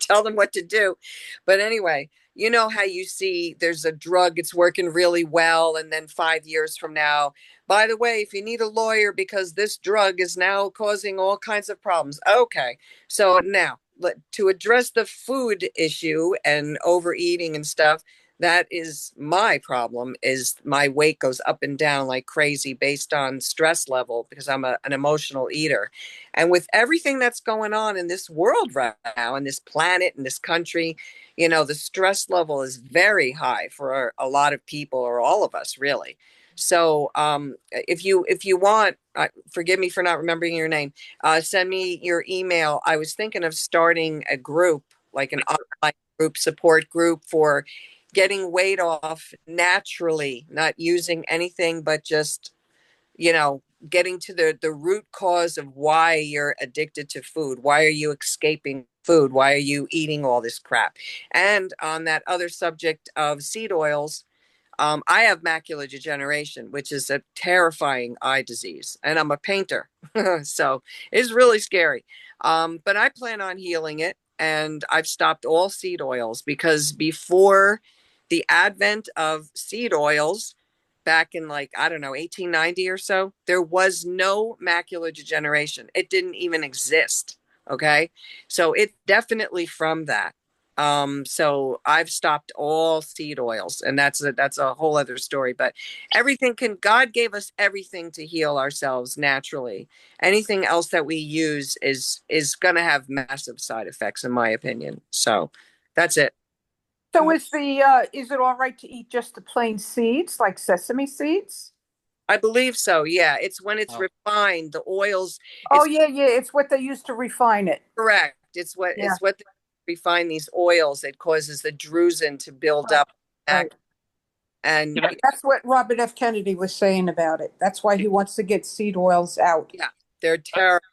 tell them what to do. But anyway, you know how you see there's a drug, it's working really well, and then 5 years from now, by the way, if you need a lawyer because this drug is now causing all kinds of problems. Okay, so now to address the food issue and overeating and stuff, that is my problem. Is my weight goes up and down like crazy based on stress level because I'm an emotional eater. And with everything that's going on in this world right now, in this planet, in this country, the stress level is very high for a lot of people, or all of us really. So if you want, forgive me for not remembering your name, send me your email. I was thinking of starting a group, like an online group, support group for getting weight off naturally, not using anything, but just, getting to the root cause of why you're addicted to food. Why are you escaping food? Why are you eating all this crap? And on that other subject of seed oils, I have macular degeneration, which is a terrifying eye disease, and I'm a painter. So it's really scary. But I plan on healing it, and I've stopped all seed oils because before the advent of seed oils back in like, I don't know, 1890 or so, there was no macular degeneration. It didn't even exist. Okay. So it definitely from that. So I've stopped all seed oils, and that's a whole other story. But God gave us everything to heal ourselves naturally. Anything else that we use is gonna have massive side effects, in my opinion. So that's it. So is it all right to eat just the plain seeds, like sesame seeds? I believe so. Yeah. It's when it's Oh. refined, the oils, Oh it's yeah, yeah. It's what they use to refine it. correct. Yeah. It's what they refine these oils. It causes the drusen to build Right. up. Right. And That's what Robert F. Kennedy was saying about it. That's why he wants to get seed oils out. yeah, they're terrible.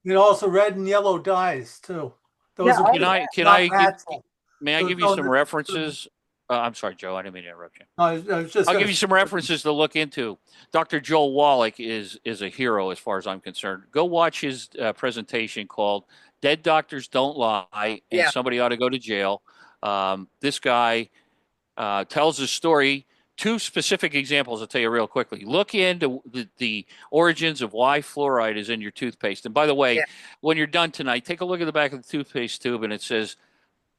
And also red and yellow dyes too. Those Yeah, are Can I can not I give natural. may I Those give you some don't- references? I'm sorry, Joe. I didn't mean to interrupt you. I was just I'll going give you some references to look into. Dr. Joel Wallach is a hero as far as I'm concerned. Go watch his presentation called "Dead Doctors Don't Lie," and Yeah. somebody ought to go to jail. This guy tells his story. Two specific examples I'll tell you real quickly. Look into the origins of why fluoride is in your toothpaste. And by the way, Yeah. when you're done tonight, take a look at the back of the toothpaste tube, and it says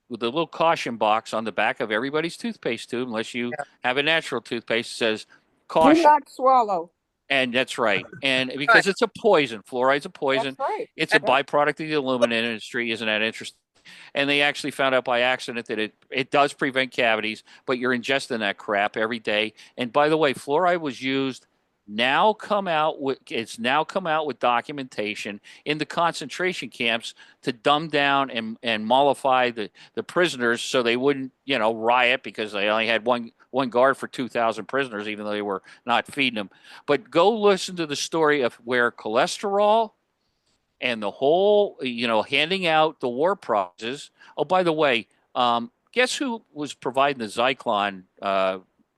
with a little caution box on the back of everybody's toothpaste tube, unless you Yeah. have a natural toothpaste, says Do caution. not swallow. And that's right. And Right. because it's a poison, fluoride's a poison. That's right. It's a Yeah. byproduct of the aluminum industry. Isn't that interesting? And they actually found out by accident that it does prevent cavities, but you're ingesting that crap every day. And by the way, fluoride was used it's now come out with documentation in the concentration camps to dumb down and mollify the prisoners so they wouldn't, riot because they only had one guard for 2,000 prisoners, even though they were not feeding them. But go listen to the story of where cholesterol and the whole, handing out the war prizes. Oh, by the way, guess who was providing the Zyklon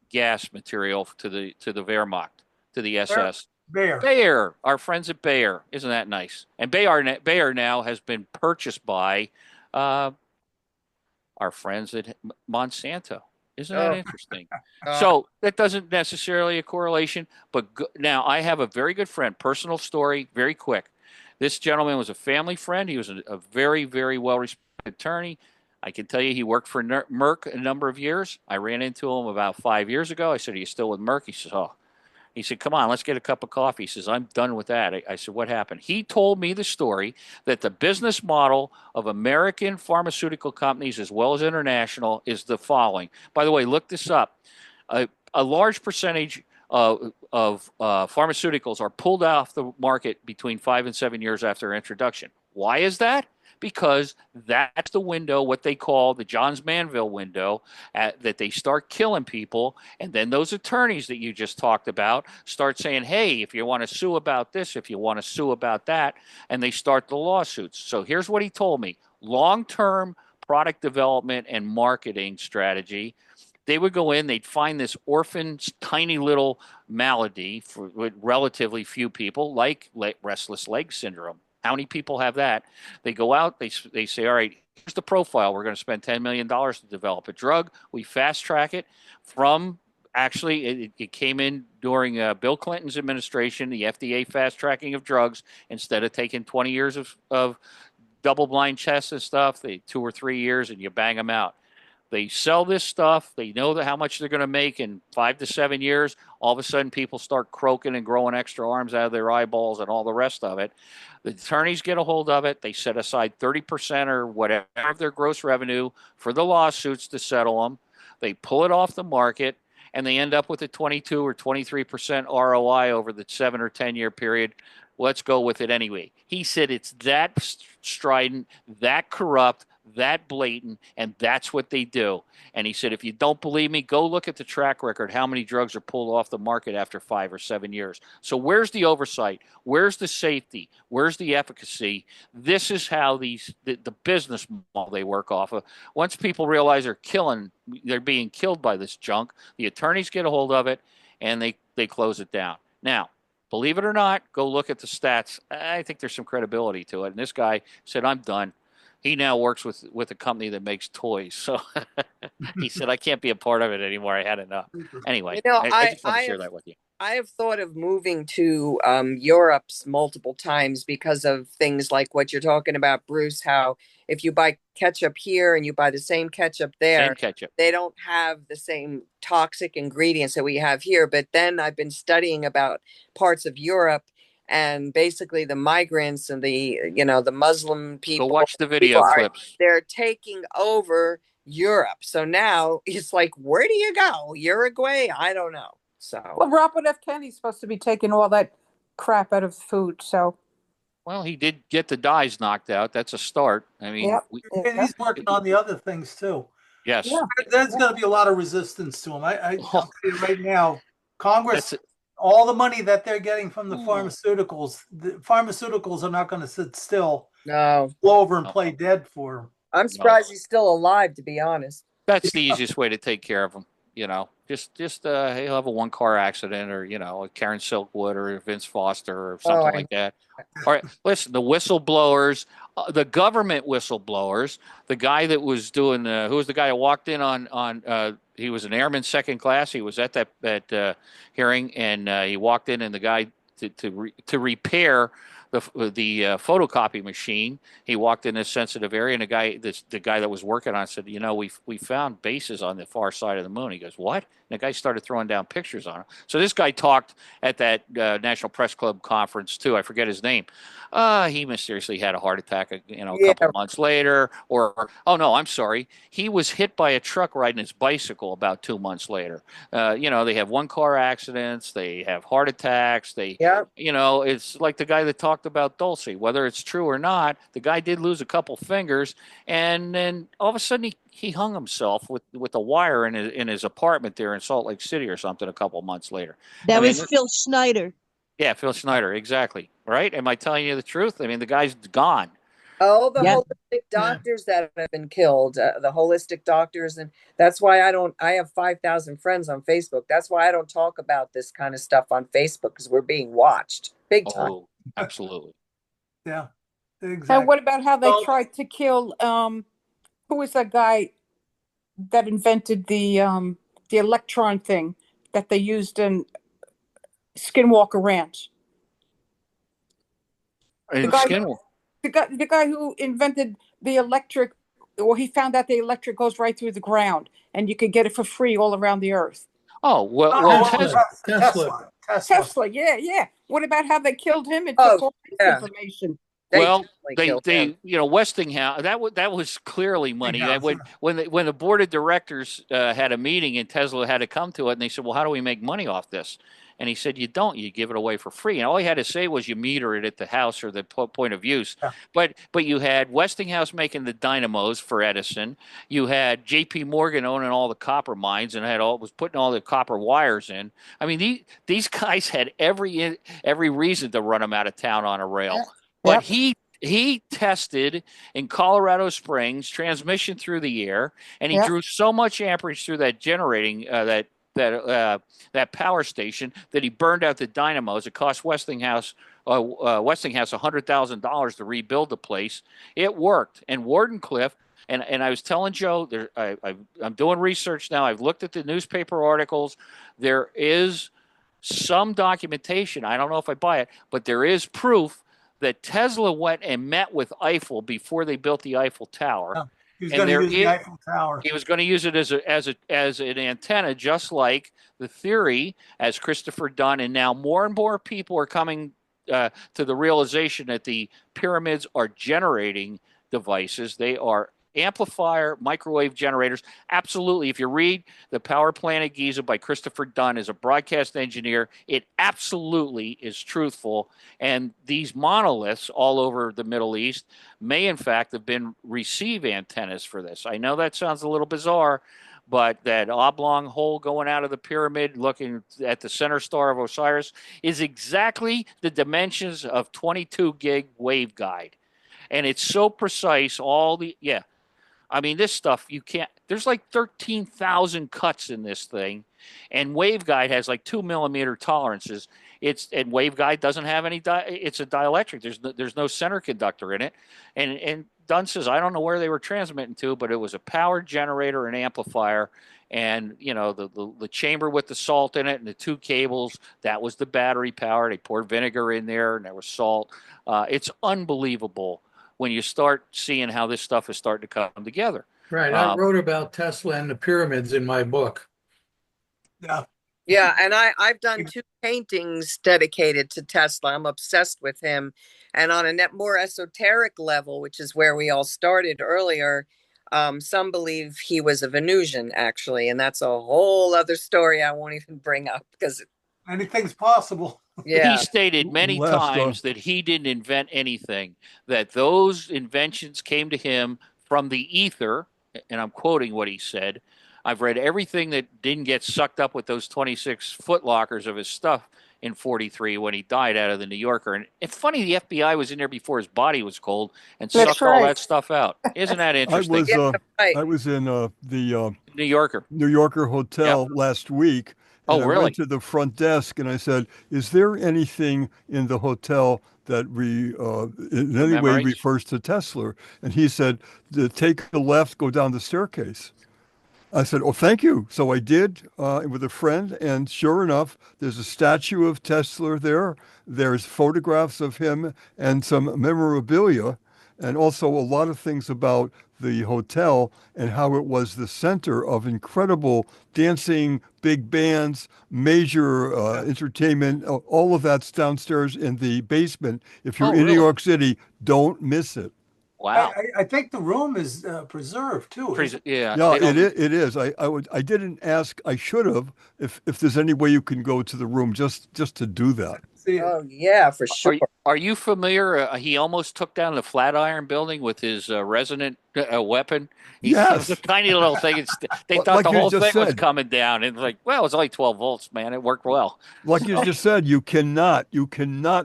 gas material to the Wehrmacht, to the SS? Bear. Bayer, our friends at Bayer. Isn't that nice? And Bayer now has been purchased by our friends at Monsanto. Isn't that Oh, interesting? God. So that doesn't necessarily a correlation, but now I have a very good friend, personal story, very quick. This gentleman was a family friend. He was a very, very well-respected attorney. I can tell you he worked for Merck a number of years. I ran into him about 5 years ago. I said, "Are you still with Merck?" He says, "Oh." He said, "Come on, let's get a cup of coffee." He says, "I'm done with that." I said, "What happened?" He told me the story that the business model of American pharmaceutical companies, as well as international, is the following. By the way, look this up. A large percentage of pharmaceuticals are pulled off the market between 5 and 7 years after their introduction. Why is that? Because that's the window, what they call the Johns Manville window, that they start killing people. And then those attorneys that you just talked about start saying, hey, if you want to sue about this, if you want to sue about that, and they start the lawsuits. So here's what he told me. Long-term product development and marketing strategy. They would go in, they'd find this orphan, tiny little malady with relatively few people, like restless leg syndrome. How many people have that? They go out, they say, all right, here's the profile. We're going to spend $10 million to develop a drug. We fast track it from, actually, it came in during Bill Clinton's administration, the FDA fast tracking of drugs, instead of taking 20 years of double blind tests and stuff, 2 or 3 years, and you bang them out. They sell this stuff. They know how much they're going to make in 5 to 7 years. All of a sudden, people start croaking and growing extra arms out of their eyeballs and all the rest of it. The attorneys get a hold of it. They set aside 30% or whatever of their gross revenue for the lawsuits to settle them. They pull it off the market, and they end up with a 22 or 23% ROI over the 7 or 10-year period. Let's go with it anyway. He said it's that strident, that corrupt, that blatant, and that's what they do. And he said, if you don't believe me, go look at the track record, how many drugs are pulled off the market after 5 or 7 years. So where's the oversight? Where's the safety? Where's the efficacy? This is how the business model they work off of. Once people realize they're being killed by this junk, the attorneys get a hold of it, and they close it down. Now, believe it or not, go look at the stats. I think there's some credibility to it. And this guy said, I'm done. he now works with a company that makes toys. So he said, I can't be a part of it anymore. I had enough. Anyway, You know, I just want I to share have that with you. I have thought of moving to Europe multiple times because of things like what you're talking about, Bruce. How if you buy ketchup here and you buy the same ketchup Same there, ketchup. they don't have the same toxic ingredients that we have here. But then I've been studying about parts of Europe and basically the migrants and the Muslim Go people, watch the video clips. they're taking over Europe. So now it's like, where do you go? Uruguay? I don't know. So Well, Robert F. Kennedy's supposed to be taking all that crap out of food. So, Well, he did get the dyes knocked out. That's a start. I mean, yep. And he's working on the other things too. yes. Yeah. There's going to be a lot of resistance to him. I'll tell you right now, Congress, That's it. all the money that they're getting from the pharmaceuticals are not going to sit still, no, go over and No. play dead for them. I'm surprised he's still alive, to be honest. That's the easiest way to take care of him. You know, just he'll have a one car accident, or like Karen Silkwood or Vince Foster or something like that. All right, listen, the whistleblowers, the government whistleblowers, the guy that was doing, who was the guy who walked in on he was an airman second class. He was at that hearing, and he walked in, and the guy to repair the photocopy machine. He walked in this sensitive area, and the guy that was working on it said, we found bases on the far side of the moon. He goes, what? And the guy started throwing down pictures on him. So this guy talked at that National Press Club conference too. I forget his name. He mysteriously had a heart attack, a couple months later. Or, oh no, I'm sorry. He was hit by a truck riding his bicycle about 2 months later. They have one car accidents. They have heart attacks. It's like the guy that talked about Dulce. Whether it's true or not, the guy did lose a couple fingers, and then all of a sudden he hung himself with a wire in his apartment there in Salt Lake City or something a couple months later. That was Phil Schneider. Yeah, Phil Schneider, exactly. Right? Am I telling you the truth? I mean, the guy's gone. Oh, the holistic doctors that have been killed, the holistic doctors. And that's why I have 5,000 friends on Facebook. That's why I don't talk about this kind of stuff on Facebook, because we're being watched big time. Oh, absolutely. Yeah, exactly. And what about how they tried to kill, who was that guy that invented the electron thing that they used in Skinwalker Ranch? The guy who invented the electric, or he found out the electric goes right through the ground, and you could get it for free all around the earth. Oh, well, Tesla. Yeah. What about how they killed him and took all his information? They Westinghouse, that was clearly money. When the board of directors had a meeting and Tesla had to come to it, and they said, well, how do we make money off this? And he said, you give it away for free. And all he had to say was you meter it at the house or the point of use. Yeah. But you had Westinghouse making the dynamos for Edison. You had J.P. Morgan owning all the copper mines and was putting all the copper wires in. I mean, these guys had every reason to run them out of town on a rail. Yeah. But he tested in Colorado Springs, transmission through the air, and he drew so much amperage through that generating that power station that he burned out the dynamos. It cost Westinghouse $100,000 to rebuild the place. It worked. And Wardenclyffe, and I was telling Joe, I'm doing research now. I've looked at the newspaper articles. There is some documentation. I don't know if I buy it, but there is proof that Tesla went and met with Eiffel before they built the Eiffel Tower. Yeah. He was going to use the Eiffel Tower. He was going to use it as an antenna, just like the theory, as Christopher Dunn, and now more and more people are coming to the realization that the pyramids are generating devices. They are amplifier microwave generators. Absolutely. If you read The Power Plant at Giza by Christopher Dunn as a broadcast engineer, it absolutely is truthful. And these monoliths all over the Middle East may in fact have been receive antennas for this. I know that sounds a little bizarre, but that oblong hole going out of the pyramid looking at the center star of Osiris is exactly the dimensions of 22 gig waveguide. And it's so precise, I mean, this stuff, you can't, there's like 13,000 cuts in this thing, and waveguide has like 2 millimeter tolerances. And waveguide doesn't have any, it's a dielectric. There's no center conductor in it. And Dunn says, I don't know where they were transmitting to, but it was a power generator and amplifier. And, you know, the chamber with the salt in it and the two cables, that was the battery power. They poured vinegar in there and there was salt. It's unbelievable when you start seeing how this stuff is starting to come together. Right. I wrote about Tesla and the pyramids in my book. Yeah. Yeah, and I've done 2 paintings dedicated to Tesla. I'm obsessed with him. And on a more esoteric level, which is where we all started earlier, some believe he was a Venusian, actually, and that's a whole other story I won't even bring up because Anything's possible. He yeah, stated many Last, times that he didn't invent anything, that those inventions came to him from the ether. And I'm quoting what he said. I've read everything that didn't get sucked up with those 26 footlockers of his stuff in 43 when he died out of the New Yorker. And it's funny, the FBI was in there before his body was cold and That's sucked all right. that stuff out. Isn't that I interesting? was yeah, right. I was in the New Yorker. New Yorker hotel last week, Oh, and I really? went to the front desk and I said, "Is there anything in the hotel that in any way Commemorates? refers to Tesla?" And he said, "Take the left, go down the staircase." I said, "Oh, thank you." So I did with a friend, and sure enough, there's a statue of Tesla there. There's photographs of him and some memorabilia, and also a lot of things about the hotel and how it was the center of incredible dancing, big bands, major entertainment. All of that's downstairs in the basement. If you're Oh, in New really? York City, don't miss it. Wow. I think the room is preserved too. Yeah, Yeah, they don't. it is. I didn't ask. I should have. If there's any way you can go to the room just to do that. See it. Oh yeah, for sure. Are you familiar? He almost took down the Flatiron building with his resonant weapon. It was a Yes, tiny little thing. They thought like the you whole just thing was said. coming down, and like, well, it's only 12 volts, man. It worked well. Like you just said, you cannot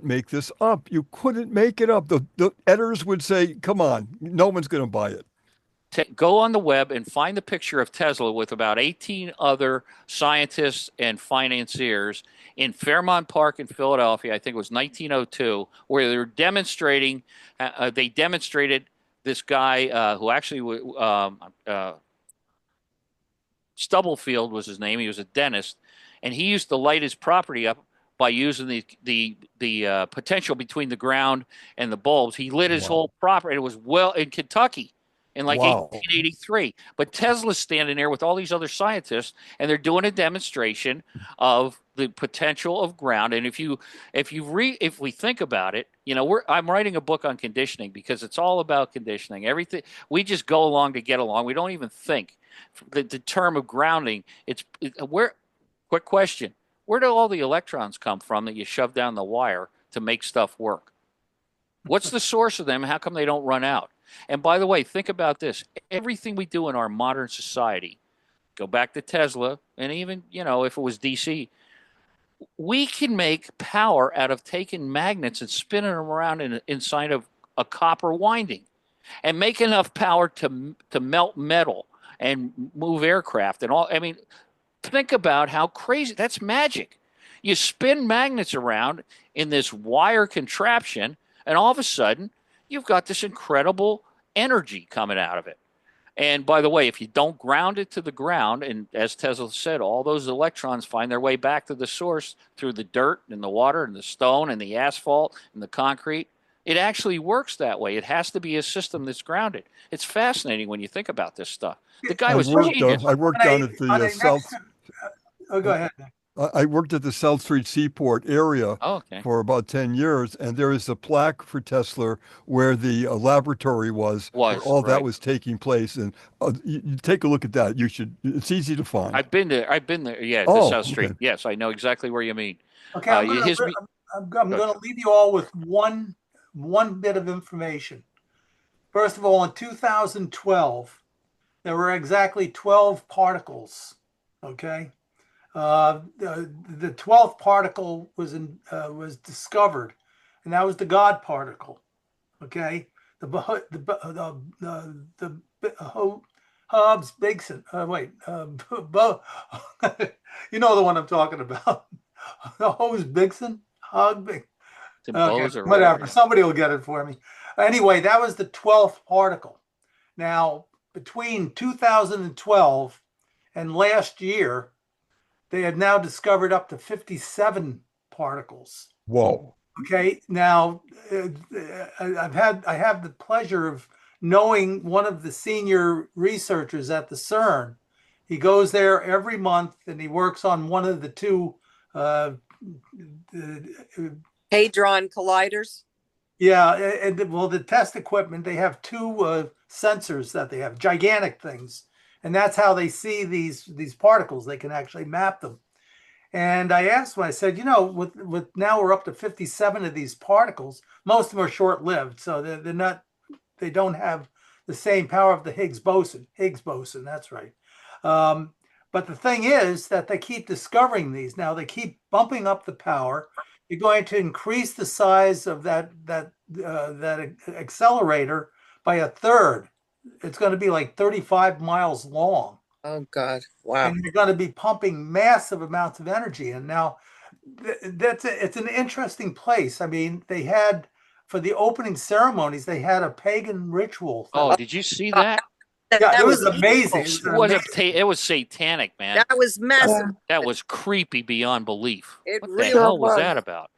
make this up. You couldn't make it up. The editors would say, "Come on, no one's going to buy it." Go on the web and find the picture of Tesla with about 18 other scientists and financiers in Fairmount Park in Philadelphia. I think it was 1902, where they were demonstrating. They demonstrated this guy who actually Stubblefield was his name. He was a dentist, and he used to light his property up by using the potential between the ground and the bulbs. He lit his Wow. whole property. It was well in Kentucky in like Wow. 1883. But Tesla's standing there with all these other scientists, and they're doing a demonstration of the potential of ground. And if we think about it, you know, I'm writing a book on conditioning because it's all about conditioning. Everything we just go along to get along. We don't even think. The term of grounding. Where. Quick question: where do all the electrons come from that you shove down the wire to make stuff work? What's the source of them? How come they don't run out? And by the way, think about this. Everything we do in our modern society, go back to Tesla, and even, you know, if it was DC, we can make power out of taking magnets and spinning them around inside of a copper winding and make enough power to melt metal and move aircraft and all. I mean, think about how crazy that's magic. You spin magnets around in this wire contraption, and all of a sudden, you've got this incredible energy coming out of it. And by the way, if you don't ground it to the ground, and as Tesla said, all those electrons find their way back to the source through the dirt and the water and the stone and the asphalt and the concrete. It actually works that way. It has to be a system that's grounded. It's fascinating when you think about this stuff. The guy was a genius. I worked down at the South. Oh, go ahead. I worked at the South Street Seaport area Oh, okay. for about 10 years, and there is a plaque for Tesla where the laboratory was where all that right. was taking place. And you take a look at that. You should. It's easy to find. I've been there. Yeah, to Oh, South Street. okay. Yes, I know exactly where you mean. Okay, I'm his going to leave you all with one bit of information. First of all, in 2012, there were exactly 12 particles. Okay. The 12th particle was discovered, and that was the God particle. Okay, Hobbes Bigson. You know the one I'm talking about. The Hobbes Bigson. Bose or whatever. Somebody will get it for me. Anyway, that was the 12th particle. Now, between 2012 and last year, they have now discovered up to 57 particles. Whoa. Okay. Now, I have the pleasure of knowing one of the senior researchers at the CERN. He goes there every month and he works on one of the two Hadron colliders. yeah, and well, the test equipment, they have two sensors that they have, gigantic things, and that's how they see these particles. They can actually map them. And I asked him, I said, with now we're up to 57 of these particles. Most of them are short-lived, so they don't have the same power of the Higgs boson. Higgs boson, that's right. But the thing is that they keep discovering these. Now they keep bumping up the power. You're going to increase the size of that accelerator by a third. It's going to be like 35 miles long. Oh God! Wow! And you're going to be pumping massive amounts of energy. And now it's an interesting place. I mean, they had for the opening ceremonies, they had a pagan ritual. Oh, did you see that? Yeah, it was amazing. It was satanic, man. That was massive. That was creepy beyond belief. What really the hell was was. that about?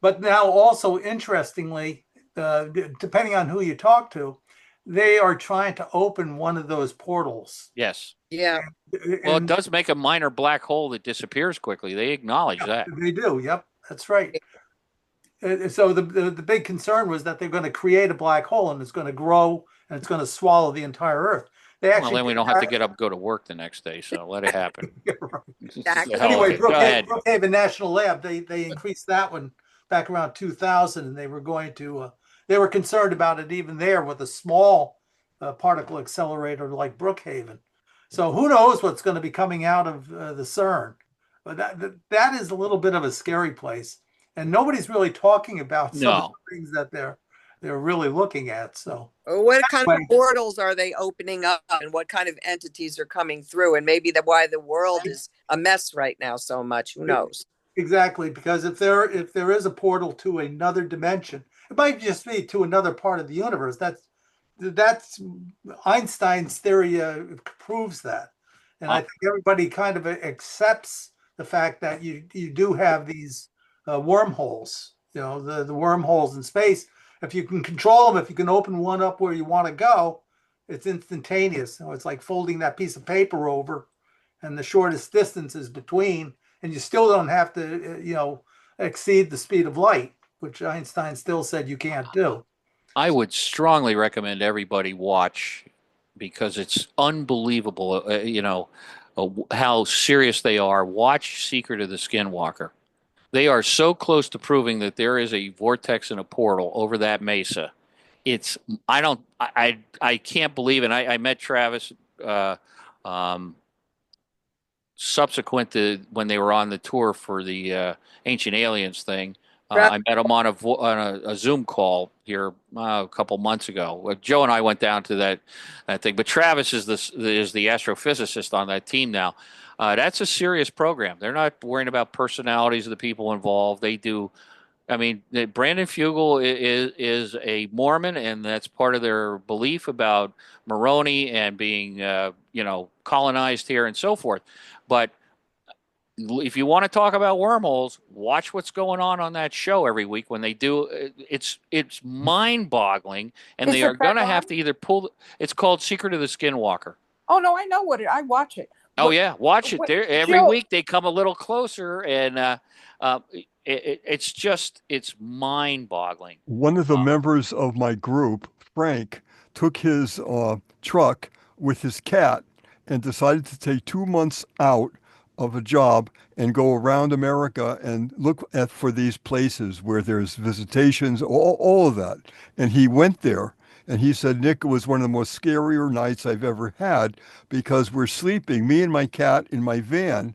But now, also interestingly, depending on who you talk to, they are trying to open one of those portals. Yes. Yeah. Well, it does make a minor black hole that disappears quickly. They acknowledge that. They do. Yep, that's right. So the big concern was that they're going to create a black hole and it's going to grow and it's going to swallow the entire Earth. They actually well, then we don't have to get up and go to work the next day, so let it happen. Exactly. Anyway, Go ahead. Brookhaven National Lab, they increased that one back around 2000, and they were going to they were concerned about it even there with a small particle accelerator like Brookhaven. So who knows what's going to be coming out of the CERN? But that is a little bit of a scary place, and nobody's really talking about some of the things that they're really looking at. So what kind of portals are they opening up, and what kind of entities are coming through, and maybe why the world is a mess right now so much? Who knows? Exactly, because if there is a portal to another dimension, it might just be to another part of the universe. That's Einstein's theory proves that, and I think everybody kind of accepts the fact that you do have these wormholes. The wormholes in space. If you can control them, if you can open one up where you want to go, it's instantaneous. It's like folding that piece of paper over, and the shortest distance is between. And you still don't have to, exceed the speed of light, which Einstein still said you can't do. I would strongly recommend everybody watch because it's unbelievable, how serious they are. Watch Secret of the Skinwalker. They are so close to proving that there is a vortex and a portal over that mesa. I can't believe it. I met Travis subsequent to when they were on the tour for the Ancient Aliens thing. I met him on a Zoom call here a couple months ago. Joe and I went down to that thing, but Travis is the astrophysicist on that team now. That's a serious program. They're not worrying about personalities of the people involved. They do. I mean, Brandon Fugel is a Mormon, and that's part of their belief about Moroni and being, colonized here and so forth. But if you want to talk about wormholes, watch what's going on that show every week when they do. It's mind-boggling, and they are going to have to either pull. It's called Secret of the Skinwalker. Oh no, I know I watch it. Oh yeah, watch it. There every week they come a little closer, and it's mind-boggling. One of the members of my group, Frank, took his truck with his cat and decided to take 2 months out of a job and go around America and look for these places where there's visitations, all of that. And he went there. And he said, Nick, it was one of the most scarier nights I've ever had because we're sleeping, me and my cat in my van,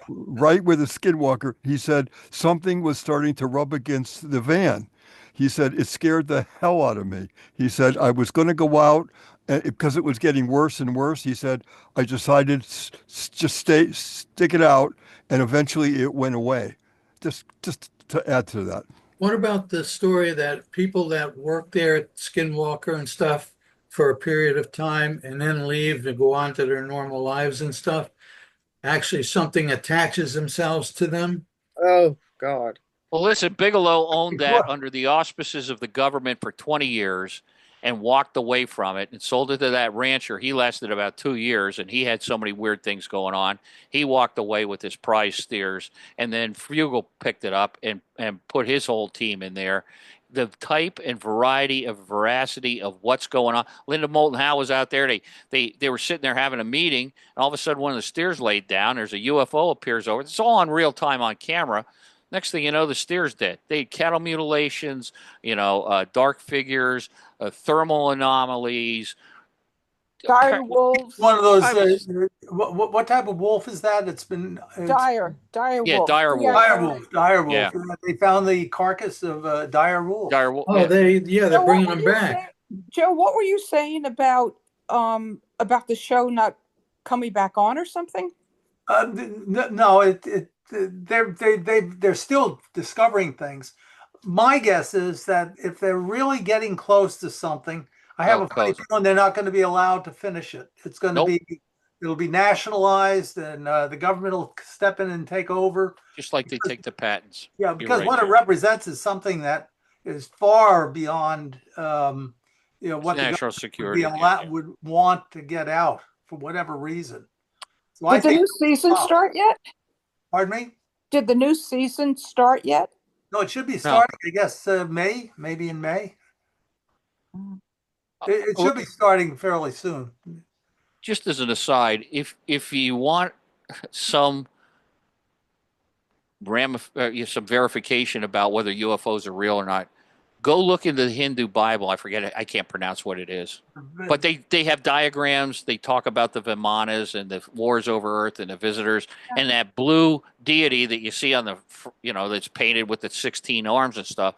right where the Skinwalker. He said something was starting to rub against the van. He said, it scared the hell out of me. He said, I was going to go out because it was getting worse and worse. He said, I decided just stick it out. And eventually it went away. Just to add to that. What about the story that people that work there at Skinwalker and stuff for a period of time and then leave to go on to their normal lives and stuff? Actually, something attaches themselves to them. Oh, God. Well, listen, Bigelow owned that Sure. under the auspices of the government for 20 years and walked away from it and sold it to that rancher. He lasted about 2 years and he had so many weird things going on. He walked away with his prize steers, and then Fugel picked it up and put his whole team in there. The type and variety of veracity of what's going on. Linda Moulton Howe was out there. They were sitting there having a meeting, and all of a sudden one of the steers laid down. There's a UFO appears over. It's all on real time on camera. Next thing you know, the steer's dead. They had cattle mutilations, dark figures, thermal anomalies. Dire wolves. One of those. I was- What type of wolf is that? It's been Dire Yeah, wolf. dire wolf. dire wolf. Dire wolf. Yeah. They found the carcass of dire wolf. Dire wolf. Oh, Yeah. they're Joe, bringing what them were you back. saying- Joe, what were you saying about the show not coming back on or something? No, they're still discovering things. My guess is that if they're really getting close to something, I have Oh, a funny close. feeling they're not going to be allowed to finish it. It's going to Nope. it'll be nationalized, and the government will step in and take over. Just like they take the patents. Yeah, You're because right, what it Joe. represents is something that is far beyond, what It's the national government would, security. would want to get out for whatever reason. So I Did the think, new season start yet? pardon me? Did the new season start yet? No, it should be starting, I guess, maybe in May. It should be starting fairly soon. Just as an aside, if you want some some verification about whether UFOs are real or not, go look into the Hindu Bible. I forget it. I can't pronounce what it is. But they have diagrams. They talk about the Vimanas and the wars over Earth and the visitors, and that blue deity that you see on the that's painted with the 16 arms and stuff.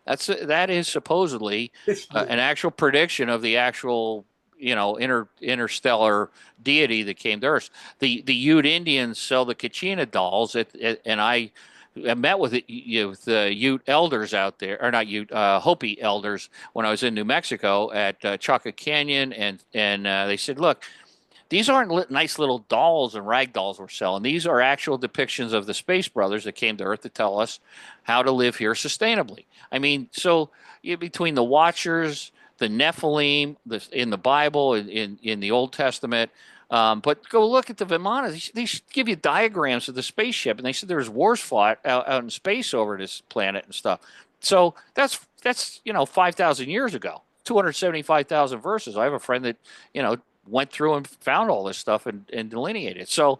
That is supposedly an actual prediction of the actual interstellar deity that came to Earth. The Ute Indians sell the Kachina dolls, and I met with the Ute elders out there, or not Ute, Hopi elders, when I was in New Mexico at Chaka Canyon, and they said, look, these aren't nice little dolls and rag dolls we're selling. These are actual depictions of the space brothers that came to Earth to tell us how to live here sustainably. I mean, so between the Watchers, the Nephilim, in the Bible, in the Old Testament, but go look at the Vimanas. They give you diagrams of the spaceship, and they said there's wars fought out in space over this planet and stuff. So that's 5,000 years ago, 275,000 verses. I have a friend that went through and found all this stuff and delineated. So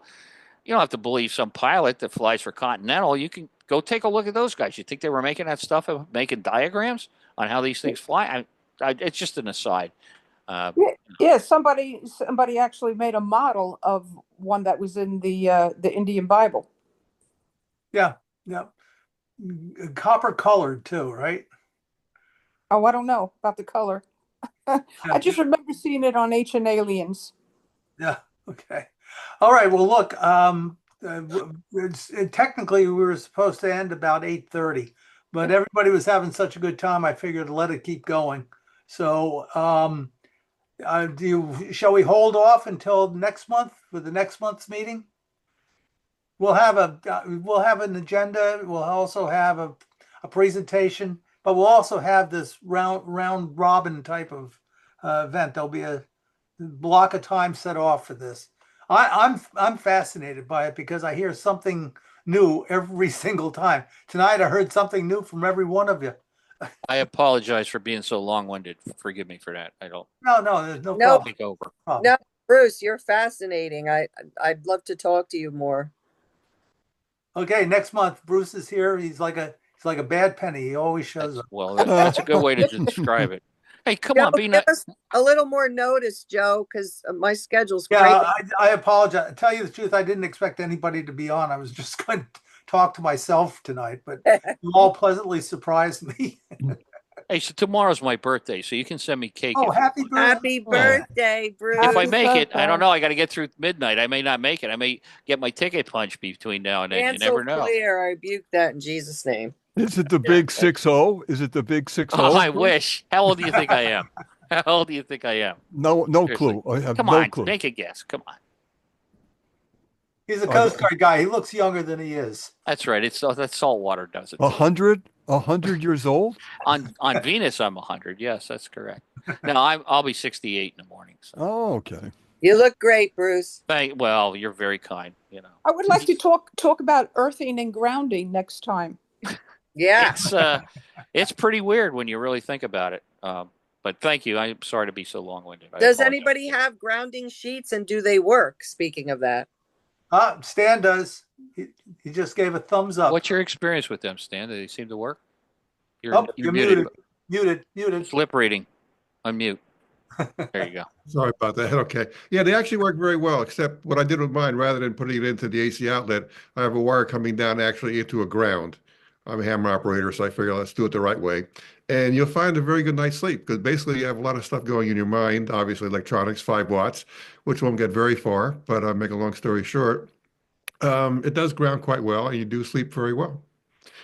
you don't have to believe some pilot that flies for Continental. You can go take a look at those guys. You think they were making that stuff and making diagrams on how these things fly? It's just an aside. Yeah, somebody actually made a model of one that was in the Indian Bible. Yeah. Copper colored too, right? Oh, I don't know about the color. I just remember seeing it on Ancient Aliens. Yeah. Okay. All right. Well, look. Technically, we were supposed to end about 8:30, but everybody was having such a good time. I figured to let it keep going. So, shall we hold off until next month for the next month's meeting? We'll have an agenda. We'll also have a presentation, but we'll also have this round robin type of event. There'll be a block of time set off for this. I'm fascinated by it because I hear something new every single time. Tonight I heard something new from every one of you. I apologize for being so long-winded. Forgive me for that. I don't. No, there's no No. problem. Take over. No, Bruce, you're fascinating. I'd love to talk to you more. Okay, next month Bruce is here. He's like a bad penny. He always shows up. Well, that's a good way to describe it. Hey, come on, be Give nice. us a little more notice, Joe, because my schedule's crazy. Yeah, I apologize. Tell you the truth, I didn't expect anybody to be on. I was just going to talk to myself tonight, but you all pleasantly surprised me. Hey, so tomorrow's my birthday, so you can send me cake. Oh, happy birthday! Happy birthday, Bruce. If I Happy make it, I don't birthday. know. I got to get through midnight. I may not make it. I may get my ticket punched between now and then. You Cancel never know. clear. I rebuke that in Jesus' name. Is it the big 6-0? Is it the big 6-0? Oh, I wish. How old do you think I am? How old do you think I am? No, Seriously. clue. I have Come no on, clue. make a guess. Come on. He's a Coast Guard guy. He looks younger than he is. That's right. It's that salt water does it. to you. 100 years old? On Venus, I'm 100. Yes, that's correct. No, I'll be 68 in the morning. So. Oh, okay. You look great, Bruce. Well, you're very kind. You know, I would like to talk about earthing and grounding next time. Yeah. it's pretty weird when you really think about it. But thank you. I'm sorry to be so long-winded. I Does apologize. anybody have grounding sheets, and do they work? Speaking of that. Stan does. He just gave a thumbs up. What's your experience with them, Stan? Do they seem to work? You're muted. Muted. Lip reading. Unmute. There you go. Sorry about that. Okay. Yeah, they actually work very well, except what I did with mine, rather than putting it into the AC outlet, I have a wire coming down actually into a ground. I'm a hammer operator, so I figure let's do it the right way. And you'll find a very good night's sleep because basically you have a lot of stuff going in your mind, obviously electronics, 5 watts, which won't get very far, but I'll make a long story short. It does ground quite well, and you do sleep very well.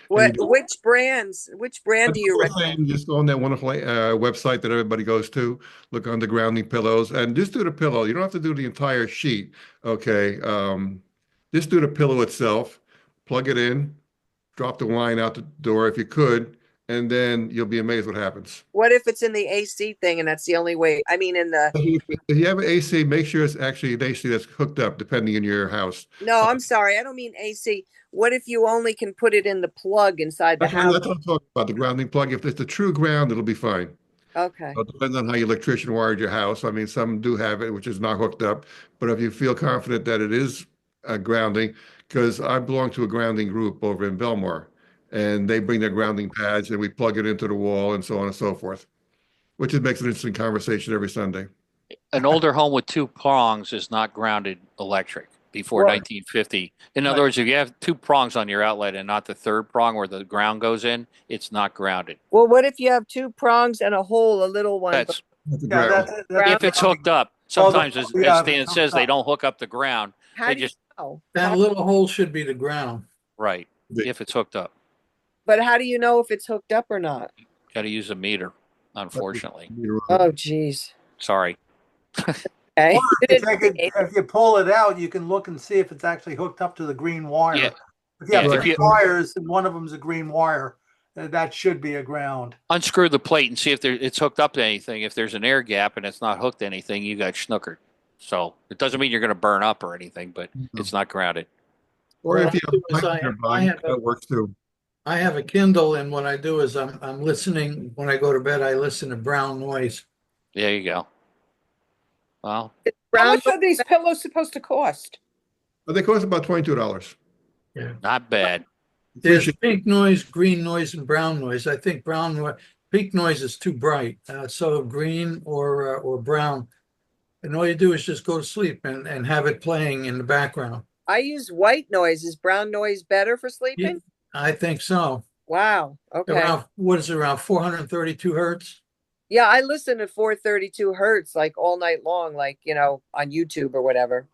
Which brand do you recommend? Just go on that wonderful website that everybody goes to, look on the grounding pillows, and just do the pillow. You don't have to do the entire sheet, okay? Just do the pillow itself, plug it in, drop the line out the door if you could, and then you'll be amazed what happens. What if it's in the AC thing and that's the only way? I mean, in the... If you have an AC, make sure it's actually an AC that's hooked up, depending on your house. No, I'm sorry. I don't mean AC. What if you only can put it in the plug inside the house? That's what I'm talking about, the grounding plug. If it's the true ground, it'll be fine. Okay. It depends on how your electrician wired your house. I mean, some do have it, which is not hooked up. But if you feel confident that it is grounding, because I belong to a grounding group over in Belmar, and they bring their grounding pads and we plug it into the wall and so on and so forth, which it makes an interesting conversation every Sunday. An older home with 2 prongs is not grounded electric before 1950. In other words, if you have 2 prongs on your outlet and not the 3rd prong where the ground goes in, it's not grounded. Well, what if you have 2 prongs and a hole, a little one? That's Ground. if it's hooked up. Sometimes, as Stan says, they don't hook up the ground. How They do you just know? That little hole should be the ground. right if it's hooked up. But how do you know if it's hooked up or not? Got to use a meter, unfortunately. Oh, geez. Sorry. Okay. If you pull it out, you can look and see if it's actually hooked up to the green wire. Yeah. If you have Yeah, 2 wires and one of them's a green wire, that should be a ground. Unscrew the plate and see if it's hooked up to anything. If there's an air gap and it's not hooked to anything, you got snookered. So it doesn't mean you're going to burn up or anything, but it's not grounded. Or if you that works too. I have a Kindle, and what I do is I'm listening when I go to bed. I listen to brown noise. There you go. Well, How much are these pillows supposed to cost? But they cost about $22. Yeah. not bad. There's pink noise, green noise, and brown noise. I think pink noise is too bright. So green or brown. And all you do is just go to sleep and have it playing in the background. I use white noise. Is brown noise better for sleeping? I think so. Wow. Okay. What is it, around 432 hertz? Yeah, I listen to 432 hertz like all night long, like, on YouTube or whatever.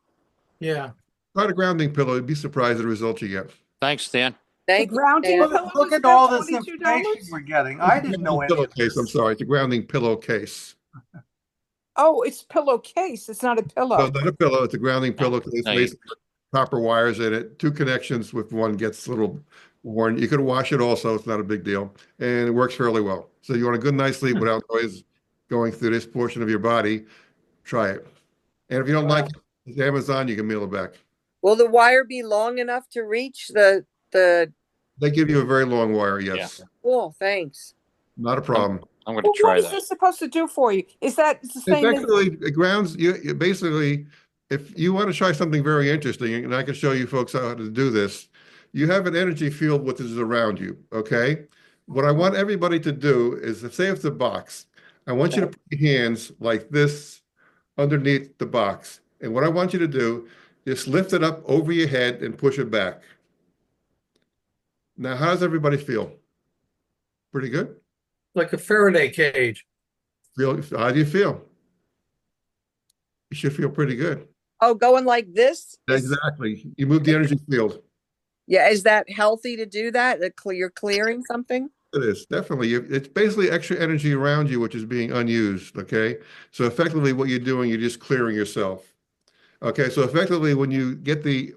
Yeah. Try the grounding pillow. You'd be surprised at the results you get. Thanks, Dan. Thank you. Grounding Dan. pillow Look is at all about this $22? information we're getting. I didn't know any of Pillowcase. I'm this. sorry. It's a grounding pillowcase. Oh, it's pillowcase. It's not a pillow. No, not a pillow. It's a grounding pillowcase. No, Basically, copper wires in it. 2 connections with one gets a little worn. You could wash it also. It's not a big deal. And it works fairly well. So you want a good night's sleep without noise going through this portion of your body, try it. And if you don't like it, it's Amazon, you can mail it back. Will the wire be long enough to reach the They give you a very long wire, yes. Cool, thanks. Not a problem. I'm going to Well, try what is that. this supposed to do for you? Is that the It's same as actually, it grounds, you basically, if you want to try something very interesting, and I can show you folks how to do this, you have an energy field which is around you, okay? What I want everybody to do is, say it's a box, I want you to put your hands like this underneath the box. And what I want you to do is lift it up over your head and push it back. Now, how does everybody feel? Pretty good? Like a Faraday cage. How do you feel? You should feel pretty good. Oh, going like this? Exactly. You move the energy field. Yeah, is that healthy to do that? You're clearing something? It is definitely. It's basically extra energy around you, which is being unused. Okay. So effectively, what you're doing, you're just clearing yourself. Okay. So effectively, when you get the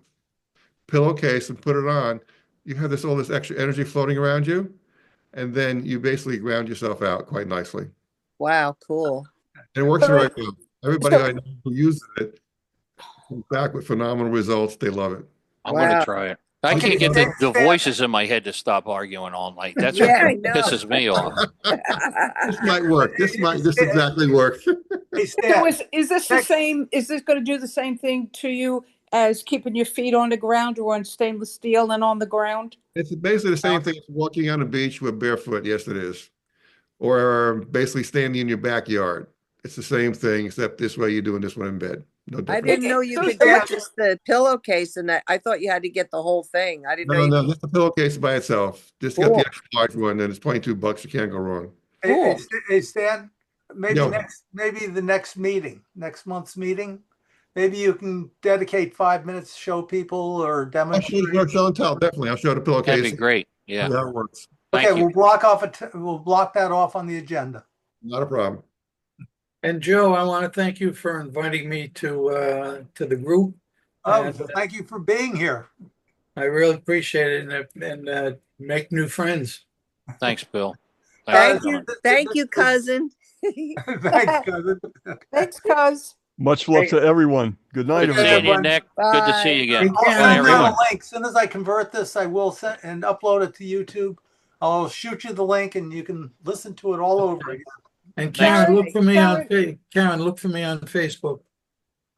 pillowcase and put it on, you have all this extra energy floating around you, and then you basically ground yourself out quite nicely. Wow, cool. And it works So very it- well. Everybody I know who uses it comes back with phenomenal results. They love it. I'm going to Wow. try it. I Okay, can't get Stan- the Stan- voices in my head to stop arguing all night. That's Yeah, I what know. pisses me off. This might work. This exactly work. Hey, So Stan, is this the same, is this going to do the same thing to you as keeping your feet on the ground or on stainless steel and on the ground? It's basically the same thing as walking on a beach with barefoot. Yes, it is. Or basically standing in your backyard. It's the same thing, except this way you're doing this one in bed. No I different. didn't know you So could so get what you- just the pillowcase and that. I thought you had to get the whole thing. I didn't know No, you no, could. just the pillowcase by itself. Just got the Cool. extra large one, and it's $22. You can't go wrong. Cool. hey, Stan, maybe Yo. maybe the next meeting, next month's meeting, maybe you can dedicate 5 minutes to show people or I'll demonstrate. show and tell, definitely. I'll show the That'd pillowcase. be great. Yeah. How it works. Okay, Thank you. we'll block that off on the agenda. Not a problem. And Joe, I want to thank you for inviting me to the group. Oh, And thank you for being here. I really appreciate it and make new friends. Thanks, Bill. Thank for you. coming. Thank you, cousin. Thanks, cousin. Thanks, cuz. Much love to everyone. Good night, Good Okay, seeing everybody. you, everyone. Nick. Good to see you again. Take I'll care, Bye, send you everyone. the link. As soon as I convert this, I will send and upload it to YouTube. I'll shoot you the link and you can listen to it all over again. And Karen, Karen, look for me on Karen. Karen, look for me on Facebook.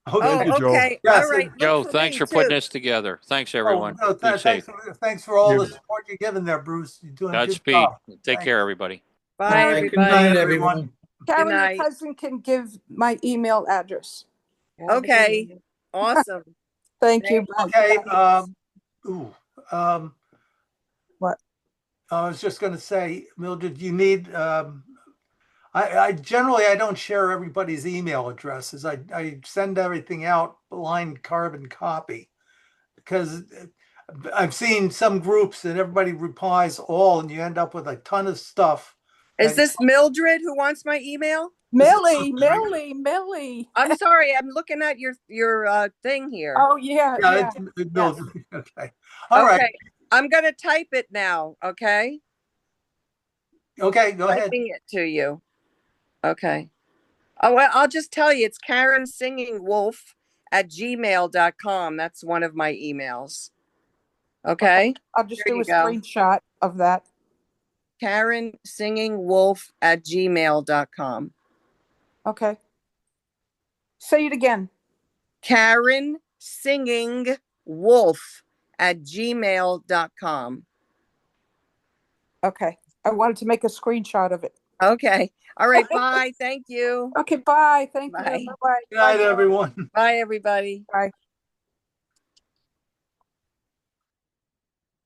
Oh, Thank you, Joe. okay. Yes, All right. and- Look Joe, for thanks me for putting too. this together. Thanks, Oh, everyone. no, Be safe. thanks for all the You- support you're giving there, Bruce. You're doing a good Godspeed. job. Take Thanks. care, everybody. Bye, Karen, Good everybody. night, everyone. everyone. Karen, your night. cousin can give my email address. Okay. Awesome. Thank you. Bye. Okay, Bye. What? I was just gonna say, Mildred, you need, I generally, I don't share everybody's email addresses. I send everything out blind carbon copy. Because I've seen some groups that everybody replies all and you end up with a ton of stuff. Is this Mildred who wants my email? Millie. I'm sorry. I'm looking at your thing here. Oh, yeah. Yeah, it builds. Okay. All right. Okay. I'm gonna type it now. Okay. Okay, go ahead. Typing it to you. Okay. Oh, well, I'll just tell you, it's Karen Singing Wolf at gmail.com. That's one of my emails. Okay. I'll just There do you a go. screenshot of that. Karen Singing Wolf at gmail.com. Okay. Say it again. Karen Singing Wolf at gmail.com. Okay. I wanted to make a screenshot of it. Okay. All right. Bye. Thank you. Okay. Bye. Thank Bye. you. Bye. Good night, everyone. Bye, everybody. Bye.